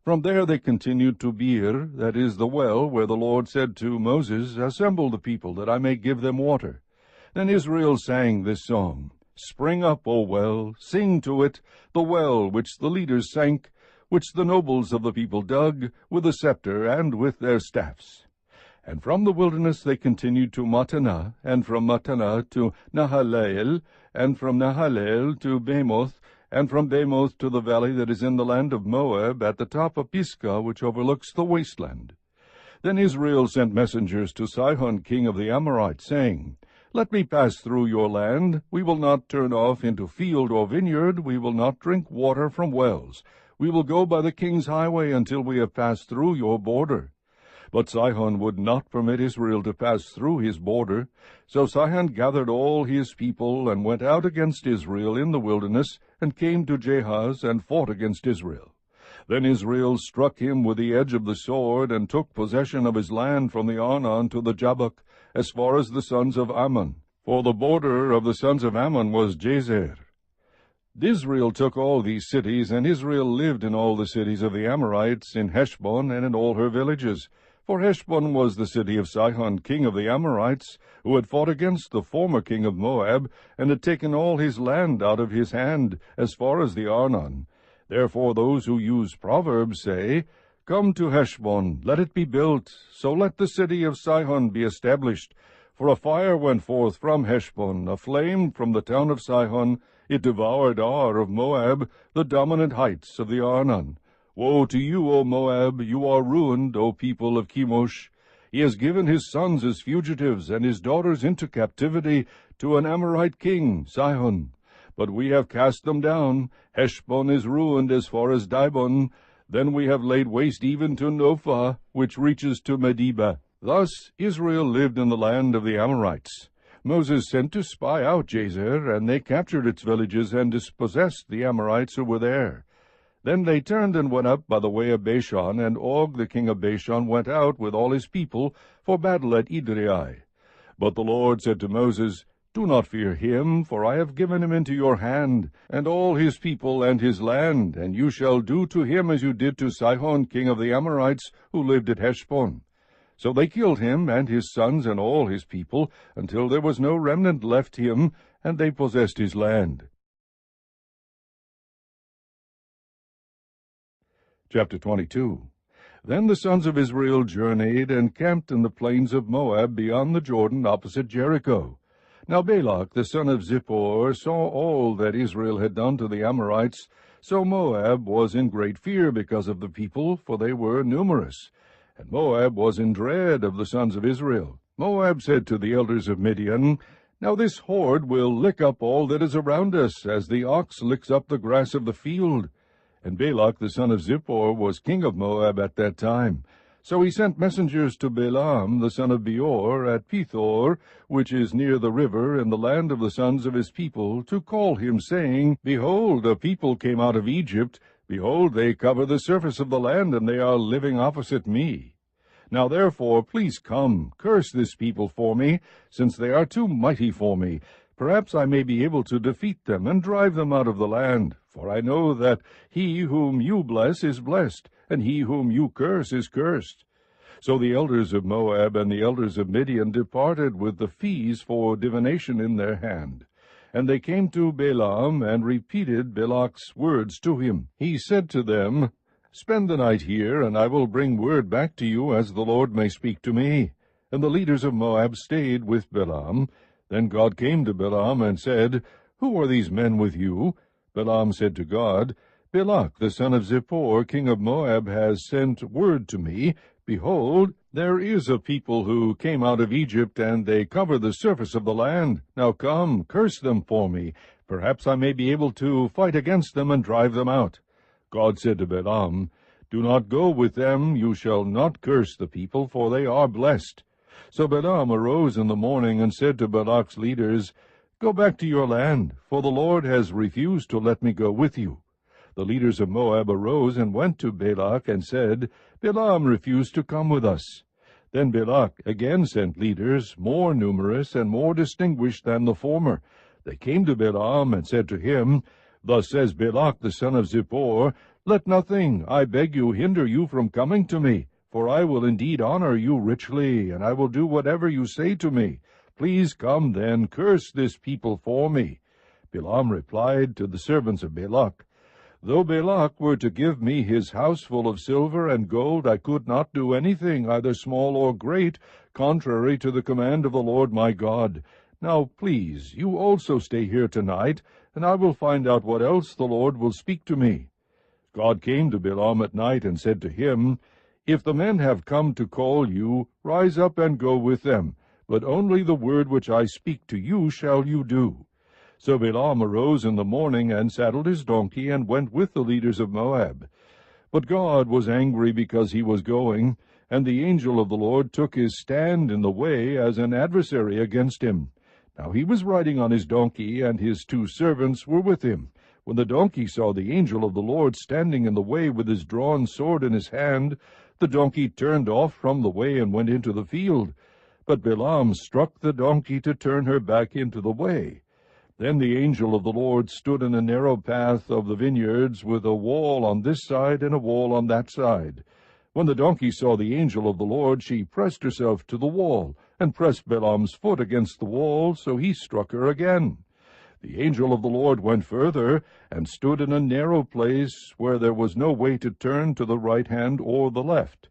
From there they continued to Beer, that is the well, where the Lord said to Moses, Assemble the people, that I may give them water. Then Israel sang this song, Spring up, O well, sing to it, the well which the leaders sank, which the nobles of the people dug, with a scepter and with their staffs. And from the wilderness they continued to Mattanah, and from Mattanah to Nahalael, and from Nahalael to Bamoth, and from Bamoth to the valley that is in the land of Moab, at the top of Pisgah, which overlooks the wasteland. Then Israel sent messengers to Sihon king of the Amorites, saying, Let me pass through your land. We will not turn off into field or vineyard. We will not drink water from wells. We will go by the king's highway until we have passed through your border. But Sihon would not permit Israel to pass through his border. So Sihon gathered all his people, and went out against Israel in the wilderness, and came to Jahaz, and fought against Israel. Then Israel struck him with the edge of the sword, and took possession of his land from the Arnon to the Jabbok, as far as the sons of Ammon. For the border of the sons of Ammon was Jazer. Israel took all these cities, and Israel lived in all the cities of the Amorites, in Heshbon, and in all her villages. For Heshbon was the city of Sihon king of the Amorites, who had fought against the former king of Moab, and had taken all his land out of his hand, as far as the Arnon. Therefore those who use Proverbs say, Come to Heshbon, let it be built, so let the city of Sihon be established. For a fire went forth from Heshbon, a flame from the town of Sihon. It devoured Ar of Moab, the dominant heights of the Arnon. Woe to you, O Moab! You are ruined, O people of Chemosh. He has given his sons as fugitives, and his daughters into captivity, to an Amorite king, Sihon. But we have cast them down. Heshbon is ruined as far as Dibon. Then we have laid waste even to Nophah, which reaches to Medeba. Thus Israel lived in the land of the Amorites. Moses sent to spy out Jazer, and they captured its villages, and dispossessed the Amorites who were there. Then they turned and went up by the way of Bashan, and Og the king of Bashan went out with all his people for battle at Edrei. But the Lord said to Moses, Do not fear him, for I have given him into your hand, and all his people and his land, and you shall do to him as you did to Sihon king of the Amorites, who lived at Heshbon. So they killed him and his sons and all his people, until there was no remnant left him, and they possessed his land. Chapter 22. Then the sons of Israel journeyed and camped in the plains of Moab beyond the Jordan opposite Jericho. Now Balak the son of Zippor saw all that Israel had done to the Amorites, so Moab was in great fear because of the people, for they were numerous. And Moab was in dread of the sons of Israel. Moab said to the elders of Midian, Now this horde will lick up all that is around us, as the ox licks up the grass of the field. And Balak the son of Zippor was king of Moab at that time. So he sent messengers to Balaam the son of Beor at Pethor, which is near the river, in the land of the sons of his people, to call him, saying, Behold, a people came out of Egypt. Behold, they cover the surface of the land, and they are living opposite me. Now therefore, please come, curse this people for me, since they are too mighty for me. Perhaps I may be able to defeat them and drive them out of the land. For I know that he whom you bless is blessed, and he whom you curse is cursed. So the elders of Moab and the elders of Midian departed with the fees for divination in their hand. And they came to Balaam, and repeated Balak's words to him. He said to them, Spend the night here, and I will bring word back to you as the Lord may speak to me. And the leaders of Moab stayed with Balaam. Then God came to Balaam and said, Who are these men with you? Balaam said to God, Balak the son of Zippor, king of Moab, has sent word to me. Behold, there is a people who came out of Egypt, and they cover the surface of the land. Now come, curse them for me. Perhaps I may be able to fight against them and drive them out. God said to Balaam, Do not go with them. You shall not curse the people, for they are blessed. So Balaam arose in the morning and said to Balak's leaders, "Go back to your land, for the Lord has refused to let me go with you." The leaders of Moab arose and went to Balak and said, "Balaam refused to come with us." Then Balak again sent leaders, more numerous and more distinguished than the former. They came to Balaam and said to him, "Thus says Balak the son of Zippor, Let nothing, I beg you, hinder you from coming to me, for I will indeed honor you richly, and I will do whatever you say to me. Please come then, curse this people for me." Balaam replied to the servants of Balak, "Though Balak were to give me his house full of silver and gold, I could not do anything, either small or great, contrary to the command of the Lord my God. Now, please, you also stay here tonight, and I will find out what else the Lord will speak to me." God came to Balaam at night and said to him, "If the men have come to call you, rise up and go with them, but only the word which I speak to you shall you do." So Balaam arose in the morning and saddled his donkey and went with the leaders of Moab. But God was angry because he was going, and the angel of the Lord took his stand in the way as an adversary against him. Now he was riding on his donkey, and his 2 servants were with him. When the donkey saw the angel of the Lord standing in the way with his drawn sword in his hand, the donkey turned off from the way and went into the field. But Balaam struck the donkey to turn her back into the way. Then the angel of the Lord stood in a narrow path of the vineyards, with a wall on this side and a wall on that side. When the donkey saw the angel of the Lord, she pressed herself to the wall, and pressed Balaam's foot against the wall, so he struck her again. The angel of the Lord went further, and stood in a narrow place, where there was no way to turn to the right hand or the left.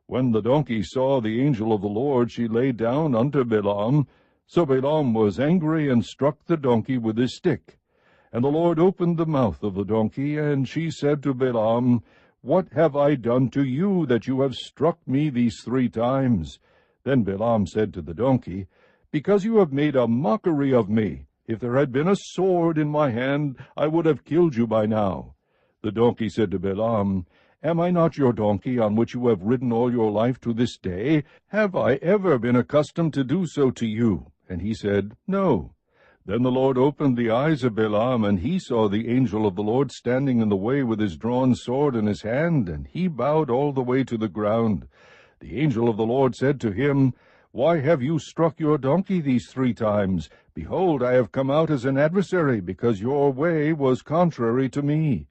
When the donkey saw the angel of the Lord, she lay down unto Balaam. So Balaam was angry, and struck the donkey with his stick. And the Lord opened the mouth of the donkey, and she said to Balaam, "What have I done to you, that you have struck me these 3 times? Then Balaam said to the donkey, "Because you have made a mockery of me. If there had been a sword in my hand, I would have killed you by now." The donkey said to Balaam, "Am I not your donkey, on which you have ridden all your life to this day? Have I ever been accustomed to do so to you?" And he said, "No." Then the Lord opened the eyes of Balaam, and he saw the angel of the Lord standing in the way with his drawn sword in his hand, and he bowed all the way to the ground. The angel of the Lord said to him, "Why have you struck your donkey these 3 times? Behold, I have come out as an adversary, because your way was contrary to me."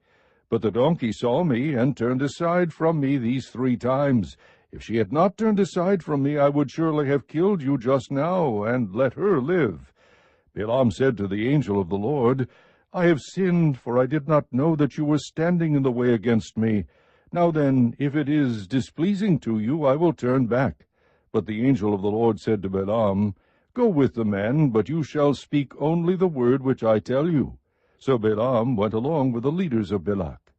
But the donkey saw me, and turned aside from me these 3 times. If she had not turned aside from me, I would surely have killed you just now, and let her live. Balaam said to the angel of the Lord, "I have sinned, for I did not know that you were standing in the way against me. Now then, if it is displeasing to you, I will turn back." But the angel of the Lord said to Balaam, "Go with the men, but you shall speak only the word which I tell you." So Balaam went along with the leaders of Balak.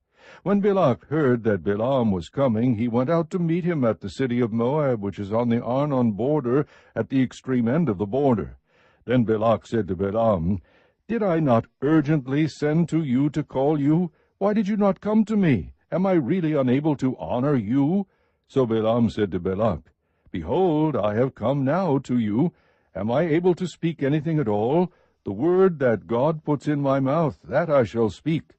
When Balak heard that Balaam was coming, he went out to meet him at the city of Moab, which is on the Arnon border, at the extreme end of the border. Then Balak said to Balaam, "Did I not urgently send to you to call you? Why did you not come to me? Am I really unable to honor you?" So Balaam said to Balak, "Behold, I have come now to you. Am I able to speak anything at all? The word that God puts in my mouth, that I shall speak."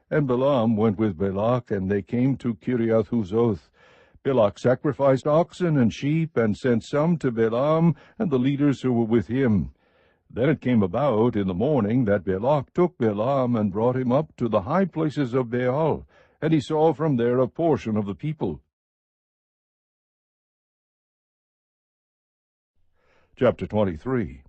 And Balaam went with Balak, and they came to Kiriath-Huzoth. Balak sacrificed oxen and sheep, and sent some to Balaam and the leaders who were with him. Then it came about in the morning that Balak took Balaam and brought him up to the high places of Baal, and he saw from there a portion of the people. Chapter 23.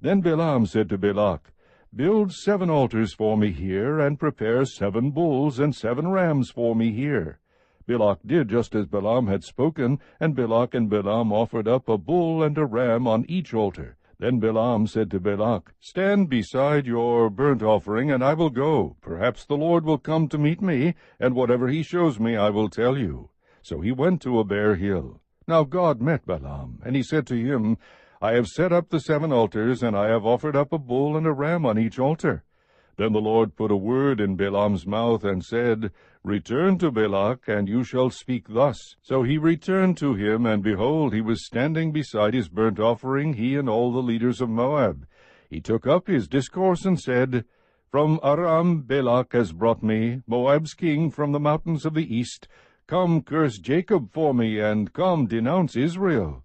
Then Balaam said to Balak, "Build 7 altars for me here, and prepare 7 bulls and 7 rams for me here." Balak did just as Balaam had spoken, and Balak and Balaam offered up a bull and a ram on each altar. Then Balaam said to Balak, "Stand beside your burnt offering, and I will go. Perhaps the Lord will come to meet me, and whatever he shows me I will tell you." So he went to a bare hill. Now God met Balaam, and he said to him, "I have set up the 7 altars, and I have offered up a bull and a ram on each altar." Then the Lord put a word in Balaam's mouth, and said, Return to Balak, and you shall speak thus. So he returned to him, and behold, he was standing beside his burnt offering, he and all the leaders of Moab. He took up his discourse, and said, From Aram Balak has brought me, Moab's king, from the mountains of the east. Come, curse Jacob for me, and come, denounce Israel.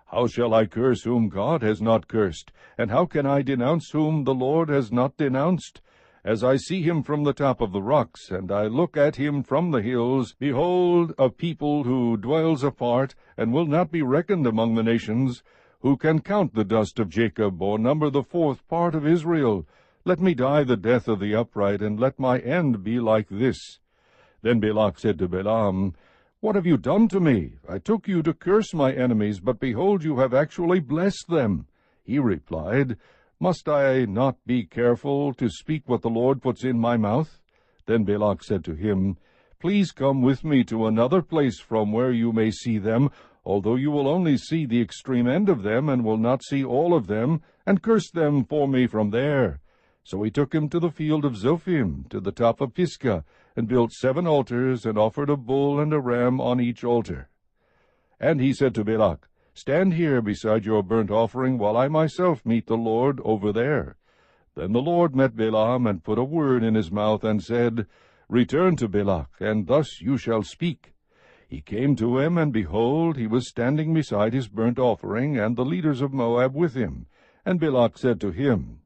How shall I curse whom God has not cursed? And how can I denounce whom the Lord has not denounced? As I see him from the top of the rocks, and I look at him from the hills, behold, a people who dwells apart, and will not be reckoned among the nations. Who can count the dust of Jacob, or number the fourth part of Israel? Let me die the death of the upright, and let my end be like this. Then Balak said to Balaam, What have you done to me? I took you to curse my enemies, but behold, you have actually blessed them. He replied, Must I not be careful to speak what the Lord puts in my mouth? Then Balak said to him, Please come with me to another place from where you may see them, although you will only see the extreme end of them, and will not see all of them, and curse them for me from there. So he took him to the field of Zophim, to the top of Pisgah, and built 7 altars, and offered a bull and a ram on each altar. And he said to Balak, Stand here beside your burnt offering, while I myself meet the Lord over there. Then the Lord met Balaam, and put a word in his mouth, and said, Return to Balak, and thus you shall speak. He came to him, and behold, he was standing beside his burnt offering, and the leaders of Moab with him. And Balak said to him,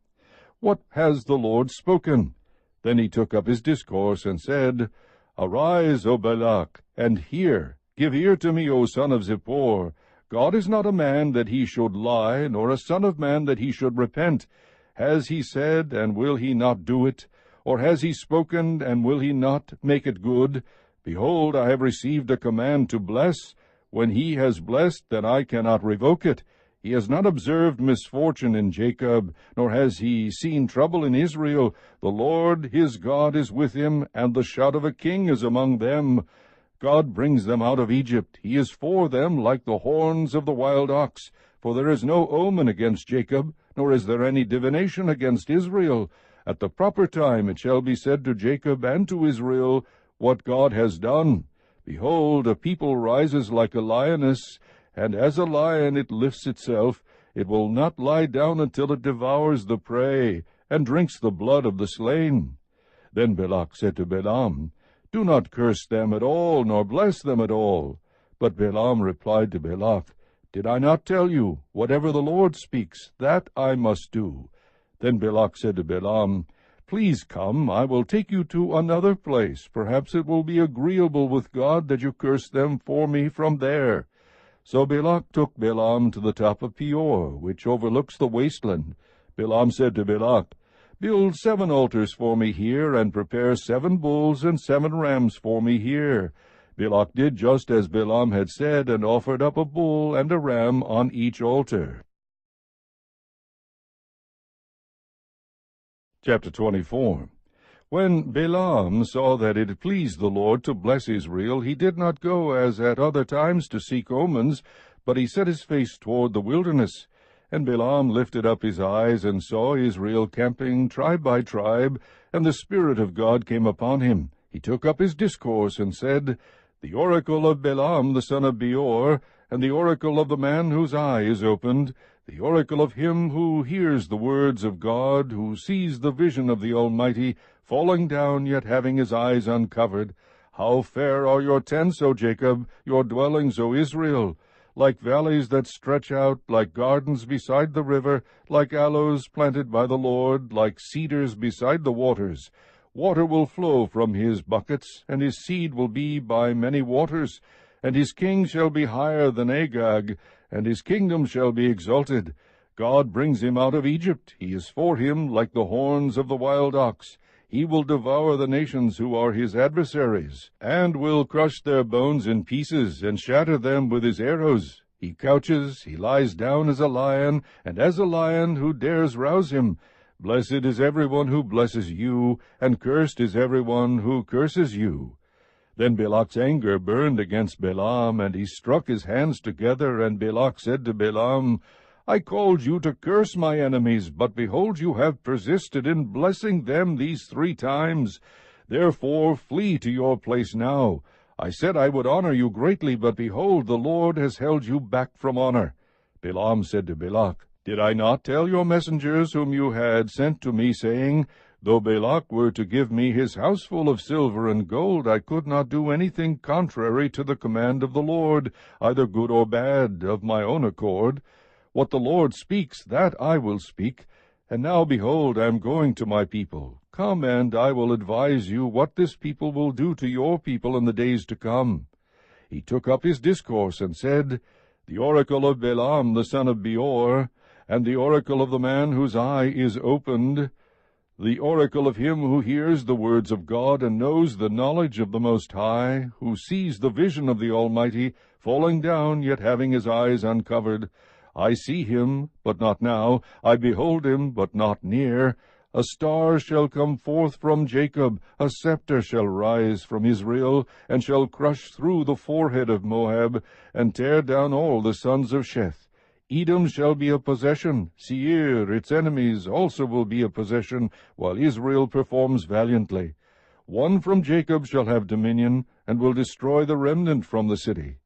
What has the Lord spoken? Then he took up his discourse, and said, Arise, O Balak, and hear. Give ear to me, O son of Zippor. God is not a man that he should lie, nor a son of man that he should repent. Has he said, and will he not do it? Or has he spoken, and will he not make it good? Behold, I have received a command to bless. When he has blessed, then I cannot revoke it. He has not observed misfortune in Jacob, nor has he seen trouble in Israel. The Lord his God is with him, and the shout of a king is among them. God brings them out of Egypt. He is for them like the horns of the wild ox. For there is no omen against Jacob, nor is there any divination against Israel. At the proper time it shall be said to Jacob and to Israel, What God has done. Behold, a people rises like a lioness, and as a lion it lifts itself. It will not lie down until it devours the prey, and drinks the blood of the slain. Then Balak said to Balaam, Do not curse them at all, nor bless them at all. But Balaam replied to Balak, Did I not tell you, whatever the Lord speaks, that I must do? Then Balak said to Balaam, Please come, I will take you to another place. Perhaps it will be agreeable with God that you curse them for me from there. So Balak took Balaam to the top of Peor, which overlooks the wasteland. Balaam said to Balak, Build 7 altars for me here, and prepare 7 bulls and 7 rams for me here. Balak did just as Balaam had said, and offered up a bull and a ram on each altar. Chapter 24. When Balaam saw that it pleased the Lord to bless Israel, he did not go as at other times to seek omens, but he set his face toward the wilderness. And Balaam lifted up his eyes, and saw Israel camping tribe by tribe, and the Spirit of God came upon him. He took up his discourse, and said, The oracle of Balaam the son of Beor, and the oracle of the man whose eye is opened, the oracle of him who hears the words of God, who sees the vision of the Almighty, falling down, yet having his eyes uncovered. How fair are your tents, O Jacob, your dwellings, O Israel! Like valleys that stretch out, like gardens beside the river, like aloes planted by the Lord, like cedars beside the waters. Water will flow from his buckets, and his seed will be by many waters. And his king shall be higher than Agag, and his kingdom shall be exalted. God brings him out of Egypt. He is for him like the horns of the wild ox. He will devour the nations who are his adversaries, and will crush their bones in pieces, and shatter them with his arrows. He couches, he lies down as a lion, and as a lion who dares rouse him. Blessed is everyone who blesses you, and cursed is everyone who curses you. Then Balak's anger burned against Balaam, and he struck his hands together, and Balak said to Balaam, I called you to curse my enemies, but behold, you have persisted in blessing them these 3 times. Therefore flee to your place now. I said I would honor you greatly, but behold, the Lord has held you back from honor." Balaam said to Balak, "Did I not tell your messengers whom you had sent to me, saying, Though Balak were to give me his house full of silver and gold, I could not do anything contrary to the command of the Lord, either good or bad, of my own accord? What the Lord speaks, that I will speak. And now, behold, I am going to my people. Come, and I will advise you what this people will do to your people in the days to come." He took up his discourse and said, "The oracle of Balaam the son of Beor, and the oracle of the man whose eye is opened, the oracle of him who hears the words of God and knows the knowledge of the Most High, who sees the vision of the Almighty, falling down, yet having his eyes uncovered. I see him, but not now. I behold him, but not near. A star shall come forth from Jacob, a scepter shall rise from Israel, and shall crush through the forehead of Moab, and tear down all the sons of Sheth. Edom shall be a possession, Seir, its enemies, also will be a possession, while Israel performs valiantly. One from Jacob shall have dominion, and will destroy the remnant from the city."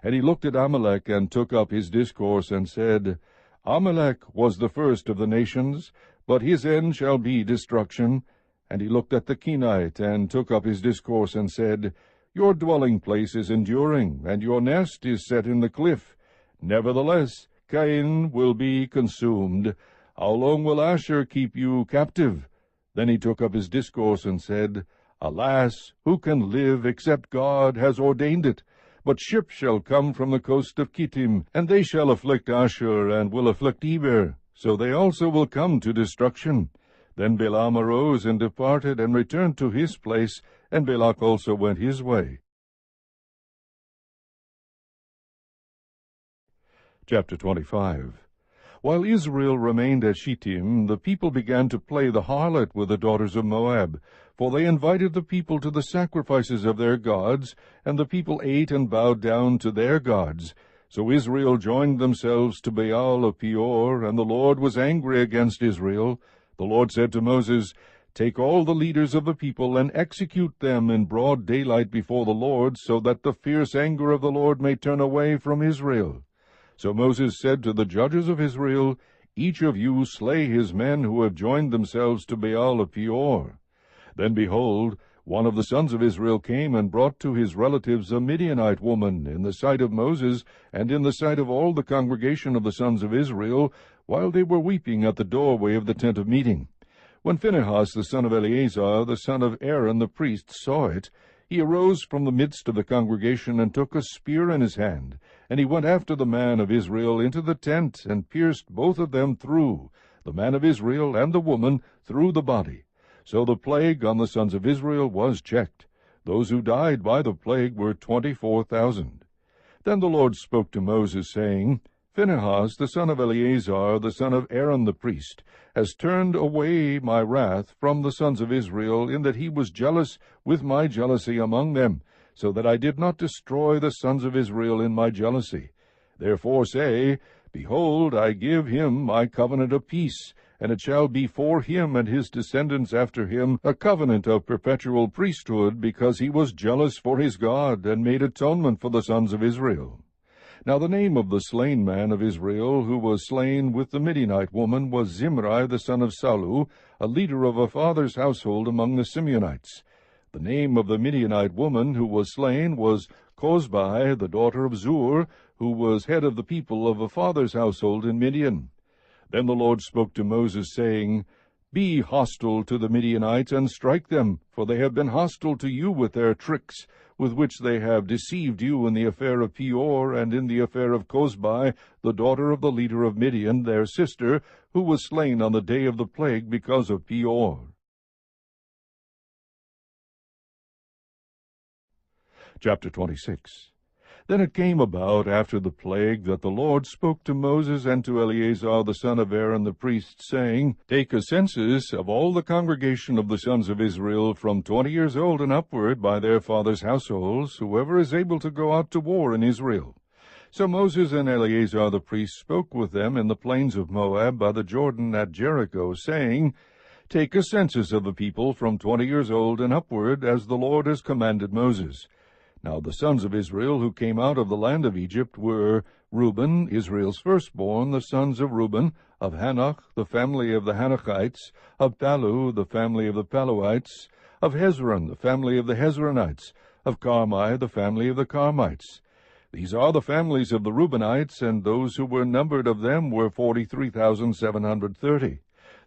And he looked at Amalek, and took up his discourse, and said, "Amalek was the first of the nations, but his end shall be destruction." And he looked at the Kenite, and took up his discourse, and said, "Your dwelling place is enduring, and your nest is set in the cliff. Nevertheless, Cain will be consumed. How long will Asher keep you captive?" Then he took up his discourse, and said, "Alas, who can live except God has ordained it? But ships shall come from the coast of Kittim, and they shall afflict Asher, and will afflict Eber, so they also will come to destruction." Then Balaam arose and departed, and returned to his place, and Balak also went his way. Chapter 25. While Israel remained at Shittim, the people began to play the harlot with the daughters of Moab, for they invited the people to the sacrifices of their gods, and the people ate and bowed down to their gods. So Israel joined themselves to Baal of Peor, and the Lord was angry against Israel. The Lord said to Moses, "Take all the leaders of the people, and execute them in broad daylight before the Lord, so that the fierce anger of the Lord may turn away from Israel." So Moses said to the judges of Israel, "Each of you slay his men who have joined themselves to Baal of Peor." Then, behold, one of the sons of Israel came and brought to his relatives a Midianite woman, in the sight of Moses, and in the sight of all the congregation of the sons of Israel, while they were weeping at the doorway of the tent of meeting. When Phinehas the son of Eleazar, the son of Aaron the priest, saw it, he arose from the midst of the congregation, and took a spear in his hand, and he went after the man of Israel into the tent, and pierced both of them through, the man of Israel and the woman, through the body. So the plague on the sons of Israel was checked. Those who died by the plague were 24,000. Then the Lord spoke to Moses, saying, "Phinehas the son of Eleazar, the son of Aaron the priest, has turned away my wrath from the sons of Israel, in that he was jealous with my jealousy among them, so that I did not destroy the sons of Israel in my jealousy. Therefore say, Behold, I give him my covenant of peace, and it shall be for him and his descendants after him a covenant of perpetual priesthood, because he was jealous for his God, and made atonement for the sons of Israel." Now the name of the slain man of Israel, who was slain with the Midianite woman, was Zimri the son of Salu, a leader of a father's household among the Simeonites. The name of the Midianite woman who was slain was Cozbi, the daughter of Zur, who was head of the people of a father's household in Midian. Then the Lord spoke to Moses, saying, "Be hostile to the Midianites, and strike them, for they have been hostile to you with their tricks, with which they have deceived you in the affair of Peor, and in the affair of Cozbi, the daughter of the leader of Midian, their sister, who was slain on the day of the plague because of Peor." Chapter 26. Then it came about after the plague that the Lord spoke to Moses and to Eleazar the son of Aaron the priest, saying, "Take a census of all the congregation of the sons of Israel from 20 years old and upward by their fathers' households, whoever is able to go out to war in Israel. So Moses and Eleazar the priest spoke with them in the plains of Moab by the Jordan at Jericho, saying, Take a census of the people from 20 years old and upward, as the Lord has commanded Moses. Now the sons of Israel who came out of the land of Egypt were Reuben, Israel's firstborn, the sons of Reuben, of Hanoch, the family of the Hanochites, of Palu, the family of the Paluites, of Hezron, the family of the Hezronites, of Carmi, the family of the Carmites. These are the families of the Reubenites, and those who were numbered of them were 43,730.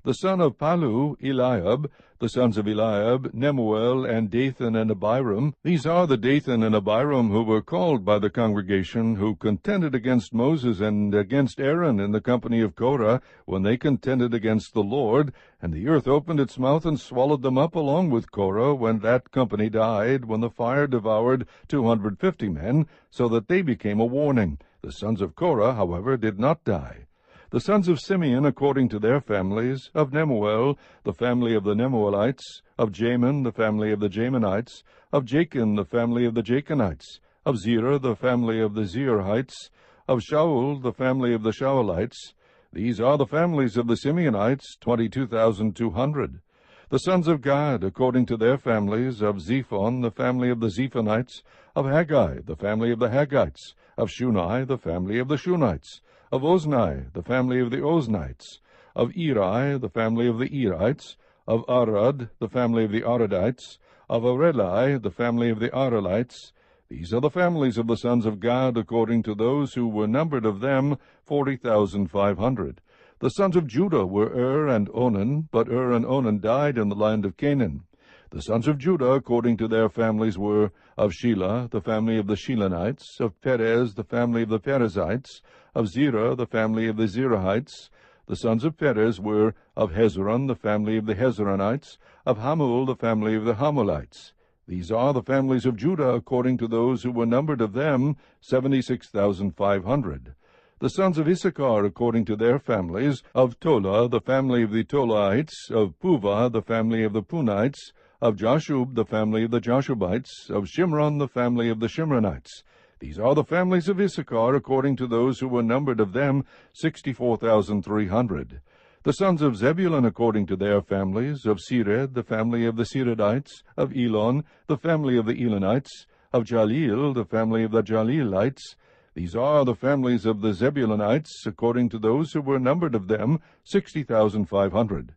The son of Palu, Eliab, the sons of Eliab, Nemuel, and Dathan and Abiram. These are the Dathan and Abiram who were called by the congregation, who contended against Moses and against Aaron in the company of Korah, when they contended against the Lord, and the earth opened its mouth and swallowed them up along with Korah, when that company died, when the fire devoured 250 men, so that they became a warning. The sons of Korah, however, did not die. The sons of Simeon, according to their families, of Nemuel, the family of the Nemuelites, of Jamin, the family of the Jaminites, of Jachin, the family of the Jachinites, of Zerah, the family of the Zerahites, of Shaul, the family of the Shaulites. These are the families of the Simeonites, 22,200. The sons of Gad, according to their families, of Zephon, the family of the Zephonites, of Haggai, the family of the Haggites, of Shunai, the family of the Shunites, of Ozni, the family of the Oznites, of Eri, the family of the Erites, of Arad, the family of the Aradites, of Areli, the family of the Arelites. These are the families of the sons of Gad, according to those who were numbered of them, 40,500. The sons of Judah were and Onan, but and Onan died in the land of Canaan. The sons of Judah, according to their families, were of Shelah, the family of the Shelanites, of Perez, the family of the Perizzites, of Zerah, the family of the Zerahites. The sons of Perez were of Hezron, the family of the Hezronites, of Hamul, the family of the Hamulites. These are the families of Judah, according to those who were numbered of them, 76,500. The sons of Issachar, according to their families, of Tola, the family of the Tolaites, of Puvah, the family of the Punites, of Jashub, the family of the Jashubites, of Shimron, the family of the Shimronites. These are the families of Issachar, according to those who were numbered of them, 64,300. The sons of Zebulun, according to their families, of Sered, the family of the Seredites, of Elon, the family of the Elonites, of Jalil, the family of the Jalilites. These are the families of the Zebulunites, according to those who were numbered of them, 60,500.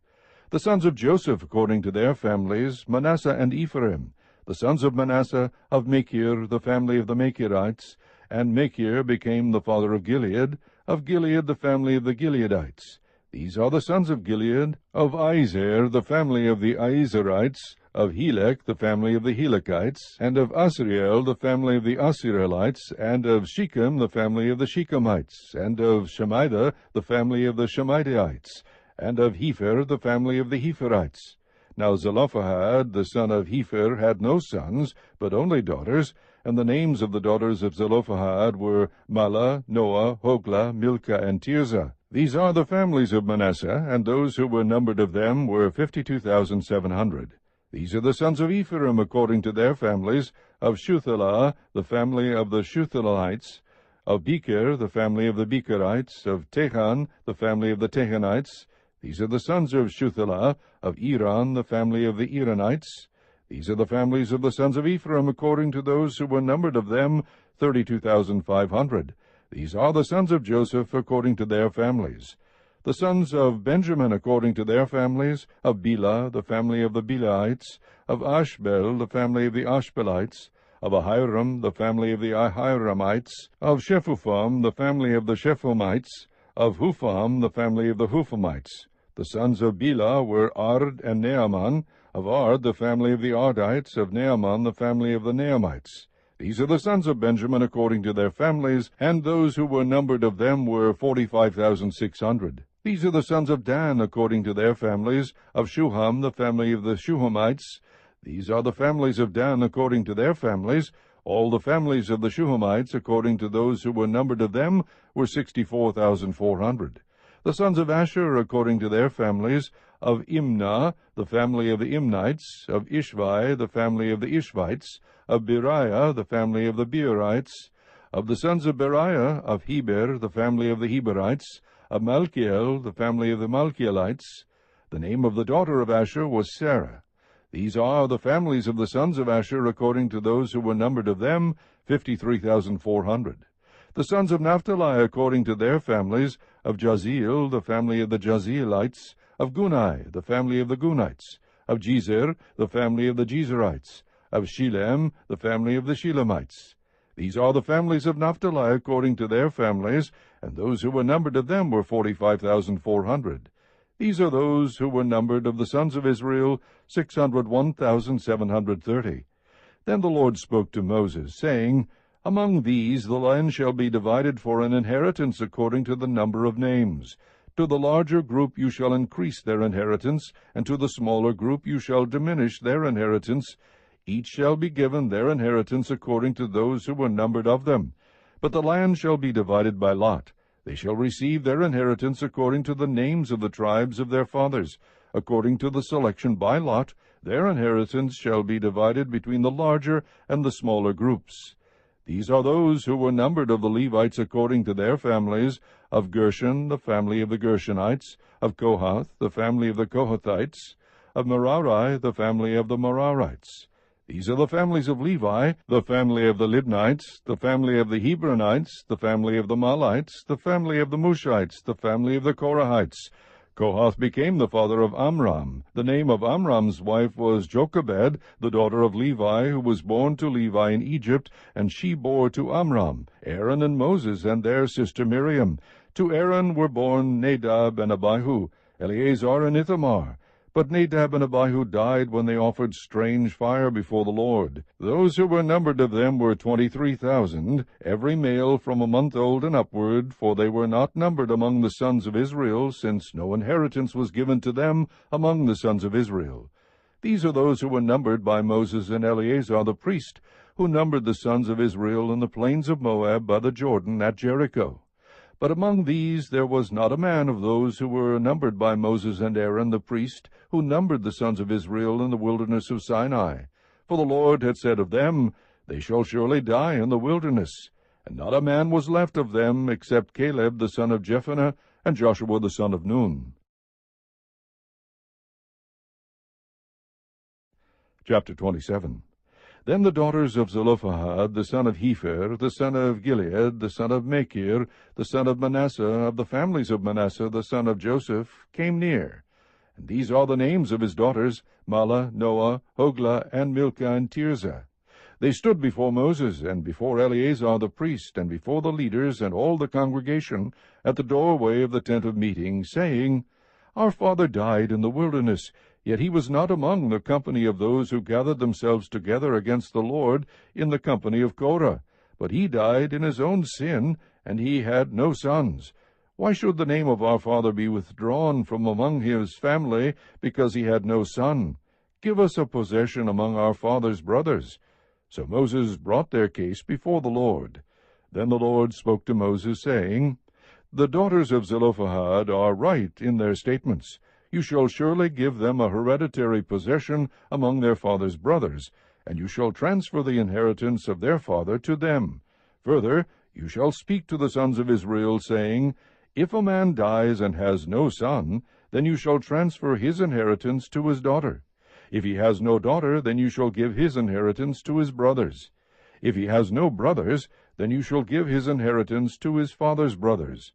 The sons of Joseph, according to their families, Manasseh and Ephraim. The sons of Manasseh, of Machir, the family of the Machirites, and Machir became the father of Gilead, the family of the Gileadites. These are the sons of Gilead, of Izer, the family of the Izerites, of Helek, the family of the Helekites, and of Asriel, the family of the Asrielites, and of Shechem, the family of the Shechemites, and of Shemida, the family of the Shemidaites, and of Hepher, the family of the Hepherites. Now Zelophehad, the son of Hepher, had no sons, but only daughters, and the names of the daughters of Zelophehad were Mahlah, Noah, Hoglah, Milcah, and Tirzah. These are the families of Manasseh, and those who were numbered of them were 52,700. These are the sons of Ephraim, according to their families, of Shuthelah, the family of the Shuthelaites, of Becher, the family of the Becherites, of Techan, the family of the Techanites. These are the sons of Shuthelah, of Iran, the family of the Iranites. These are the families of the sons of Ephraim, according to those who were numbered of them, 32,500. These are the sons of Joseph, according to their families. The sons of Benjamin, according to their families, of Bela, the family of the Belaites, of Ashbel, the family of the Ashbelites, of Ahiram, the family of the Ahiramites, of Shephupham, the family of the Shephumites, of Hupham, the family of the Huphamites. The sons of Bela were Ard and Naaman, of Ard, the family of the Ardites, of Naaman, the family of the Naamites. These are the sons of Benjamin according to their families, and those who were numbered of them were 45,600. These are the sons of Dan according to their families, of Shuham, the family of the Shuhamites. These are the families of Dan according to their families. All the families of the Shuhamites, according to those who were numbered of them, were 64,400. The sons of Asher, according to their families, of Imnah, the family of the Imnites, of Ishvi, the family of the Ishvites, of Beriah, the family of the Beerites, Of the sons of Beriah, of Heber, the family of the Heberites, of Malchiel, the family of the Malchielites. The name of the daughter of Asher was Sarah. These are the families of the sons of Asher, according to those who were numbered of them, 53,400. The sons of Naphtali, according to their families, of Jaziel, the family of the Jazielites, of Gunai, the family of the Gunites, of Jezer, the family of the Jezerites, of Shilem, the family of the Shilemites. These are the families of Naphtali, according to their families, and those who were numbered of them were 45,400. These are those who were numbered of the sons of Israel, 601,730. Then the Lord spoke to Moses, saying, Among these the land shall be divided for an inheritance according to the number of names. To the larger group you shall increase their inheritance, and to the smaller group you shall diminish their inheritance. Each shall be given their inheritance according to those who were numbered of them. But the land shall be divided by lot. They shall receive their inheritance according to the names of the tribes of their fathers. According to the selection by lot, their inheritance shall be divided between the larger and the smaller groups. These are those who were numbered of the Levites according to their families, of Gershon, the family of the Gershonites, of Kohath, the family of the Kohathites, of Merari, the family of the Merarites. These are the families of Levi, the family of the Libnites, the family of the Hebronites, the family of the Malites, the family of the Mushites, the family of the Korahites. Kohath became the father of Amram. The name of Amram's wife was Jochebed, the daughter of Levi, who was born to Levi in Egypt, and she bore to Amram Aaron and Moses and their sister Miriam. To Aaron were born Nadab and Abihu, Eleazar and Ithamar. But Nadab and Abihu died when they offered strange fire before the Lord. Those who were numbered of them were 23,000, every male from a month old and upward, for they were not numbered among the sons of Israel, since no inheritance was given to them among the sons of Israel. These are those who were numbered by Moses and Eleazar the priest, who numbered the sons of Israel in the plains of Moab by the Jordan at Jericho. But among these there was not a man of those who were numbered by Moses and Aaron the priest, who numbered the sons of Israel in the wilderness of Sinai. For the Lord had said of them, They shall surely die in the wilderness. And not a man was left of them, except Caleb the son of Jephunneh, and Joshua the son of Nun. Chapter 27. Then the daughters of Zelophehad, the son of Hepher, the son of Gilead, the son of Machir, the son of Manasseh, of the families of Manasseh, the son of Joseph, came near. And these are the names of his daughters, Mahlah, Noah, Hoglah, and Milcah, and Tirzah. They stood before Moses, and before Eleazar the priest, and before the leaders and all the congregation, at the doorway of the tent of meeting, saying, Our father died in the wilderness, yet he was not among the company of those who gathered themselves together against the Lord in the company of Korah. But he died in his own sin, and he had no sons. Why should the name of our father be withdrawn from among his family, because he had no son? Give us a possession among our father's brothers. So Moses brought their case before the Lord. Then the Lord spoke to Moses, saying, The daughters of Zelophehad are right in their statements. You shall surely give them a hereditary possession among their father's brothers, and you shall transfer the inheritance of their father to them. Further, you shall speak to the sons of Israel, saying, If a man dies and has no son, then you shall transfer his inheritance to his daughter. If he has no daughter, then you shall give his inheritance to his brothers. If he has no brothers, then you shall give his inheritance to his father's brothers.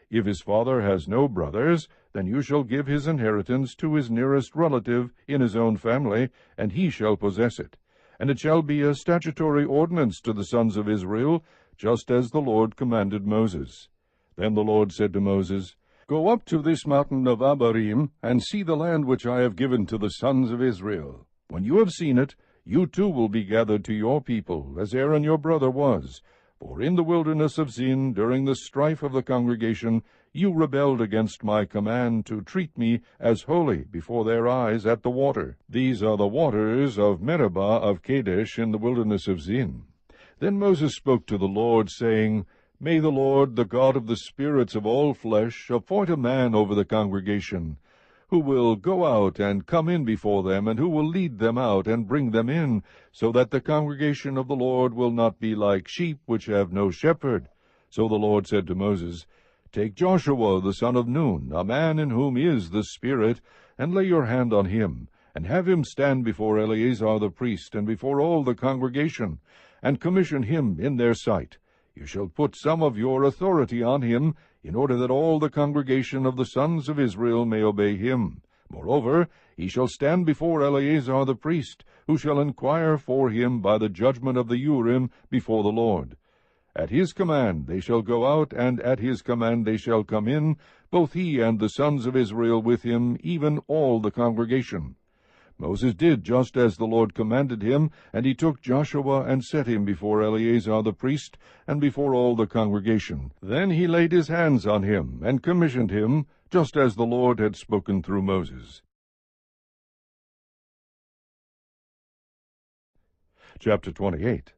If his father has no brothers, then you shall give his inheritance to his nearest relative in his own family, and he shall possess it. And it shall be a statutory ordinance to the sons of Israel, just as the Lord commanded Moses. Then the Lord said to Moses, Go up to this mountain of Abarim, and see the land which I have given to the sons of Israel. When you have seen it, you too will be gathered to your people, as Aaron your brother was. For in the wilderness of Zin, during the strife of the congregation, you rebelled against my command to treat me as holy before their eyes at the water. These are the waters of Meribah of Kadesh in the wilderness of Zin. Then Moses spoke to the Lord, saying, May the Lord, the God of the spirits of all flesh, appoint a man over the congregation, who will go out and come in before them, and who will lead them out and bring them in, so that the congregation of the Lord will not be like sheep which have no shepherd. So the Lord said to Moses, Take Joshua the son of Nun, a man in whom is the Spirit, and lay your hand on him, and have him stand before Eleazar the priest, and before all the congregation, and commission him in their sight. You shall put some of your authority on him, in order that all the congregation of the sons of Israel may obey him. Moreover, he shall stand before Eleazar the priest, who shall inquire for him by the judgment of the Urim before the Lord. At his command they shall go out, and at his command they shall come in, both he and the sons of Israel with him, even all the congregation. Moses did just as the Lord commanded him, and he took Joshua and set him before Eleazar the priest, and before all the congregation. Then he laid his hands on him, and commissioned him, just as the Lord had spoken through Moses. Chapter 28.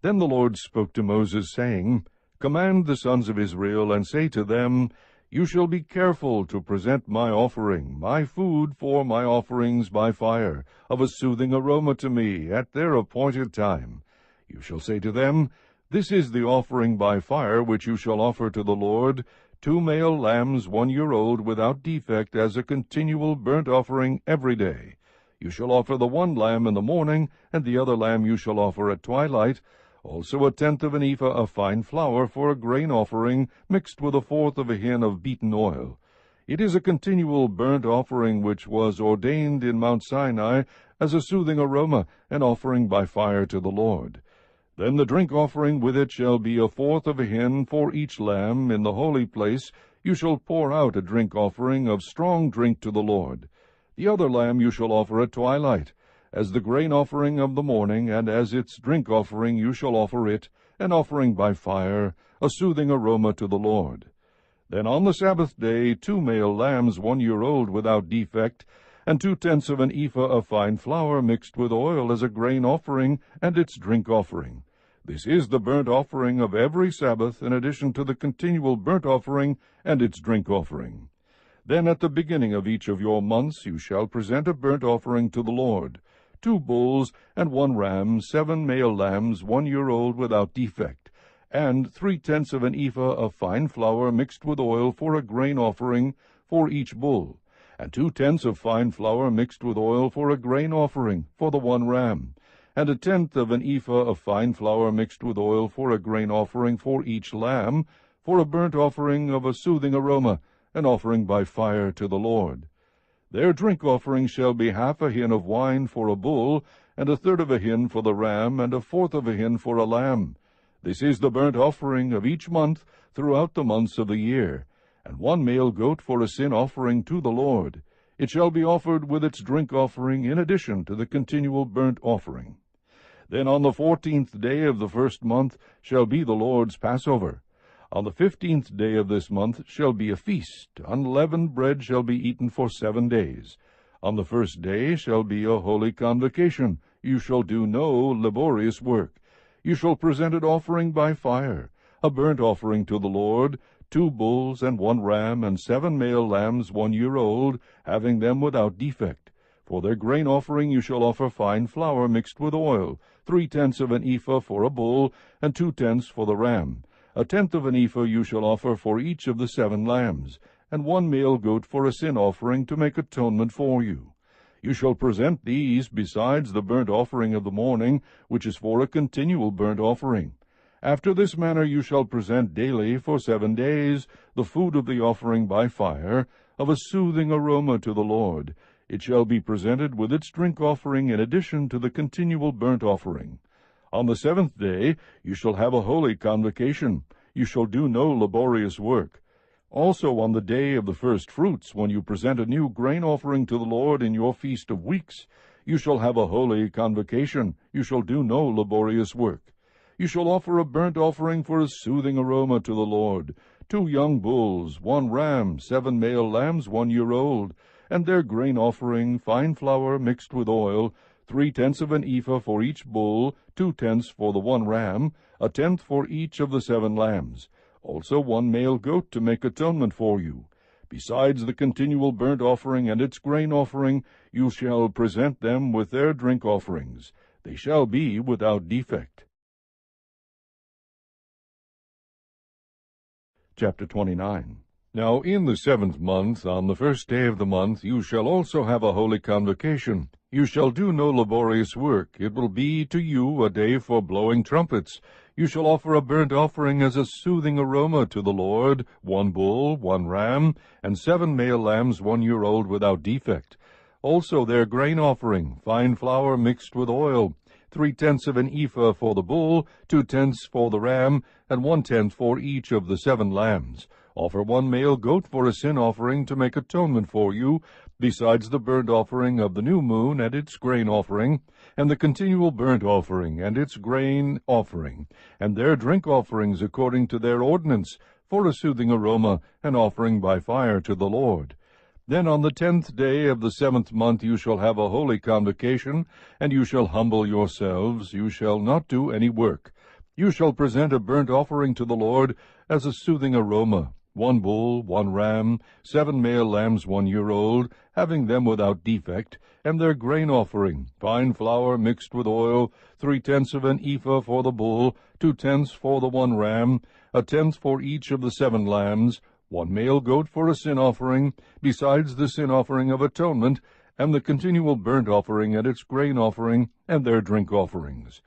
Then the Lord spoke to Moses, saying, Command the sons of Israel, and say to them, You shall be careful to present my offering, my food for my offerings by fire, of a soothing aroma to me, at their appointed time. You shall say to them, This is the offering by fire which you shall offer to the Lord, 2 male lambs 1 year old without defect, as a continual burnt offering every day. You shall offer the one lamb in the morning, and the other lamb you shall offer at twilight, also 1/10 of an ephah of fine flour for a grain offering, mixed with 1/4 of a hin of beaten oil. It is a continual burnt offering which was ordained in Mount Sinai as a soothing aroma, an offering by fire to the Lord. Then the drink offering with it shall be 1/4 of a hin for each lamb. In the holy place you shall pour out a drink offering of strong drink to the Lord. The other lamb you shall offer at twilight. As the grain offering of the morning, and as its drink offering you shall offer it, an offering by fire, a soothing aroma to the Lord. Then on the Sabbath day 2 male lambs 1 year old without defect, and 2/10 of an ephah of fine flour mixed with oil as a grain offering, and its drink offering. This is the burnt offering of every Sabbath, in addition to the continual burnt offering and its drink offering. Then at the beginning of each of your months you shall present a burnt offering to the Lord, 2 bulls and 1 ram, 7 male lambs 1 year old without defect, and 3/10 of an ephah of fine flour mixed with oil for a grain offering for each bull, and 2/10 of fine flour mixed with oil for a grain offering for the 1 ram, and 1/10 of an ephah of fine flour mixed with oil for a grain offering for each lamb, for a burnt offering of a soothing aroma, an offering by fire to the Lord. Their drink offering shall be 1/2 a hin of wine for a bull, and 1/3 of a hin for the ram, and 1/4 of a hin for a lamb. This is the burnt offering of each month throughout the months of the year, and 1 male goat for a sin offering to the Lord. It shall be offered with its drink offering in addition to the continual burnt offering. Then on the 14th day of the first month shall be the Lord's Passover. On the 15th day of this month shall be a feast. Unleavened bread shall be eaten for 7 days. On the first day shall be a holy convocation. You shall do no laborious work. You shall present an offering by fire, a burnt offering to the Lord, 2 bulls and 1 ram, and 7 male lambs 1 year old, having them without defect. For their grain offering you shall offer fine flour mixed with oil, 3/10 of an ephah for a bull, and 2/10 for the ram. 1/10 of an ephah you shall offer for each of the 7 lambs, and 1 male goat for a sin offering to make atonement for you. You shall present these besides the burnt offering of the morning, which is for a continual burnt offering. After this manner you shall present daily for 7 days the food of the offering by fire, of a soothing aroma to the Lord. It shall be presented with its drink offering in addition to the continual burnt offering. On the 7th day you shall have a holy convocation. You shall do no laborious work. Also on the day of the first fruits, when you present a new grain offering to the Lord in your feast of weeks, you shall have a holy convocation. You shall do no laborious work. You shall offer a burnt offering for a soothing aroma to the Lord, 2 young bulls, 1 ram, 7 male lambs 1 year old, and their grain offering, fine flour mixed with oil, 3/10 of an ephah for each bull, 2/10 for the 1 ram, 1/10 for each of the 7 lambs. Also 1 male goat to make atonement for you. Besides the continual burnt offering and its grain offering, you shall present them with their drink offerings. They shall be without defect. Chapter 29. Now in the 7th month, on the 1st day of the month, you shall also have a holy convocation. You shall do no laborious work. It will be to you a day for blowing trumpets. You shall offer a burnt offering as a soothing aroma to the Lord, 1 bull, 1 ram, and 7 male lambs 1 year old without defect. Also their grain offering, fine flour mixed with oil, 3/10 of an ephah for the bull, 2/10 for the ram, and 1/10 for each of the 7 lambs. Offer 1 male goat for a sin offering to make atonement for you, besides the burnt offering of the new moon and its grain offering, and the continual burnt offering and its grain offering, and their drink offerings according to their ordinance, for a soothing aroma, an offering by fire to the Lord. Then on the 10th day of the 7th month you shall have a holy convocation, and you shall humble yourselves. You shall not do any work. You shall present a burnt offering to the Lord as a soothing aroma, 1 bull, 1 ram, 7 male lambs 1 year old, having them without defect, and their grain offering, fine flour mixed with oil, 3/10 of an ephah for the bull, 2/10 for the 1 ram, 1/10 for each of the 7 lambs, 1 male goat for a sin offering, besides the sin offering of atonement, and the continual burnt offering and its grain offering, and their drink offerings.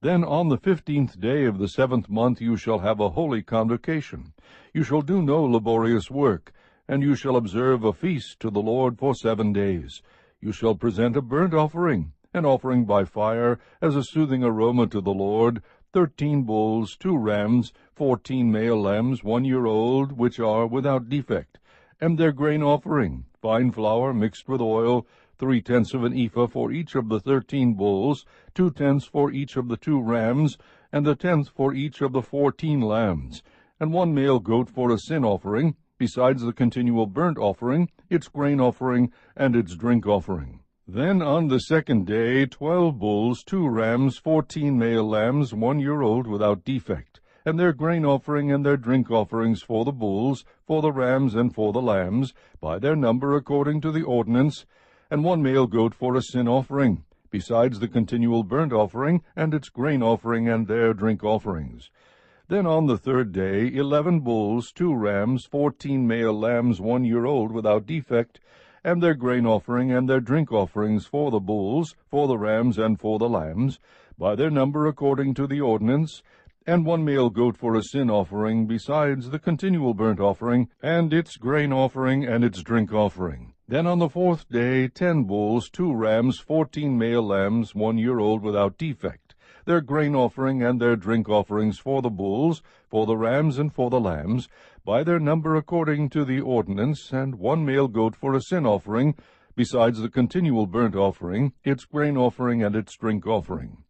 Then on the 15th day of the 7th month you shall have a holy convocation. You shall do no laborious work, and you shall observe a feast to the Lord for 7 days. You shall present a burnt offering, an offering by fire, as a soothing aroma to the Lord, 13 bulls, 2 rams, 14 male lambs 1 year old, which are without defect, and their grain offering, fine flour mixed with oil, 3/10 of an ephah for each of the 13 bulls, 2/10 for each of the 2 rams, and 1/10 for each of the 14 lambs, and 1 male goat for a sin offering, besides the continual burnt offering, its grain offering, and its drink offering. Then on the 2nd day 12 bulls, 2 rams, 14 male lambs 1 year old without defect, and their grain offering and their drink offerings for the bulls, for the rams, and for the lambs, by their number according to the ordinance, and 1 male goat for a sin offering, besides the continual burnt offering, and its grain offering, and their drink offerings. Then on the 3rd day 11 bulls, 2 rams, 14 male lambs 1 year old without defect, and their grain offering and their drink offerings for the bulls, for the rams, and for the lambs, by their number according to the ordinance, and 1 male goat for a sin offering, besides the continual burnt offering, and its grain offering, and its drink offering. Then on the 4th day 10 bulls, 2 rams, 14 male lambs 1 year old without defect, their grain offering and their drink offerings for the bulls, for the rams, and for the lambs, by their number according to the ordinance, and 1 male goat for a sin offering, besides the continual burnt offering, its grain offering, and its drink offering.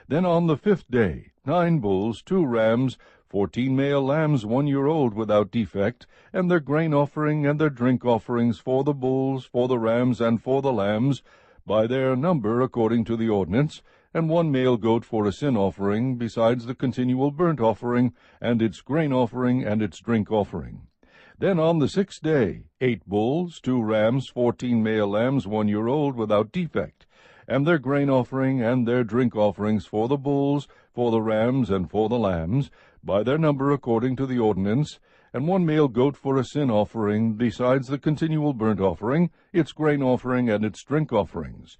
Then on the 5th day 9 bulls, 2 rams, 14 male lambs 1 year old without defect, and their grain offering and their drink offerings for the bulls, for the rams, and for the lambs, by their number according to the ordinance, and 1 male goat for a sin offering, besides the continual burnt offering, and its grain offering, and its drink offering. Then on the 6th day 8 bulls, 2 rams, 14 male lambs 1 year old without defect, and their grain offering and their drink offerings for the bulls, for the rams, and for the lambs, by their number according to the ordinance, and 1 male goat for a sin offering, besides the continual burnt offering, its grain offering, and its drink offerings.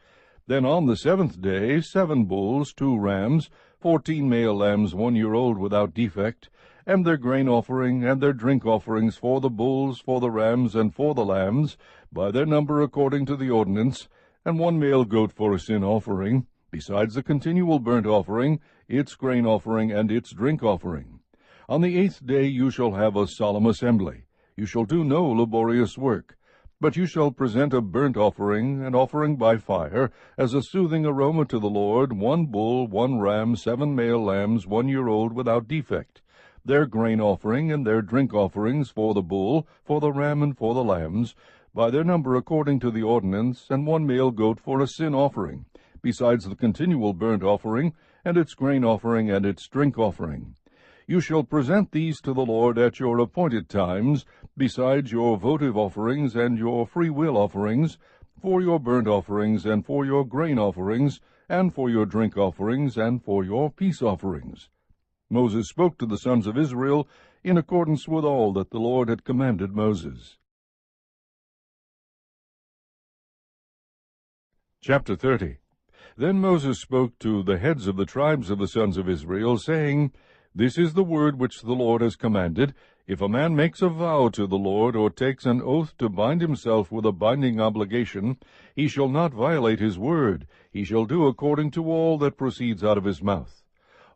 Then on the 7th day 7 bulls, 2 rams, 14 male lambs 1 year old without defect, and their grain offering and their drink offerings for the bulls, for the rams, and for the lambs, by their number according to the ordinance, and 1 male goat for a sin offering, besides the continual burnt offering, its grain offering, and its drink offering. On the 8th day you shall have a solemn assembly. You shall do no laborious work, but you shall present a burnt offering, an offering by fire, as a soothing aroma to the Lord, 1 bull, 1 ram, 7 male lambs 1 year old without defect, their grain offering and their drink offerings for the bull, for the ram, and for the lambs, by their number according to the ordinance, and 1 male goat for a sin offering, besides the continual burnt offering, and its grain offering, and its drink offering. You shall present these to the Lord at your appointed times, besides your votive offerings and your freewill offerings, for your burnt offerings and for your grain offerings, and for your drink offerings and for your peace offerings. Moses spoke to the sons of Israel in accordance with all that the Lord had commanded Moses. Chapter 30. Then Moses spoke to the heads of the tribes of the sons of Israel, saying, This is the word which the Lord has commanded. If a man makes a vow to the Lord, or takes an oath to bind himself with a binding obligation, he shall not violate his word. He shall do according to all that proceeds out of his mouth.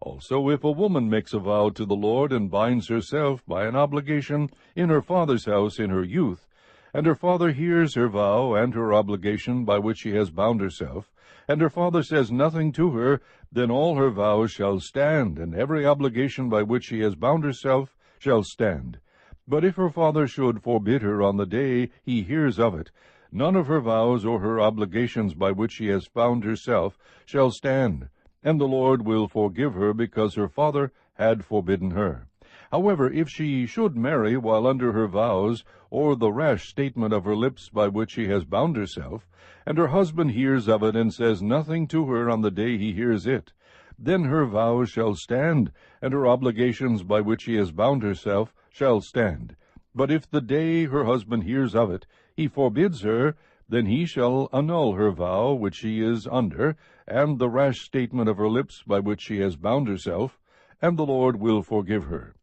Also, if a woman makes a vow to the Lord, and binds herself by an obligation in her father's house in her youth, and her father hears her vow and her obligation by which she has bound herself, and her father says nothing to her, then all her vows shall stand, and every obligation by which she has bound herself shall stand. But if her father should forbid her on the day he hears of it, none of her vows or her obligations by which she has bound herself shall stand, and the Lord will forgive her, because her father had forbidden her. However, if she should marry while under her vows, or the rash statement of her lips by which she has bound herself, and her husband hears of it and says nothing to her on the day he hears it, then her vows shall stand, and her obligations by which she has bound herself shall stand. But if the day her husband hears of it, he forbids her, then he shall annul her vow which she is under, and the rash statement of her lips by which she has bound herself, and the Lord will forgive her.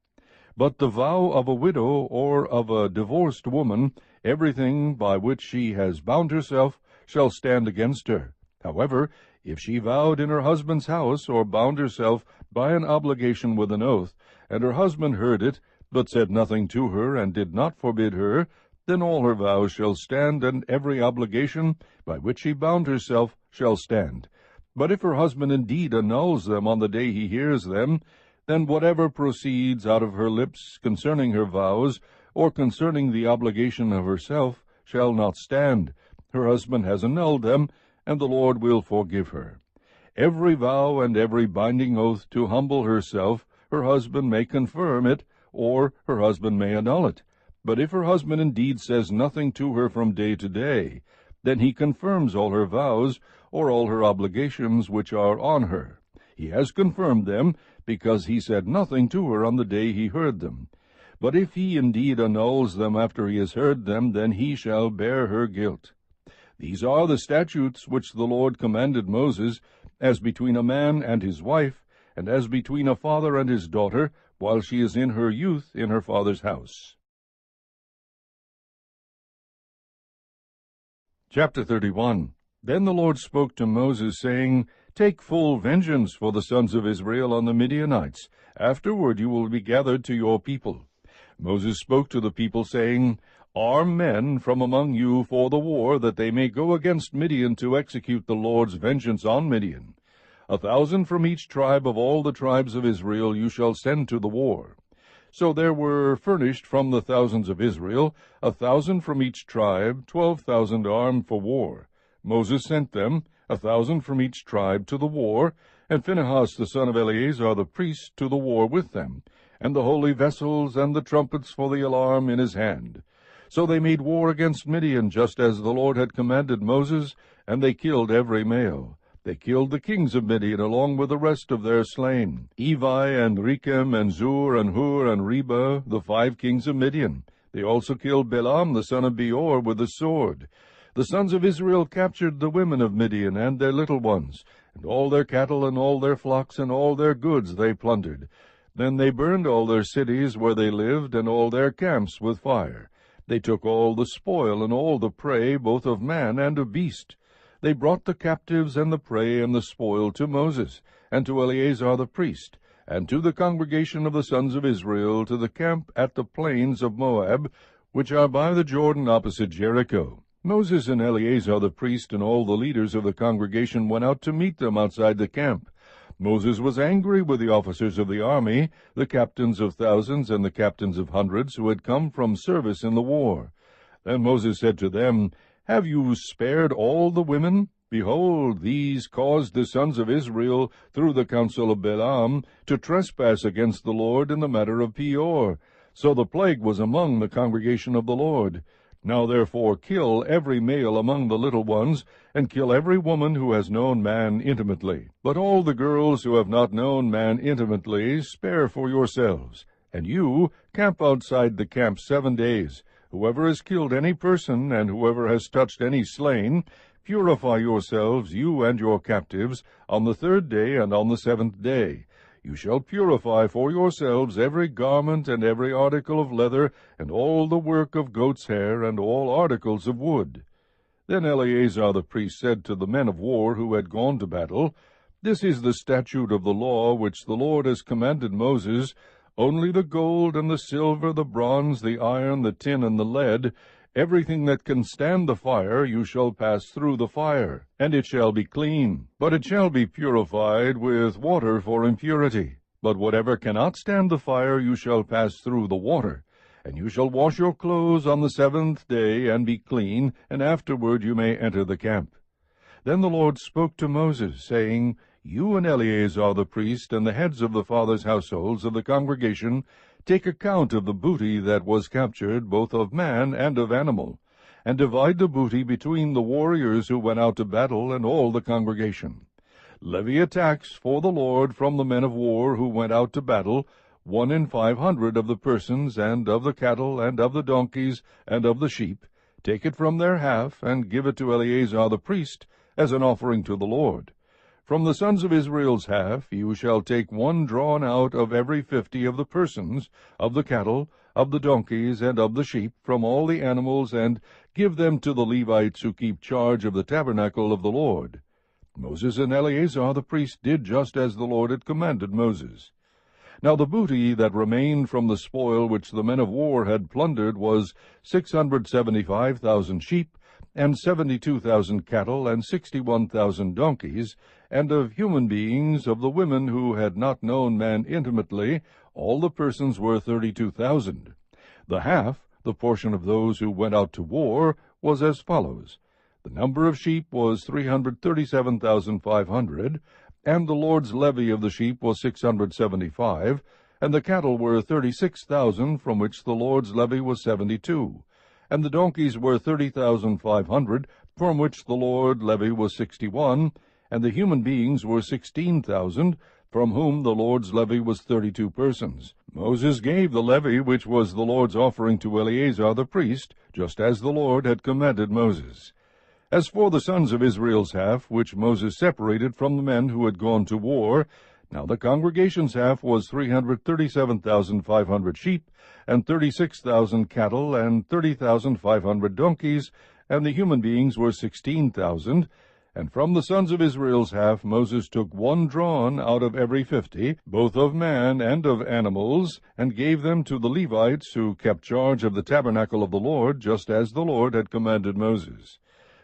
But the vow of a widow or of a divorced woman, everything by which she has bound herself, shall stand against her. However, if she vowed in her husband's house, or bound herself by an obligation with an oath, and her husband heard it, but said nothing to her, and did not forbid her, then all her vows shall stand, and every obligation by which she bound herself shall stand. But if her husband indeed annuls them on the day he hears them, then whatever proceeds out of her lips concerning her vows, or concerning the obligation of herself, shall not stand. Her husband has annulled them, and the Lord will forgive her. Every vow and every binding oath to humble herself, her husband may confirm it, or her husband may annul it. But if her husband indeed says nothing to her from day to day, then he confirms all her vows, or all her obligations which are on her. He has confirmed them, because he said nothing to her on the day he heard them. But if he indeed annuls them after he has heard them, then he shall bear her guilt. These are the statutes which the Lord commanded Moses, as between a man and his wife, and as between a father and his daughter, while she is in her youth in her father's house. Chapter 31. Then the Lord spoke to Moses, saying, Take full vengeance for the sons of Israel on the Midianites. Afterward you will be gathered to your people. Moses spoke to the people, saying, Arm men from among you for the war, that they may go against Midian to execute the Lord's vengeance on Midian. 1,000 from each tribe of all the tribes of Israel you shall send to the war. So there were furnished from the thousands of Israel 1,000 from each tribe, 12,000 armed for war. Moses sent them, 1,000 from each tribe, to the war, and Phinehas the son of Eleazar the priest to the war with them, and the holy vessels and the trumpets for the alarm in his hand. So they made war against Midian, just as the Lord had commanded Moses, and they killed every male. They killed the kings of Midian, along with the rest of their slain, Evi and Rechem and Zur and Hur and Reba, the 5 kings of Midian. They also killed Balaam the son of Beor with the sword. The sons of Israel captured the women of Midian and their little ones, and all their cattle and all their flocks and all their goods they plundered. Then they burned all their cities where they lived, and all their camps with fire. They took all the spoil and all the prey, both of man and of beast. They brought the captives and the prey and the spoil to Moses, and to Eleazar the priest, and to the congregation of the sons of Israel, to the camp at the plains of Moab, which are by the Jordan opposite Jericho. Moses and Eleazar the priest and all the leaders of the congregation went out to meet them outside the camp. Moses was angry with the officers of the army, the captains of thousands and the captains of hundreds, who had come from service in the war. Then Moses said to them, Have you spared all the women? Behold, these caused the sons of Israel, through the counsel of Balaam, to trespass against the Lord in the matter of Peor. So the plague was among the congregation of the Lord. Now therefore kill every male among the little ones, and kill every woman who has known man intimately. But all the girls who have not known man intimately spare for yourselves. And you camp outside the camp 7 days. Whoever has killed any person, and whoever has touched any slain, purify yourselves, you and your captives, on the 3rd day and on the 7th day. You shall purify for yourselves every garment and every article of leather, and all the work of goat's hair, and all articles of wood. Then Eleazar the priest said to the men of war who had gone to battle, This is the statute of the law which the Lord has commanded Moses. Only the gold and the silver, the bronze, the iron, the tin, and the lead, everything that can stand the fire, you shall pass through the fire, and it shall be clean. But it shall be purified with water for impurity. But whatever cannot stand the fire, you shall pass through the water. And you shall wash your clothes on the 7th day, and be clean, and afterward you may enter the camp. Then the Lord spoke to Moses, saying, You and Eleazar the priest, and the heads of the fathers' households of the congregation, take account of the booty that was captured, both of man and of animal, and divide the booty between the warriors who went out to battle and all the congregation. Levy a tax for the Lord from the men of war who went out to battle, 1 in 500 of the persons, and of the cattle, and of the donkeys, and of the sheep. Take it from their half, and give it to Eleazar the priest, as an offering to the Lord. From the sons of Israel's half you shall take 1 drawn out of every 50 of the persons, of the cattle, of the donkeys, and of the sheep, from all the animals, and give them to the Levites who keep charge of the tabernacle of the Lord. Moses and Eleazar the priest did just as the Lord had commanded Moses. Now the booty that remained from the spoil which the men of war had plundered was 675,000 sheep, and 72,000 cattle, and 61,000 donkeys, and of human beings, of the women who had not known man intimately, all the persons were 32,000. The half, the portion of those who went out to war, was as follows. The number of sheep was 337,500, and the Lord's levy of the sheep was 675, and the cattle were 36,000, from which the Lord's levy was 72. And the donkeys were 30,500, from which the Lord's levy was 61, and the human beings were 16,000, from whom the Lord's levy was 32 persons. Moses gave the levy which was the Lord's offering to Eleazar the priest, just as the Lord had commanded Moses. As for the sons of Israel's half, which Moses separated from the men who had gone to war, now the congregation's half was 337,500 sheep, and 36,000 cattle, and 30,500 donkeys, and the human beings were 16,000. And from the sons of Israel's half Moses took 1 drawn out of every 50, both of man and of animals, and gave them to the Levites, who kept charge of the tabernacle of the Lord, just as the Lord had commanded Moses.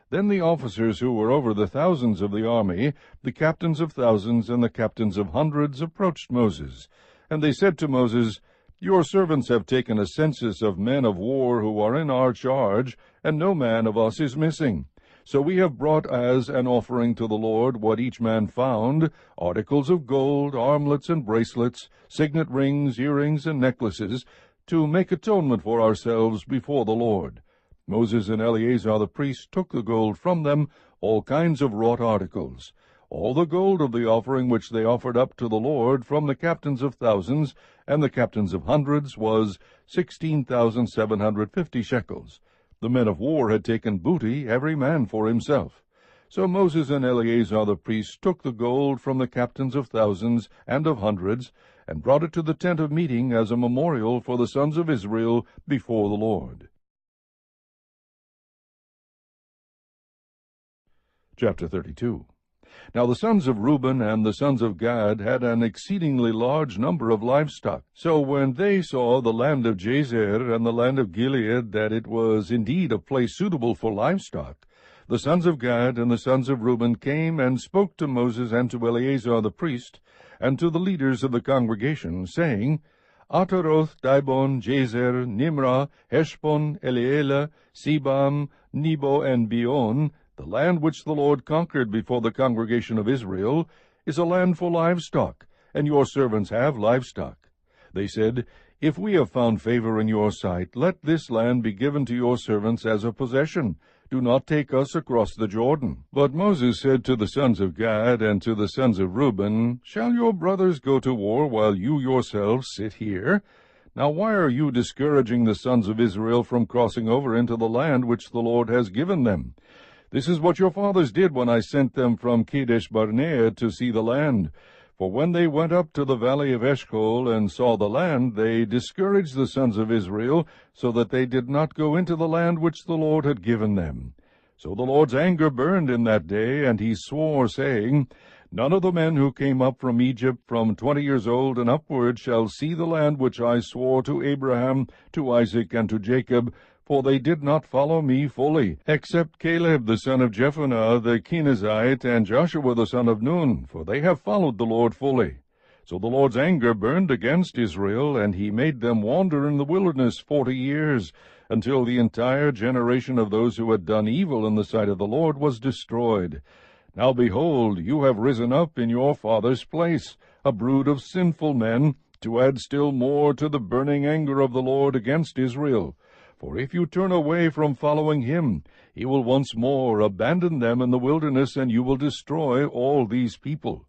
Then the officers who were over the thousands of the army, the captains of thousands and the captains of hundreds, approached Moses. And they said to Moses, Your servants have taken a census of men of war who are in our charge, and no man of us is missing. So we have brought as an offering to the Lord what each man found, articles of gold, armlets and bracelets, signet rings, earrings, and necklaces, to make atonement for ourselves before the Lord. Moses and Eleazar the priest took the gold from them, all kinds of wrought articles. All the gold of the offering which they offered up to the Lord from the captains of thousands and the captains of hundreds was 16,750 shekels. The men of war had taken booty, every man for himself. So Moses and Eleazar the priest took the gold from the captains of thousands and of hundreds, and brought it to the tent of meeting as a memorial for the sons of Israel before the Lord. Chapter 32. Now the sons of Reuben and the sons of Gad had an exceedingly large number of livestock. So when they saw the land of Jazer and the land of Gilead, that it was indeed a place suitable for livestock, the sons of Gad and the sons of Reuben came and spoke to Moses and to Eleazar the priest, and to the leaders of the congregation, saying, Ataroth, Dibon, Jazer, Nimrah, Heshbon, Elealeh, Sebam, Nebo, and Beon, The land which the Lord conquered before the congregation of Israel is a land for livestock, and your servants have livestock. They said, If we have found favor in your sight, let this land be given to your servants as a possession. Do not take us across the Jordan. But Moses said to the sons of Gad and to the sons of Reuben, Shall your brothers go to war while you yourselves sit here? Now why are you discouraging the sons of Israel from crossing over into the land which the Lord has given them? This is what your fathers did when I sent them from Kadesh Barnea to see the land. For when they went up to the valley of Eshcol and saw the land, they discouraged the sons of Israel, so that they did not go into the land which the Lord had given them. So the Lord's anger burned in that day, and he swore, saying, None of the men who came up from Egypt from 20 years old and upward shall see the land which I swore to Abraham, to Isaac, and to Jacob, for they did not follow me fully, except Caleb the son of Jephunneh the Kenizzite, and Joshua the son of Nun, for they have followed the Lord fully. So the Lord's anger burned against Israel, and he made them wander in the wilderness 40 years, until the entire generation of those who had done evil in the sight of the Lord was destroyed. Now behold, you have risen up in your father's place, a brood of sinful men, to add still more to the burning anger of the Lord against Israel. For if you turn away from following him, he will once more abandon them in the wilderness, and you will destroy all these people.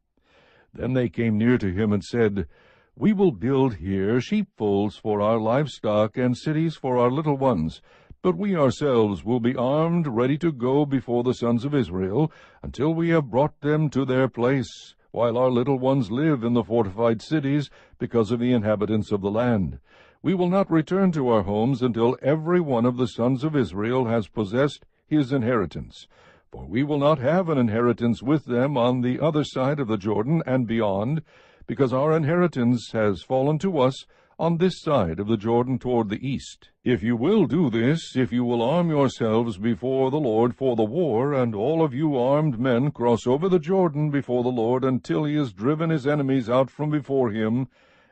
Then they came near to him and said, We will build here sheepfolds for our livestock and cities for our little ones, but we ourselves will be armed, ready to go before the sons of Israel, until we have brought them to their place, while our little ones live in the fortified cities, because of the inhabitants of the land. We will not return to our homes until every one of the sons of Israel has possessed his inheritance. For we will not have an inheritance with them on the other side of the Jordan and beyond, because our inheritance has fallen to us on this side of the Jordan toward the east. If you will do this, if you will arm yourselves before the Lord for the war, and all of you armed men cross over the Jordan before the Lord until he has driven his enemies out from before him,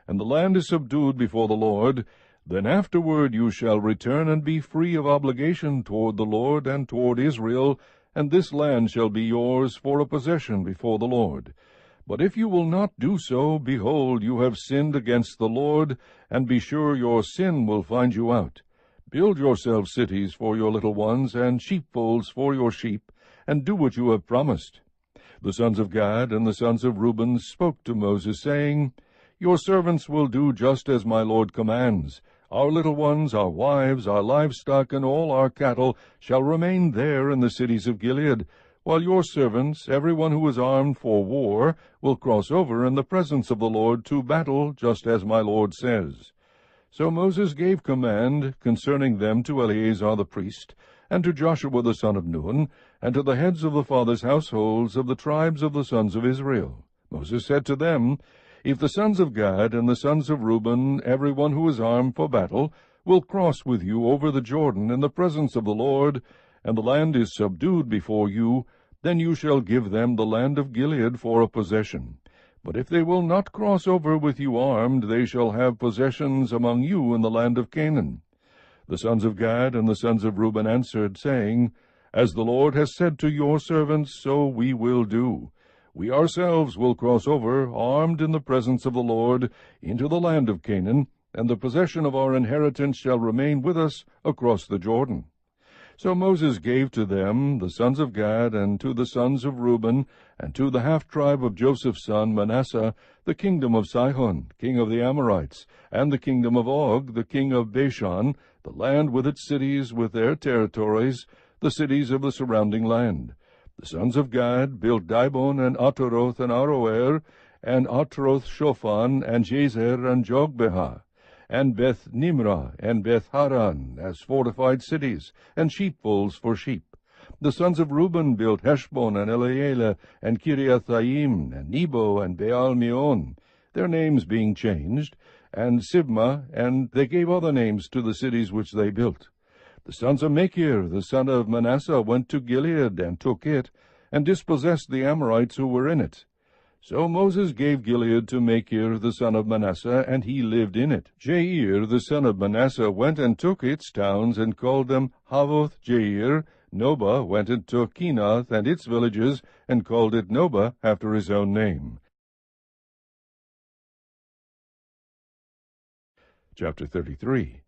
and the land is subdued before the Lord, then afterward you shall return and be free of obligation toward the Lord and toward Israel, and this land shall be yours for a possession before the Lord. But if you will not do so, behold, you have sinned against the Lord, and be sure your sin will find you out. Build yourselves cities for your little ones, and sheepfolds for your sheep, and do what you have promised. The sons of Gad and the sons of Reuben spoke to Moses, saying, Your servants will do just as my Lord commands. Our little ones, our wives, our livestock, and all our cattle shall remain there in the cities of Gilead, while your servants, every one who is armed for war, will cross over in the presence of the Lord to battle, just as my Lord says. So Moses gave command concerning them to Eleazar the priest, and to Joshua the son of Nun, and to the heads of the fathers' households of the tribes of the sons of Israel. Moses said to them, If the sons of Gad and the sons of Reuben, every one who is armed for battle, will cross with you over the Jordan in the presence of the Lord, and the land is subdued before you, then you shall give them the land of Gilead for a possession. But if they will not cross over with you armed, they shall have possessions among you in the land of Canaan. The sons of Gad and the sons of Reuben answered, saying, As the Lord has said to your servants, so we will do. We ourselves will cross over, armed in the presence of the Lord, into the land of Canaan, and the possession of our inheritance shall remain with us across the Jordan. So Moses gave to them, the sons of Gad, and to the sons of Reuben, and to the half-tribe of Joseph's son Manasseh, the kingdom of Sihon, king of the Amorites, and the kingdom of Og, the king of Bashan, the land with its cities, with their territories, the cities of the surrounding land. The sons of Gad built Dibon, and Ataroth, and Aroer, and Atroth-Shophan, and Jazer, and Jogbehah, and Beth-Nimrah, and Beth-Haran, as fortified cities, and sheepfolds for sheep. The sons of Reuben built Heshbon, and Elealeh, and Kiriathaim, and Nebo, and Baal-Meon, their names being changed, and Sibmah, and they gave other names to the cities which they built. The sons of Machir, the son of Manasseh, went to Gilead, and took it, and dispossessed the Amorites who were in it. So Moses gave Gilead to Machir the son of Manasseh, and he lived in it. Jair the son of Manasseh went and took its towns, and called them Havoth-Jair, Noba went and took Kenath and its villages, and called it Noba after his own name. Chapter 33.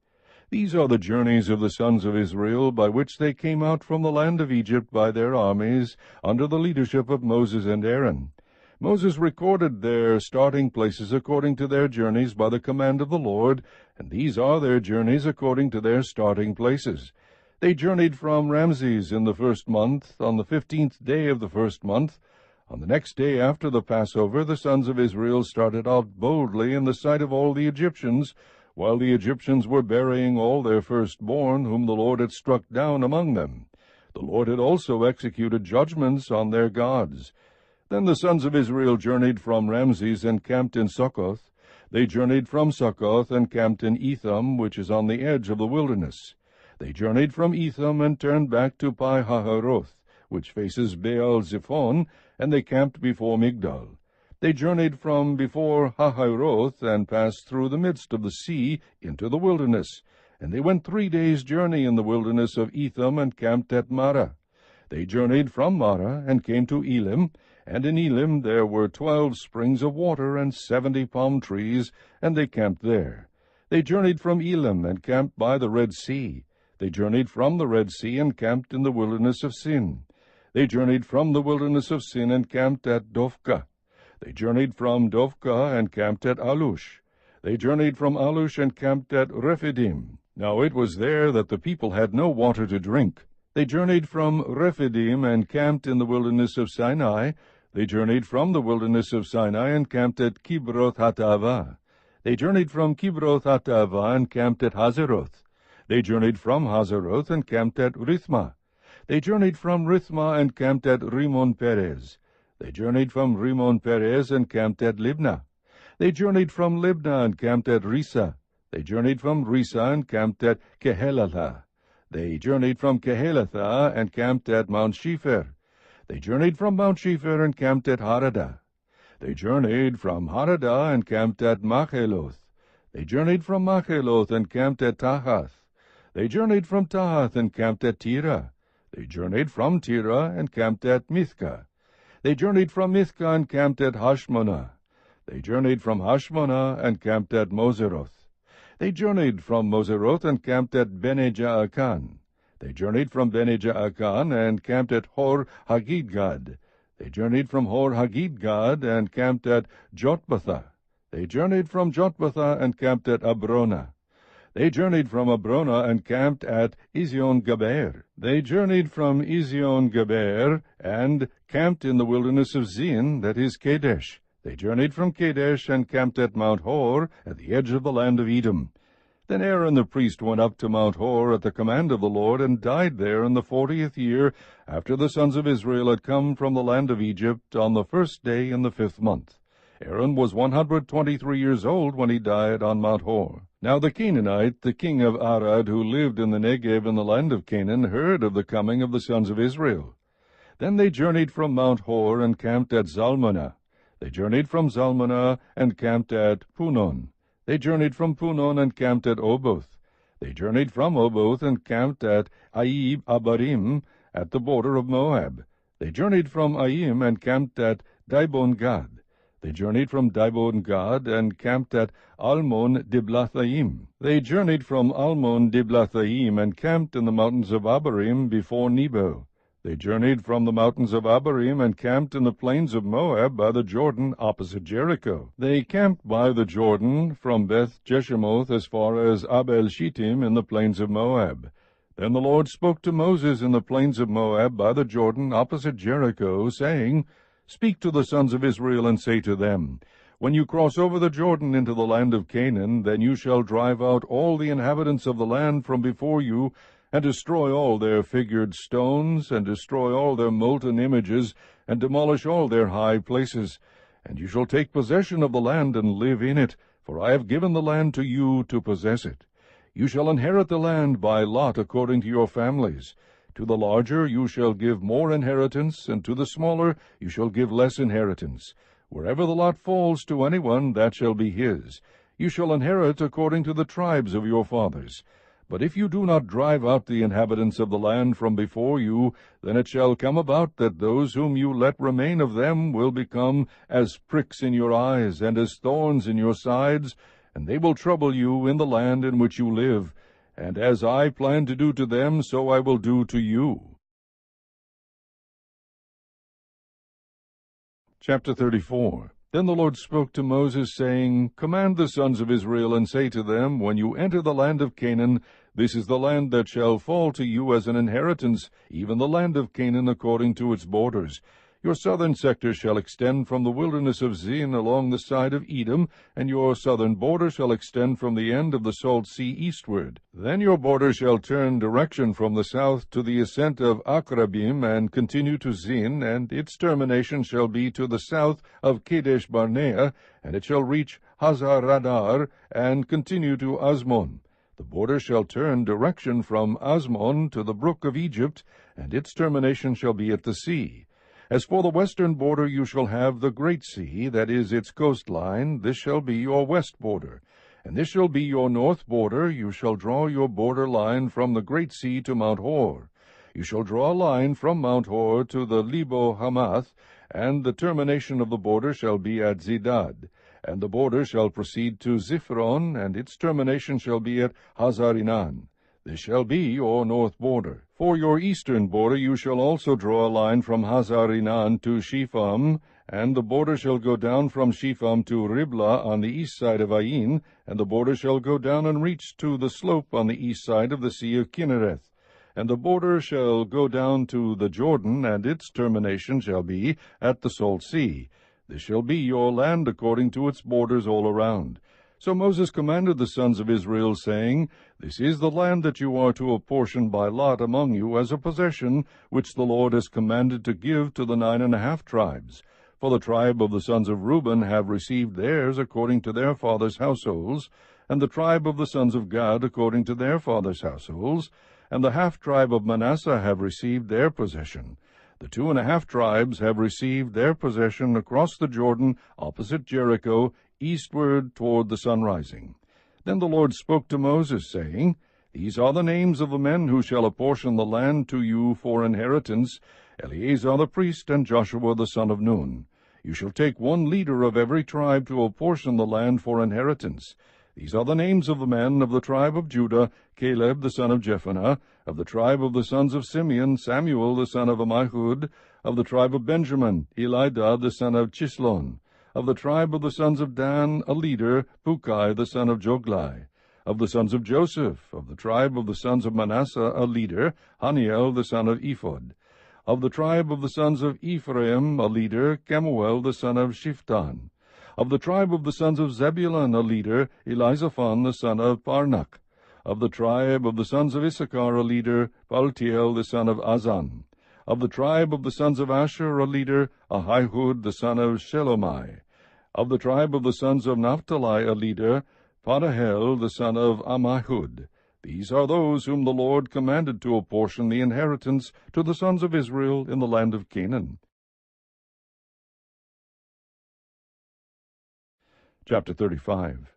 These are the journeys of the sons of Israel, by which they came out from the land of Egypt by their armies, under the leadership of Moses and Aaron. Moses recorded their starting places according to their journeys by the command of the Lord, and these are their journeys according to their starting places. They journeyed from Ramses in the 1st month, on the 15th day of the 1st month. On the next day after the Passover, the sons of Israel started out boldly in the sight of all the Egyptians, while the Egyptians were burying all their firstborn, whom the Lord had struck down among them. The Lord had also executed judgments on their gods. Then the sons of Israel journeyed from Ramses and camped in Succoth. They journeyed from Succoth and camped in Etham, which is on the edge of the wilderness. They journeyed from Etham and turned back to Pi-hahiroth, which faces Baal-zephon, and they camped before Migdal. They journeyed from before Hahiroth and passed through the midst of the sea into the wilderness, and they went 3 days' journey in the wilderness of Etham and camped at Marah. They journeyed from Marah and came to Elim, and in Elim there were 12 springs of water and 70 palm trees, and they camped there. They journeyed from Elim and camped by the Red Sea. They journeyed from the Red Sea and camped in the wilderness of Sin. They journeyed from the wilderness of Sin and camped at Dophkah. They journeyed from Dophkah and camped at Alush. They journeyed from Alush and camped at Rephidim. Now it was there that the people had no water to drink. They journeyed from Rephidim and camped in the wilderness of Sinai. They journeyed from the wilderness of Sinai and camped at Kibroth-Hattaavah. They journeyed from Kibroth-Hattaavah and camped at Hazeroth. They journeyed from Hazeroth and camped at Rithmah. They journeyed from Rithmah and camped at Rimmon-Perez. They journeyed from Rimmon-Perez and camped at Libnah. They journeyed from Libnah and camped at Risa. They journeyed from Risa and camped at Kehelatha. They journeyed from Kehelatha and camped at Mount Shepher. They journeyed from Mount Shepher and camped at Haradah. They journeyed from Haradah and camped at Macheloth. They journeyed from Macheloth and camped at Tahath. They journeyed from Tahath and camped at Tirah. They journeyed from Tirah and camped at Mithkah. They journeyed from Mithkah and camped at Hashmonah. They journeyed from Hashmonah and camped at Moseroth. They journeyed from Moseroth and camped at Bene-Jaakan. They journeyed from Bene-Jaakan and camped at Hor-Haggidgad. They journeyed from Hor-Haggidgad and camped at Jotbathah. They journeyed from Jotbathah and camped at Abrona. They journeyed from Abrona and camped at Ezion-Geber. They journeyed from Ezion-Geber and camped in the wilderness of Zin, that is Kadesh. They journeyed from Kadesh and camped at Mount Hor, at the edge of the land of Edom. Then Aaron the priest went up to Mount Hor at the command of the Lord, and died there in the 40th year, after the sons of Israel had come from the land of Egypt, on the 1st day in the 5th month. Aaron was 123 years old when he died on Mount Hor. Now the Canaanite, the king of Arad, who lived in the Negev in the land of Canaan, heard of the coming of the sons of Israel. Then they journeyed from Mount Hor and camped at Zalmunna. They journeyed from Zalmunna and camped at Punon. They journeyed from Punon and camped at Oboth. They journeyed from Oboth and camped at Aib Abarim, at the border of Moab. They journeyed from Aim and camped at Dibon-Gad. They journeyed from Dibon-Gad and camped at Almon-Diblathaim. They journeyed from Almon-Diblathaim and camped in the mountains of Abarim before Nebo. They journeyed from the mountains of Abarim and camped in the plains of Moab by the Jordan opposite Jericho. They camped by the Jordan from Beth-Jeshemoth as far as Abel-Shittim in the plains of Moab. Then the Lord spoke to Moses in the plains of Moab by the Jordan opposite Jericho, saying, Speak to the sons of Israel, and say to them, When you cross over the Jordan into the land of Canaan, then you shall drive out all the inhabitants of the land from before you, and destroy all their figured stones, and destroy all their molten images, and demolish all their high places. And you shall take possession of the land and live in it, for I have given the land to you to possess it. You shall inherit the land by lot according to your families. To the larger you shall give more inheritance, and to the smaller you shall give less inheritance. Wherever the lot falls to anyone, that shall be his. You shall inherit according to the tribes of your fathers. But if you do not drive out the inhabitants of the land from before you, then it shall come about that those whom you let remain of them will become as pricks in your eyes, and as thorns in your sides, and they will trouble you in the land in which you live. And as I plan to do to them, so I will do to you. Chapter 34. Then the Lord spoke to Moses, saying, Command the sons of Israel, and say to them, When you enter the land of Canaan, this is the land that shall fall to you as an inheritance, even the land of Canaan according to its borders. Your southern sector shall extend from the wilderness of Zin along the side of Edom, and your southern border shall extend from the end of the salt sea eastward. Then your border shall turn direction from the south to the ascent of Akrabim, and continue to Zin, and its termination shall be to the south of Kadesh Barnea, and it shall reach Hazar-Radar, and continue to Azmon. The border shall turn direction from Azmon to the brook of Egypt, and its termination shall be at the sea. As for the western border, you shall have the great sea, that is its coastline. This shall be your west border. And this shall be your north border. You shall draw your border line from the great sea to Mount Hor. You shall draw a line from Mount Hor to the Lebo Hamath, and the termination of the border shall be at Zidad. And the border shall proceed to Ziphron, and its termination shall be at Hazarinan. This shall be your north border. For your eastern border you shall also draw a line from Hazarinan to Shepham, and the border shall go down from Shepham to Riblah on the east side of Ain, and the border shall go down and reach to the slope on the east side of the sea of Kinnereth. And the border shall go down to the Jordan, and its termination shall be at the salt sea. This shall be your land according to its borders all around. So Moses commanded the sons of Israel, saying, This is the land that you are to apportion by lot among you as a possession, which the Lord has commanded to give to the 9½ tribes. For the tribe of the sons of Reuben have received theirs according to their fathers' households, and the tribe of the sons of Gad according to their fathers' households, and the half-tribe of Manasseh have received their possession. The 2½ tribes have received their possession across the Jordan, opposite Jericho, eastward toward the sunrising. Then the Lord spoke to Moses, saying, These are the names of the men who shall apportion the land to you for inheritance, Eleazar the priest and Joshua the son of Nun. You shall take one leader of every tribe to apportion the land for inheritance. These are the names of the men of the tribe of Judah, Caleb the son of Jephunneh; of the tribe of the sons of Simeon, Samuel the son of Ammihud; of the tribe of Benjamin, Elidah the son of Chislon; of the tribe of the sons of Dan, a leader, Bukai the son of Joglai; of the sons of Joseph; of the tribe of the sons of Manasseh, a leader, Haniel the son of Ephod; of the tribe of the sons of Ephraim, a leader, Kemuel the son of Shiftan; of the tribe of the sons of Zebulun, a leader, Elizaphan the son of Parnak; of the tribe of the sons of Issachar, a leader, Paltiel the son of Azan; of the tribe of the sons of Asher, a leader, Ahihud the son of Shelomai; of the tribe of the sons of Naphtali, a leader, Padahel the son of Ammihud. These are those whom the Lord commanded to apportion the inheritance to the sons of Israel in the land of Canaan. Chapter 35.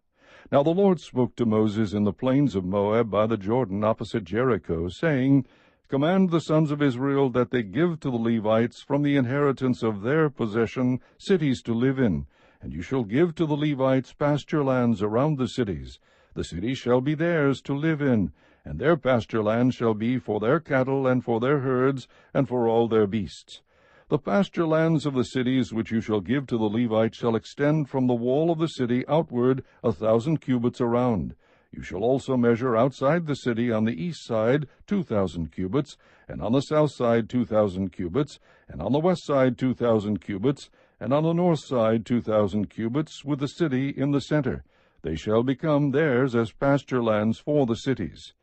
Now the Lord spoke to Moses in the plains of Moab by the Jordan opposite Jericho, saying, Command the sons of Israel that they give to the Levites from the inheritance of their possession cities to live in, and you shall give to the Levites pasture lands around the cities. The cities shall be theirs to live in, and their pasture land shall be for their cattle and for their herds and for all their beasts. The pasture lands of the cities which you shall give to the Levites shall extend from the wall of the city outward 1,000 cubits around. You shall also measure outside the city on the east side 2,000 cubits, and on the south side 2,000 cubits, and on the west side 2,000 cubits, and on the north side 2,000 cubits, with the city in the center. They shall become theirs as pasture lands for the cities.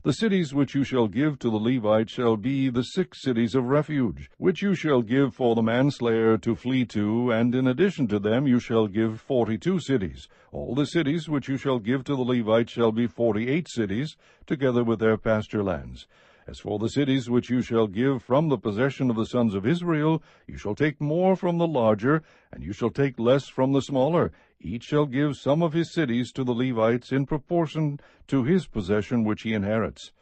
The cities which you shall give to the Levites shall be the 6 cities of refuge, which you shall give for the manslayer to flee to, and in addition to them you shall give 42 cities. All the cities which you shall give to the Levites shall be 48 cities, together with their pasture lands. As for the cities which you shall give from the possession of the sons of Israel, you shall take more from the larger, and you shall take less from the smaller. Each shall give some of his cities to the Levites in proportion to his possession which he inherits.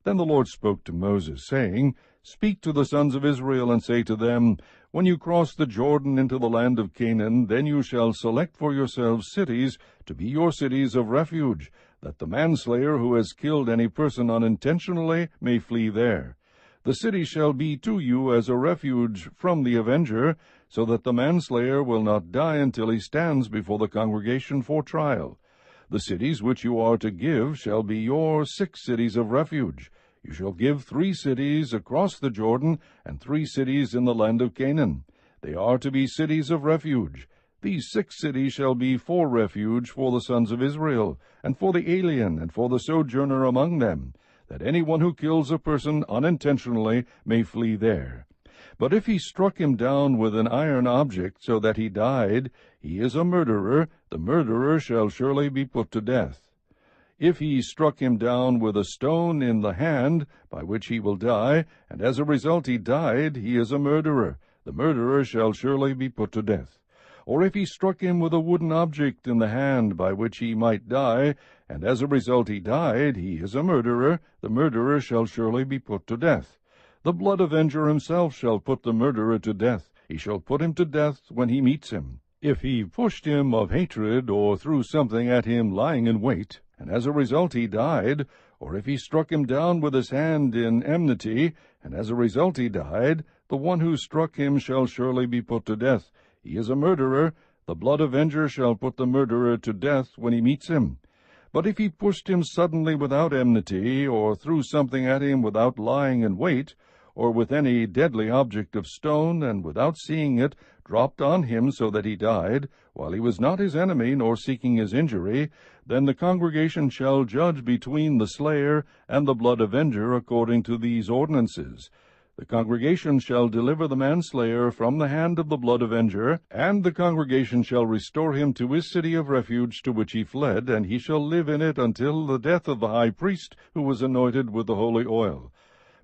Then the Lord spoke to Moses, saying, Speak to the sons of Israel, and say to them, When you cross the Jordan into the land of Canaan, then you shall select for yourselves cities to be your cities of refuge, that the manslayer who has killed any person unintentionally may flee there. The city shall be to you as a refuge from the avenger, so that the manslayer will not die until he stands before the congregation for trial. The cities which you are to give shall be your 6 cities of refuge. You shall give 3 cities across the Jordan, and 3 cities in the land of Canaan. They are to be cities of refuge. These 6 cities shall be for refuge for the sons of Israel, and for the alien, and for the sojourner among them, that any one who kills a person unintentionally may flee there. But if he struck him down with an iron object, so that he died, he is a murderer. The murderer shall surely be put to death. If he struck him down with a stone in the hand, by which he will die, and as a result he died, he is a murderer. The murderer shall surely be put to death. Or if he struck him with a wooden object in the hand, by which he might die, and as a result he died, he is a murderer. The murderer shall surely be put to death. The blood avenger himself shall put the murderer to death. He shall put him to death when he meets him. If he pushed him of hatred, or threw something at him lying in wait, and as a result he died, or if he struck him down with his hand in enmity, and as a result he died, the one who struck him shall surely be put to death. He is a murderer. The blood avenger shall put the murderer to death when he meets him. But if he pushed him suddenly without enmity, or threw something at him without lying in wait, or with any deadly object of stone, and without seeing it, dropped on him so that he died, while he was not his enemy, nor seeking his injury, then the congregation shall judge between the slayer and the blood avenger according to these ordinances. The congregation shall deliver the manslayer from the hand of the blood avenger, and the congregation shall restore him to his city of refuge to which he fled, and he shall live in it until the death of the high priest who was anointed with the holy oil.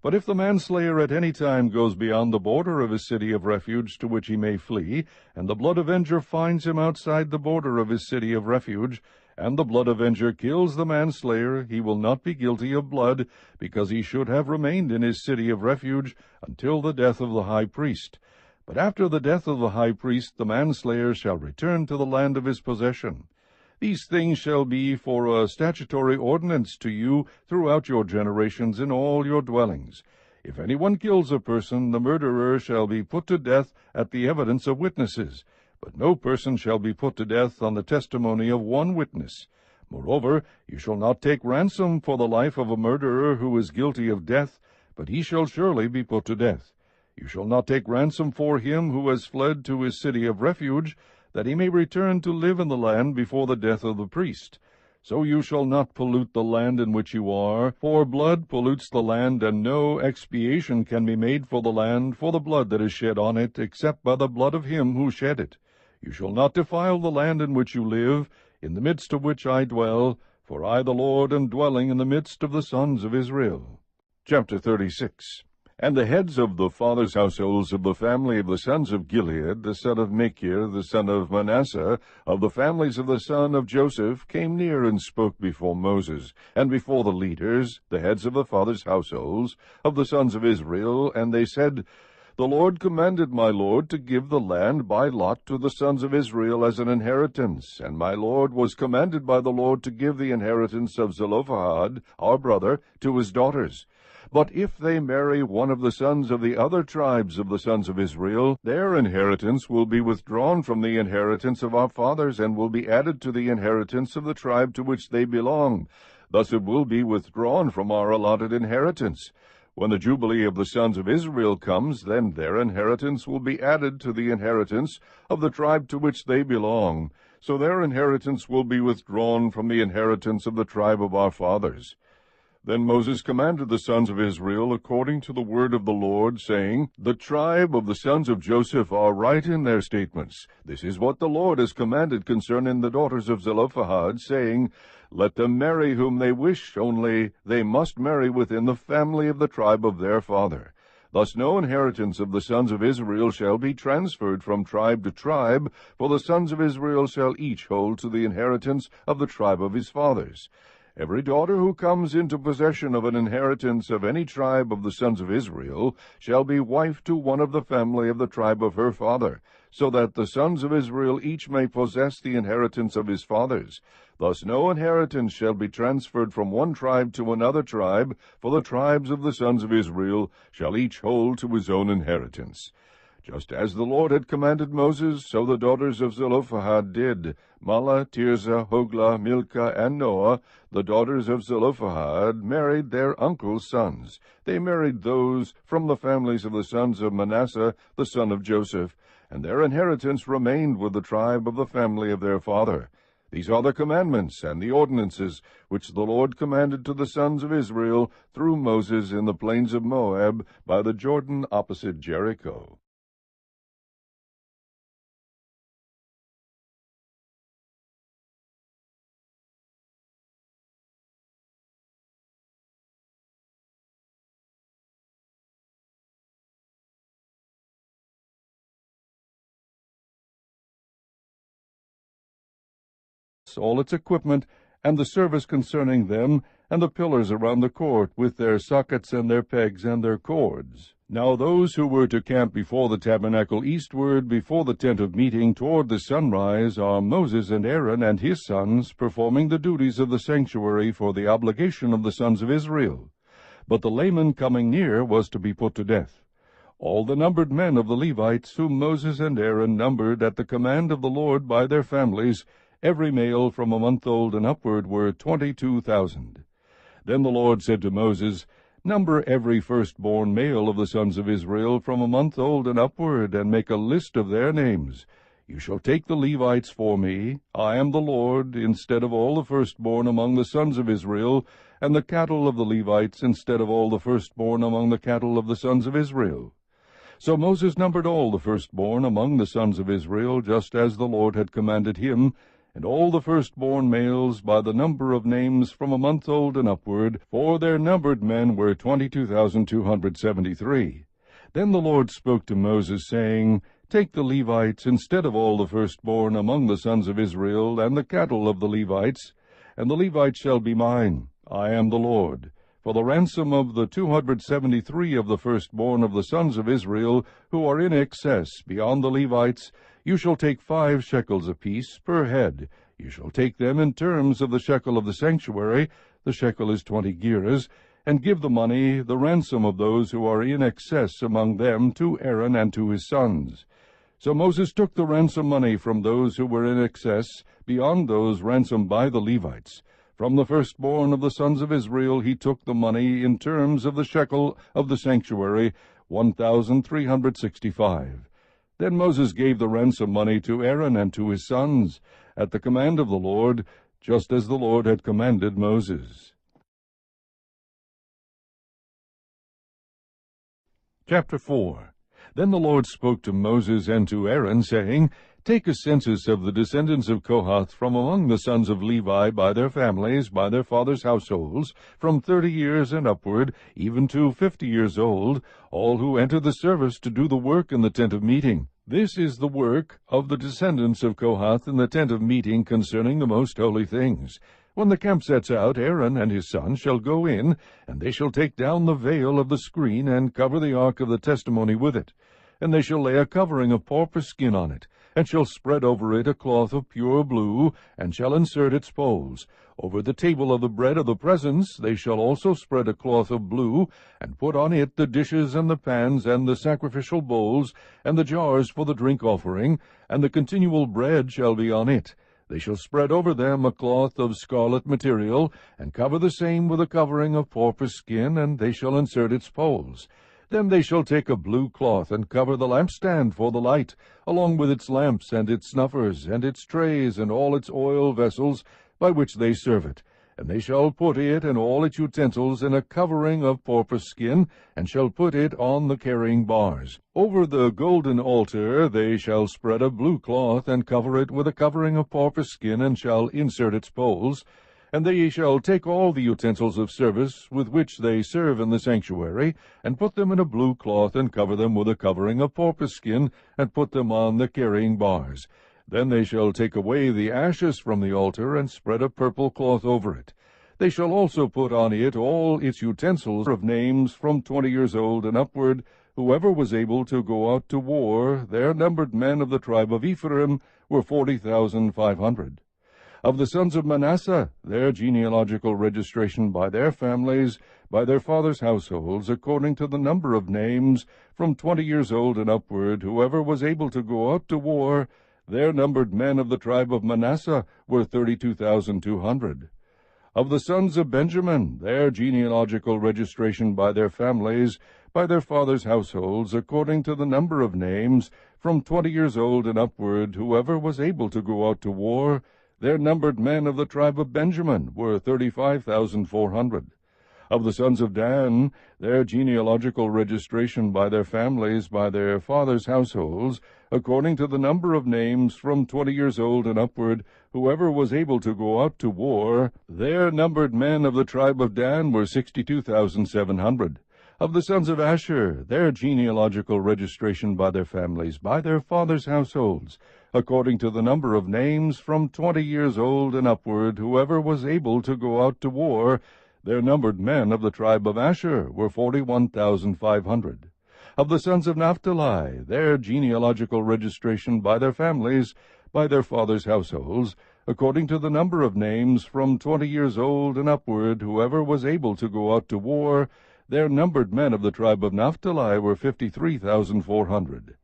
But if the manslayer at any time goes beyond the border of his city of refuge to which he may flee, and the blood avenger finds him outside the border of his city of refuge, and the blood avenger kills the manslayer, he will not be guilty of blood, because he should have remained in his city of refuge until the death of the high priest. But after the death of the high priest, the manslayer shall return to the land of his possession. These things shall be for a statutory ordinance to you throughout your generations in all your dwellings. If anyone kills a person, the murderer shall be put to death at the evidence of witnesses. But no person shall be put to death on the testimony of one witness. Moreover, you shall not take ransom for the life of a murderer who is guilty of death, but he shall surely be put to death. You shall not take ransom for him who has fled to his city of refuge, that he may return to live in the land before the death of the priest. So you shall not pollute the land in which you are, for blood pollutes the land, and no expiation can be made for the land for the blood that is shed on it, except by the blood of him who shed it. You shall not defile the land in which you live, in the midst of which I dwell, for I the Lord am dwelling in the midst of the sons of Israel. Chapter 36. And the heads of the fathers' households of the family of the sons of Gilead, the son of Machir, the son of Manasseh, of the families of the son of Joseph, came near and spoke before Moses, and before the leaders, the heads of the fathers' households, of the sons of Israel, and they said, The Lord commanded my lord to give the land by lot to the sons of Israel as an inheritance, and my lord was commanded by the Lord to give the inheritance of Zelophehad, our brother, to his daughters. But if they marry one of the sons of the other tribes of the sons of Israel, their inheritance will be withdrawn from the inheritance of our fathers, and will be added to the inheritance of the tribe to which they belong. Thus it will be withdrawn from our allotted inheritance. When the Jubilee of the sons of Israel comes, then their inheritance will be added to the inheritance of the tribe to which they belong. So their inheritance will be withdrawn from the inheritance of the tribe of our fathers. Then Moses commanded the sons of Israel according to the word of the Lord, saying, The tribe of the sons of Joseph are right in their statements. This is what the Lord has commanded concerning the daughters of Zelophehad, saying, Let them marry whom they wish, only they must marry within the family of the tribe of their father. Thus no inheritance of the sons of Israel shall be transferred from tribe to tribe, for the sons of Israel shall each hold to the inheritance of the tribe of his fathers. Every daughter who comes into possession of an inheritance of any tribe of the sons of Israel shall be wife to one of the family of the tribe of her father, so that the sons of Israel each may possess the inheritance of his fathers. Thus no inheritance shall be transferred from one tribe to another tribe, for the tribes of the sons of Israel shall each hold to his own inheritance. Just as the Lord had commanded Moses, so the daughters of Zelophehad did. Mahlah, Tirzah, Hoglah, Milcah, and Noah, the daughters of Zelophehad, married their uncle's sons. They married those from the families of the sons of Manasseh, the son of Joseph, and their inheritance remained with the tribe of the family of their father. These are the commandments and the ordinances which the Lord commanded to the sons of Israel through Moses in the plains of Moab by the Jordan opposite Jericho. All its equipment, and the service concerning them, and the pillars around the court, with their sockets and their pegs and their cords. Now those who were to camp before the tabernacle eastward, before the tent of meeting, toward the sunrise, are Moses and Aaron and his sons, performing the duties of the sanctuary for the obligation of the sons of Israel. But the layman coming near was to be put to death. All the numbered men of the Levites, whom Moses and Aaron numbered at the command of the Lord by their families, every male from a month old and upward, were 22,000. Then the Lord said to Moses, Number every firstborn male of the sons of Israel from a month old and upward, and make a list of their names. You shall take the Levites for me, I am the Lord, instead of all the firstborn among the sons of Israel, and the cattle of the Levites instead of all the firstborn among the cattle of the sons of Israel. So Moses numbered all the firstborn among the sons of Israel, just as the Lord had commanded him, and all the firstborn males by the number of names from a month old and upward, for their numbered men were 22,273. Then the Lord spoke to Moses, saying, Take the Levites instead of all the firstborn among the sons of Israel, and the cattle of the Levites, and the Levites shall be mine. I am the Lord. For the ransom of the 273 of the firstborn of the sons of Israel, who are in excess beyond the Levites, you shall take 5 shekels apiece per head. You shall take them in terms of the shekel of the sanctuary, the shekel is 20 gerahs, and give the money, the ransom of those who are in excess among them, to Aaron and to his sons. So Moses took the ransom money from those who were in excess, beyond those ransomed by the Levites. From the firstborn of the sons of Israel he took the money in terms of the shekel of the sanctuary, 1,365. Then Moses gave the ransom money to Aaron and to his sons, at the command of the Lord, just as the Lord had commanded Moses. Chapter 4. Then the Lord spoke to Moses and to Aaron, saying, Take a census of the descendants of Kohath from among the sons of Levi by their families, by their fathers' households, from 30 years and upward, even to 50 years old, all who enter the service to do the work in the tent of meeting. This is the work of the descendants of Kohath in the tent of meeting concerning the most holy things. When the camp sets out, Aaron and his sons shall go in, and they shall take down the veil of the screen, and cover the ark of the testimony with it. And they shall lay a covering of porpoise skin on it, and shall spread over it a cloth of pure blue, and shall insert its poles. Over the table of the bread of the presence they shall also spread a cloth of blue, and put on it the dishes and the pans and the sacrificial bowls, and the jars for the drink offering, and the continual bread shall be on it. They shall spread over them a cloth of scarlet material, and cover the same with a covering of porpoise skin, and they shall insert its poles. Then they shall take a blue cloth, and cover the lampstand for the light, along with its lamps, and its snuffers, and its trays, and all its oil vessels, by which they serve it. And they shall put it and all its utensils in a covering of porpoise skin, and shall put it on the carrying bars. Over the golden altar they shall spread a blue cloth, and cover it with a covering of porpoise skin, and shall insert its poles. And they shall take all the utensils of service with which they serve in the sanctuary, and put them in a blue cloth, and cover them with a covering of porpoise skin, and put them on the carrying bars. Then they shall take away the ashes from the altar, and spread a purple cloth over it. They shall also put on it all its utensils of names from 20 years old and upward, whoever was able to go out to war. Their numbered men of the tribe of Ephraim were 40,500. Of the sons of Manasseh, their genealogical registration by their families, by their fathers' households, according to the number of names, from 20 years old and upward, whoever was able to go out to war, their numbered men of the tribe of Manasseh were 32,200. Of the sons of Benjamin, their genealogical registration by their families, by their fathers' households, according to the number of names, from 20 years old and upward, whoever was able to go out to war, their numbered men of the tribe of Benjamin were 35,400. Of the sons of Dan, their genealogical registration by their families, by their fathers' households, according to the number of names, from 20 years old and upward, whoever was able to go out to war, their numbered men of the tribe of Dan were 62,700. Of the sons of Asher, their genealogical registration by their families, by their fathers' households, according to the number of names, from 20 years old and upward, whoever was able to go out to war, their numbered men of the tribe of Asher were 41,500. Of the sons of Naphtali, their genealogical registration by their families, by their fathers' households, according to the number of names, from 20 years old and upward, whoever was able to go out to war, their numbered men of the tribe of Naphtali were 53,400.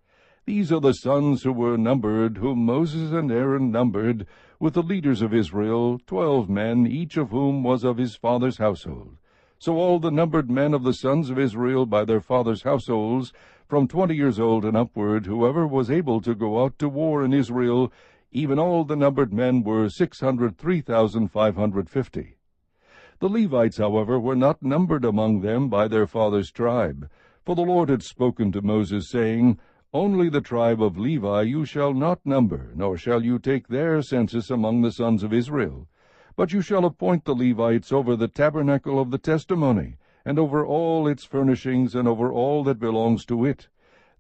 These are the sons who were numbered, whom Moses and Aaron numbered, with the leaders of Israel, 12 men, each of whom was of his father's household. So all the numbered men of the sons of Israel by their fathers' households, from 20 years old and upward, whoever was able to go out to war in Israel, even all the numbered men were 603,550. The Levites, however, were not numbered among them by their fathers' tribe. For the Lord had spoken to Moses, saying, Only the tribe of Levi you shall not number, nor shall you take their census among the sons of Israel. But you shall appoint the Levites over the tabernacle of the testimony, and over all its furnishings, and over all that belongs to it.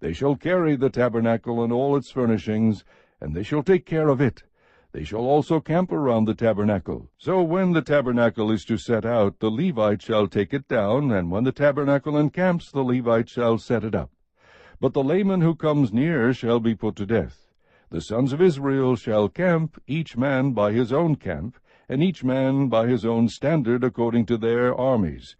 They shall carry the tabernacle and all its furnishings, and they shall take care of it. They shall also camp around the tabernacle. So when the tabernacle is to set out, the Levite shall take it down, and when the tabernacle encamps, the Levite shall set it up. But the layman who comes near shall be put to death. The sons of Israel shall camp, each man by his own camp, and each man by his own standard according to their armies.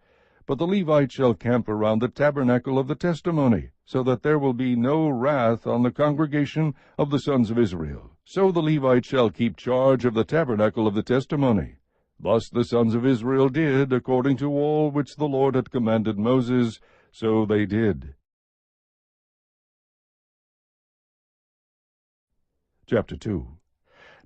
But the Levite shall camp around the tabernacle of the testimony, so that there will be no wrath on the congregation of the sons of Israel. So the Levite shall keep charge of the tabernacle of the testimony. Thus the sons of Israel did, according to all which the Lord had commanded Moses, so they did. Chapter 2.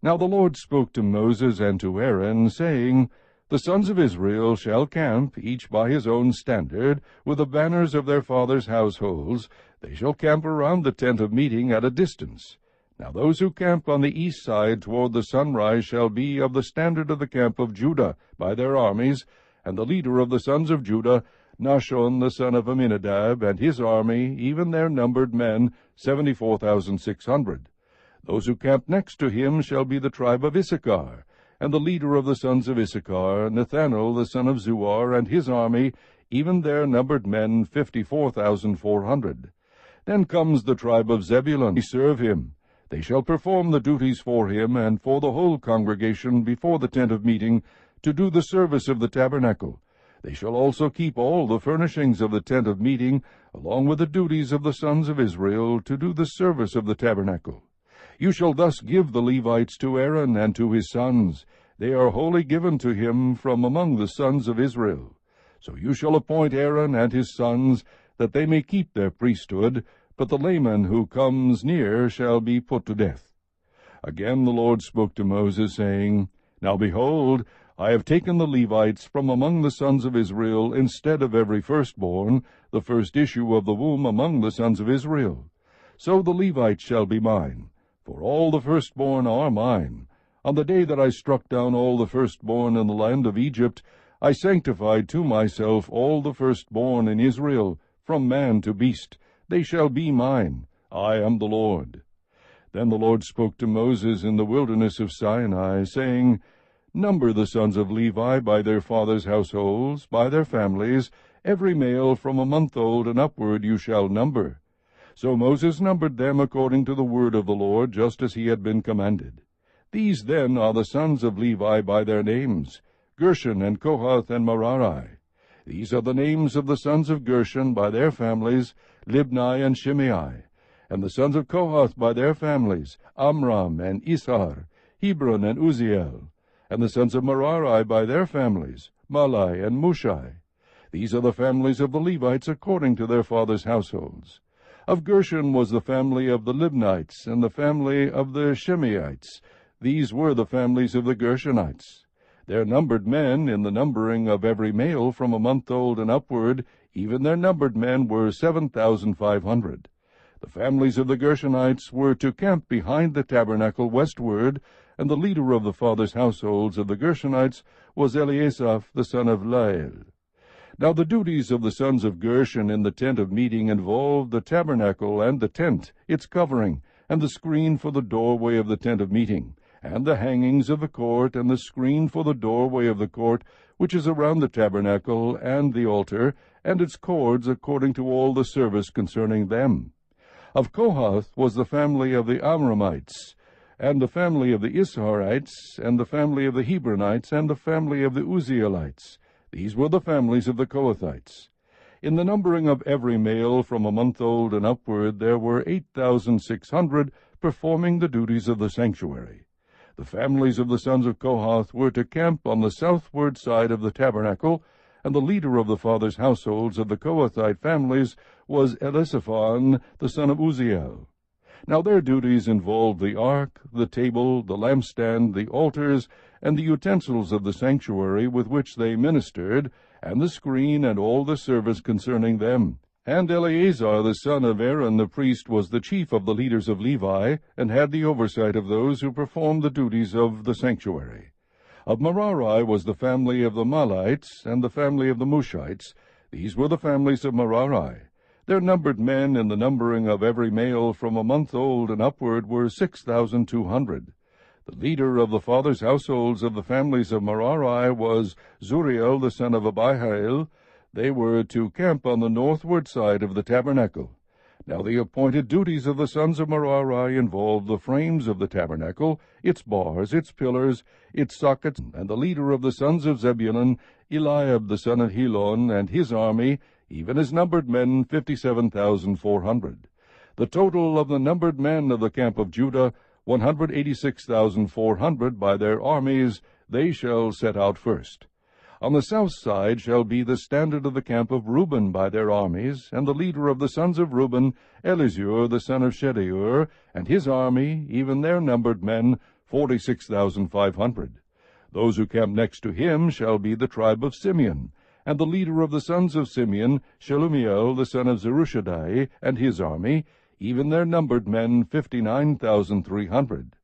Now the Lord spoke to Moses and to Aaron, saying, The sons of Israel shall camp, each by his own standard, with the banners of their fathers' households. They shall camp around the tent of meeting at a distance. Now those who camp on the east side toward the sunrise shall be of the standard of the camp of Judah, by their armies, and the leader of the sons of Judah, Nahshon the son of Amminadab, and his army, even their numbered men, 74,600. Those who camp next to him shall be the tribe of Issachar, and the leader of the sons of Issachar, Nathanael the son of Zuar, and his army, even their numbered men, 54,400. Then comes the tribe of Zebulun, to serve him. They shall perform the duties for him, and for the whole congregation before the tent of meeting, to do the service of the tabernacle. They shall also keep all the furnishings of the tent of meeting, along with the duties of the sons of Israel, to do the service of the tabernacle. You shall thus give the Levites to Aaron and to his sons. They are wholly given to him from among the sons of Israel. So you shall appoint Aaron and his sons, that they may keep their priesthood, but the layman who comes near shall be put to death. Again the Lord spoke to Moses, saying, Now behold, I have taken the Levites from among the sons of Israel instead of every firstborn, the first issue of the womb among the sons of Israel. So the Levites shall be mine, for all the firstborn are mine. On the day that I struck down all the firstborn in the land of Egypt, I sanctified to myself all the firstborn in Israel, from man to beast. They shall be mine. I am the Lord. Then the Lord spoke to Moses in the wilderness of Sinai, saying, Number the sons of Levi by their fathers' households, by their families, every male from a month old and upward you shall number. So Moses numbered them according to the word of the Lord, just as he had been commanded. These then are the sons of Levi by their names, Gershon and Kohath and Merari. These are the names of the sons of Gershon by their families, Libni and Shimei. And the sons of Kohath by their families, Amram and Ishar, Hebron and Uzziel. And the sons of Merari by their families, Malai and Mushai. These are the families of the Levites according to their fathers' households. Of Gershon was the family of the Libnites, and the family of the Shimeites. These were the families of the Gershonites. Their numbered men, in the numbering of every male from a month old and upward, even their numbered men were 7,500. The families of the Gershonites were to camp behind the tabernacle westward, and the leader of the fathers' households of the Gershonites was Eliasaph the son of Lael. Now the duties of the sons of Gershon in the tent of meeting involved the tabernacle and the tent, its covering, and the screen for the doorway of the tent of meeting, and the hangings of the court, and the screen for the doorway of the court, which is around the tabernacle, and the altar, and its cords, according to all the service concerning them. Of Kohath was the family of the Amramites, and the family of the Isharites, and the family of the Hebronites, and the family of the Uzzielites. These were the families of the Kohathites. In the numbering of every male from a month old and upward, there were 8,600 performing the duties of the sanctuary. The families of the sons of Kohath were to camp on the southward side of the tabernacle, and the leader of the fathers' households of the Kohathite families was Elisaphan the son of Uzziel. Now their duties involved the ark, the table, the lampstand, the altars, and the utensils of the sanctuary with which they ministered, and the screen, and all the service concerning them. And Eleazar the son of Aaron the priest was the chief of the leaders of Levi, and had the oversight of those who performed the duties of the sanctuary. Of Merari was the family of the Malites, and the family of the Mushites. These were the families of Merari. Their numbered men in the numbering of every male from a month old and upward were 6,200. The leader of the fathers' households of the families of Merari was Zuriel the son of Abihail. They were to camp on the northward side of the tabernacle. Now the appointed duties of the sons of Merari involved the frames of the tabernacle, its bars, its pillars, its sockets, and the leader of the sons of Zebulun, Eliab the son of Helon, and his army, even his numbered men, 57,400. The total of the numbered men of the camp of Judah, 186,400 by their armies. They shall set out first. On the south side shall be the standard of the camp of Reuben by their armies, and the leader of the sons of Reuben, Elizur the son of Shedeur, and his army, even their numbered men, 46,500. Those who camp next to him shall be the tribe of Simeon, and the leader of the sons of Simeon, Shelumiel the son of Zerushadai, and his army, even their numbered men, 59,300.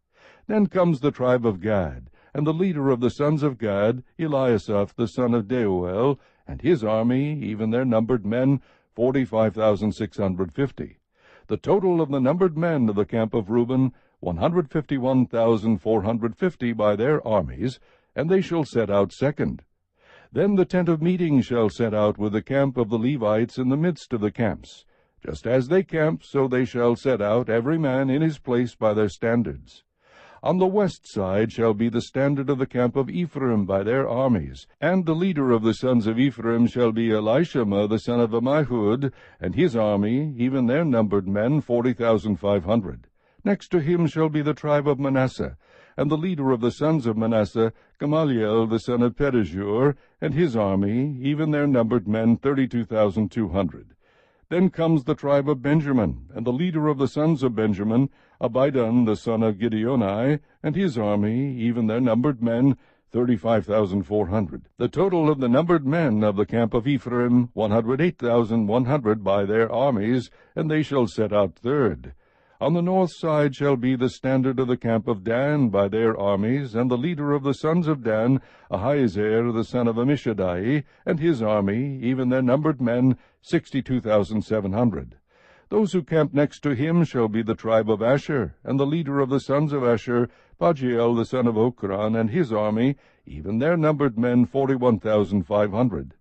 Then comes the tribe of Gad, and the leader of the sons of Gad, Eliasaph the son of Deuel, and his army, even their numbered men, 45,650. The total of the numbered men of the camp of Reuben, 151,450 by their armies, and they shall set out second. Then the tent of meeting shall set out with the camp of the Levites in the midst of the camps. Just as they camp, so they shall set out, every man in his place by their standards. On the west side shall be the standard of the camp of Ephraim by their armies, and the leader of the sons of Ephraim shall be Elishama the son of Ammihud, and his army, even their numbered men, 40,500. Next to him shall be the tribe of Manasseh, and the leader of the sons of Manasseh, Gamaliel the son of Pedahzur, and his army, even their numbered men, 32,200. Then comes the tribe of Benjamin, and the leader of the sons of Benjamin, Abidan the son of Gideoni, and his army, even their numbered men, 35,400. The total of the numbered men of the camp of Ephraim, 108,100 by their armies, and they shall set out third. On the north side shall be the standard of the camp of Dan by their armies, and the leader of the sons of Dan, Ahiezer the son of Ammishaddai, and his army, even their numbered men, 62,700. Those who camp next to him shall be the tribe of Asher, and the leader of the sons of Asher, Pagiel the son of Okran, and his army, even their numbered men, 41,500.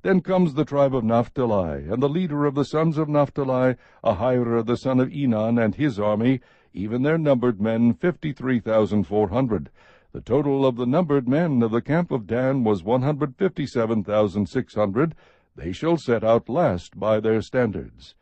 Then comes the tribe of Naphtali, and the leader of the sons of Naphtali, Ahira the son of Enan, and his army, even their numbered men, 53,400. The total of the numbered men of the camp of Dan was 157,600. They shall set out last by their standards.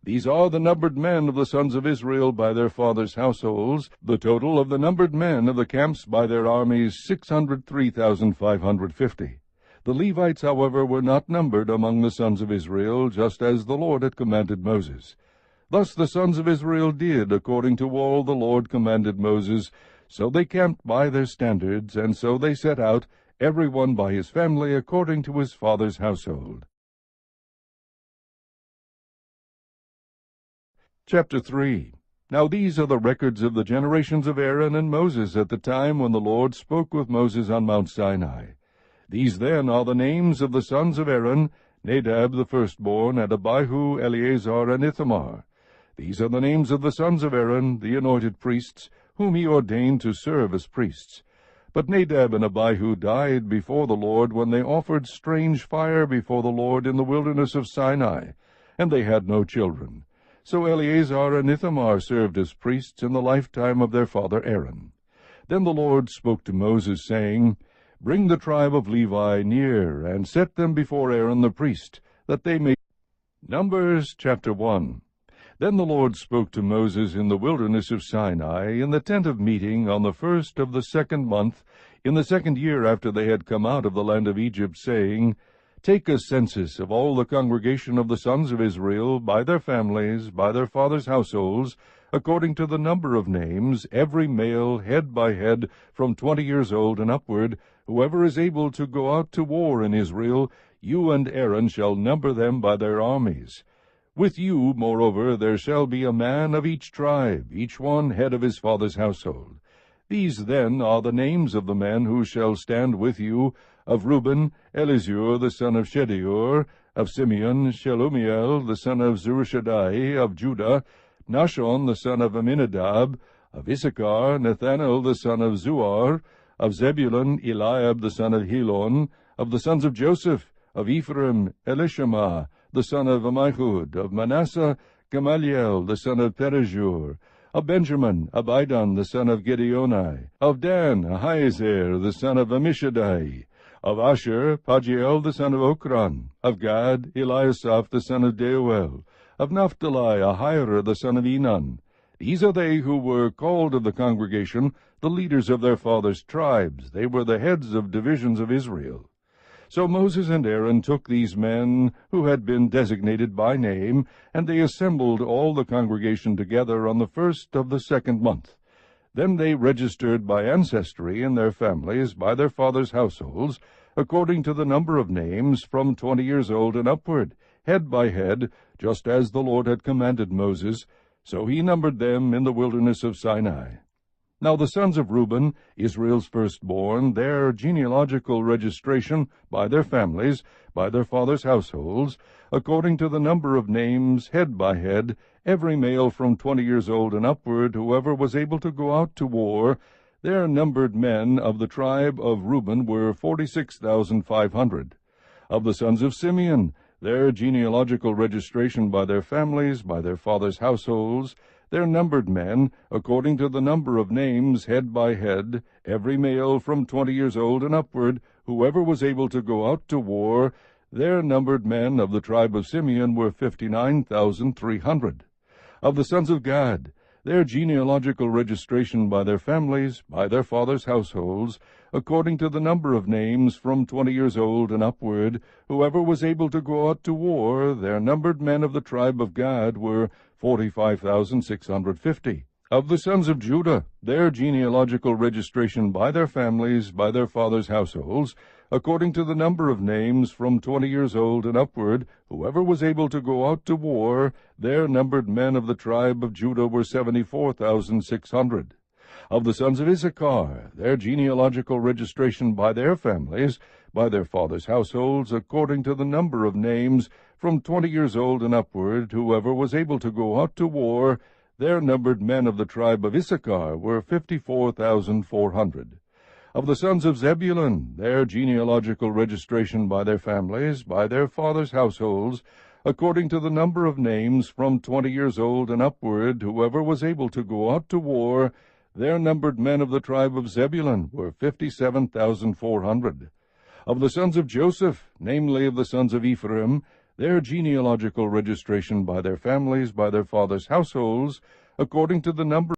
These are the numbered men of the sons of Israel by their fathers' households. The total of the numbered men of the camps by their armies, 603,550. The Levites, however, were not numbered among the sons of Israel, just as the Lord had commanded Moses. Thus the sons of Israel did according to all the Lord commanded Moses. So they camped by their standards, and so they set out, every one by his family, according to his father's household. Chapter 3. Now these are the records of the generations of Aaron and Moses at the time when the Lord spoke with Moses on Mount Sinai. These then are the names of the sons of Aaron, Nadab the firstborn, and Abihu, Eleazar, and Ithamar. These are the names of the sons of Aaron, the anointed priests, whom he ordained to serve as priests. But Nadab and Abihu died before the Lord when they offered strange fire before the Lord in the wilderness of Sinai, and they had no children. So Eleazar and Ithamar served as priests in the lifetime of their father Aaron. Then the Lord spoke to Moses, saying, Bring the tribe of Levi near, and set them before Aaron the priest, that they may... Numbers chapter 1. Then the Lord spoke to Moses in the wilderness of Sinai, in the tent of meeting, on the first of the second month, in the 2nd year after they had come out of the land of Egypt, saying, Take a census of all the congregation of the sons of Israel, by their families, by their fathers' households, according to the number of names, every male, head by head, from 20 years old and upward, whoever is able to go out to war in Israel, you and Aaron shall number them by their armies. With you, moreover, there shall be a man of each tribe, each one head of his father's household. These then are the names of the men who shall stand with you: of Reuben, Elizur the son of Shedeur; of Simeon, Shelumiel the son of Zurishaddai; of Judah, Nahshon the son of Amminadab; of Issachar, Nathanael the son of Zuar; of Zebulun, Eliab the son of Helon; of the sons of Joseph; of Ephraim, Elishama the son of Ammihud; of Manasseh, Gamaliel the son of Pedahzur; of Benjamin, Abidan the son of Gideoni; of Dan, Ahiezer the son of Ammishaddai; of Asher, Pagiel the son of Okran; of Gad, Eliasaph the son of Deuel; of Naphtali, Ahira the son of Enan. These are they who were called of the congregation, the leaders of their fathers' tribes. They were the heads of divisions of Israel. So Moses and Aaron took these men who had been designated by name, and they assembled all the congregation together on the first of the 2nd month. Then they registered by ancestry in their families, by their fathers' households, according to the number of names, from 20 years old and upward, head by head, just as the Lord had commanded Moses. So he numbered them in the wilderness of Sinai. Now the sons of Reuben, Israel's firstborn, their genealogical registration by their families, by their fathers' households, according to the number of names, head by head, every male from 20 years old and upward, whoever was able to go out to war, their numbered men of the tribe of Reuben were 46,500. Of the sons of Simeon, their genealogical registration by their families, by their fathers' households, their numbered men, according to the number of names, head by head, every male from 20 years old and upward, whoever was able to go out to war, their numbered men of the tribe of Simeon were 59,300. Of the sons of Gad, their genealogical registration by their families, by their fathers' households, according to the number of names, from 20 years old and upward, whoever was able to go out to war, their numbered men of the tribe of Gad were 45,650. Of the sons of Judah, their genealogical registration by their families, by their fathers' households, according to the number of names, from 20 years old and upward, whoever was able to go out to war, their numbered men of the tribe of Judah were 74,600. Of the sons of Issachar, their genealogical registration by their families, by their fathers' households, according to the number of names, from 20 years old and upward, whoever was able to go out to war, their numbered men of the tribe of Issachar were 54,400. Of the sons of Zebulun, their genealogical registration by their families, by their fathers' households, according to the number of names, from 20 years old and upward, whoever was able to go out to war, their numbered men of the tribe of Zebulun were 57,400. Of the sons of Joseph, namely of the sons of Ephraim, their genealogical registration by their families, by their fathers' households, according to the number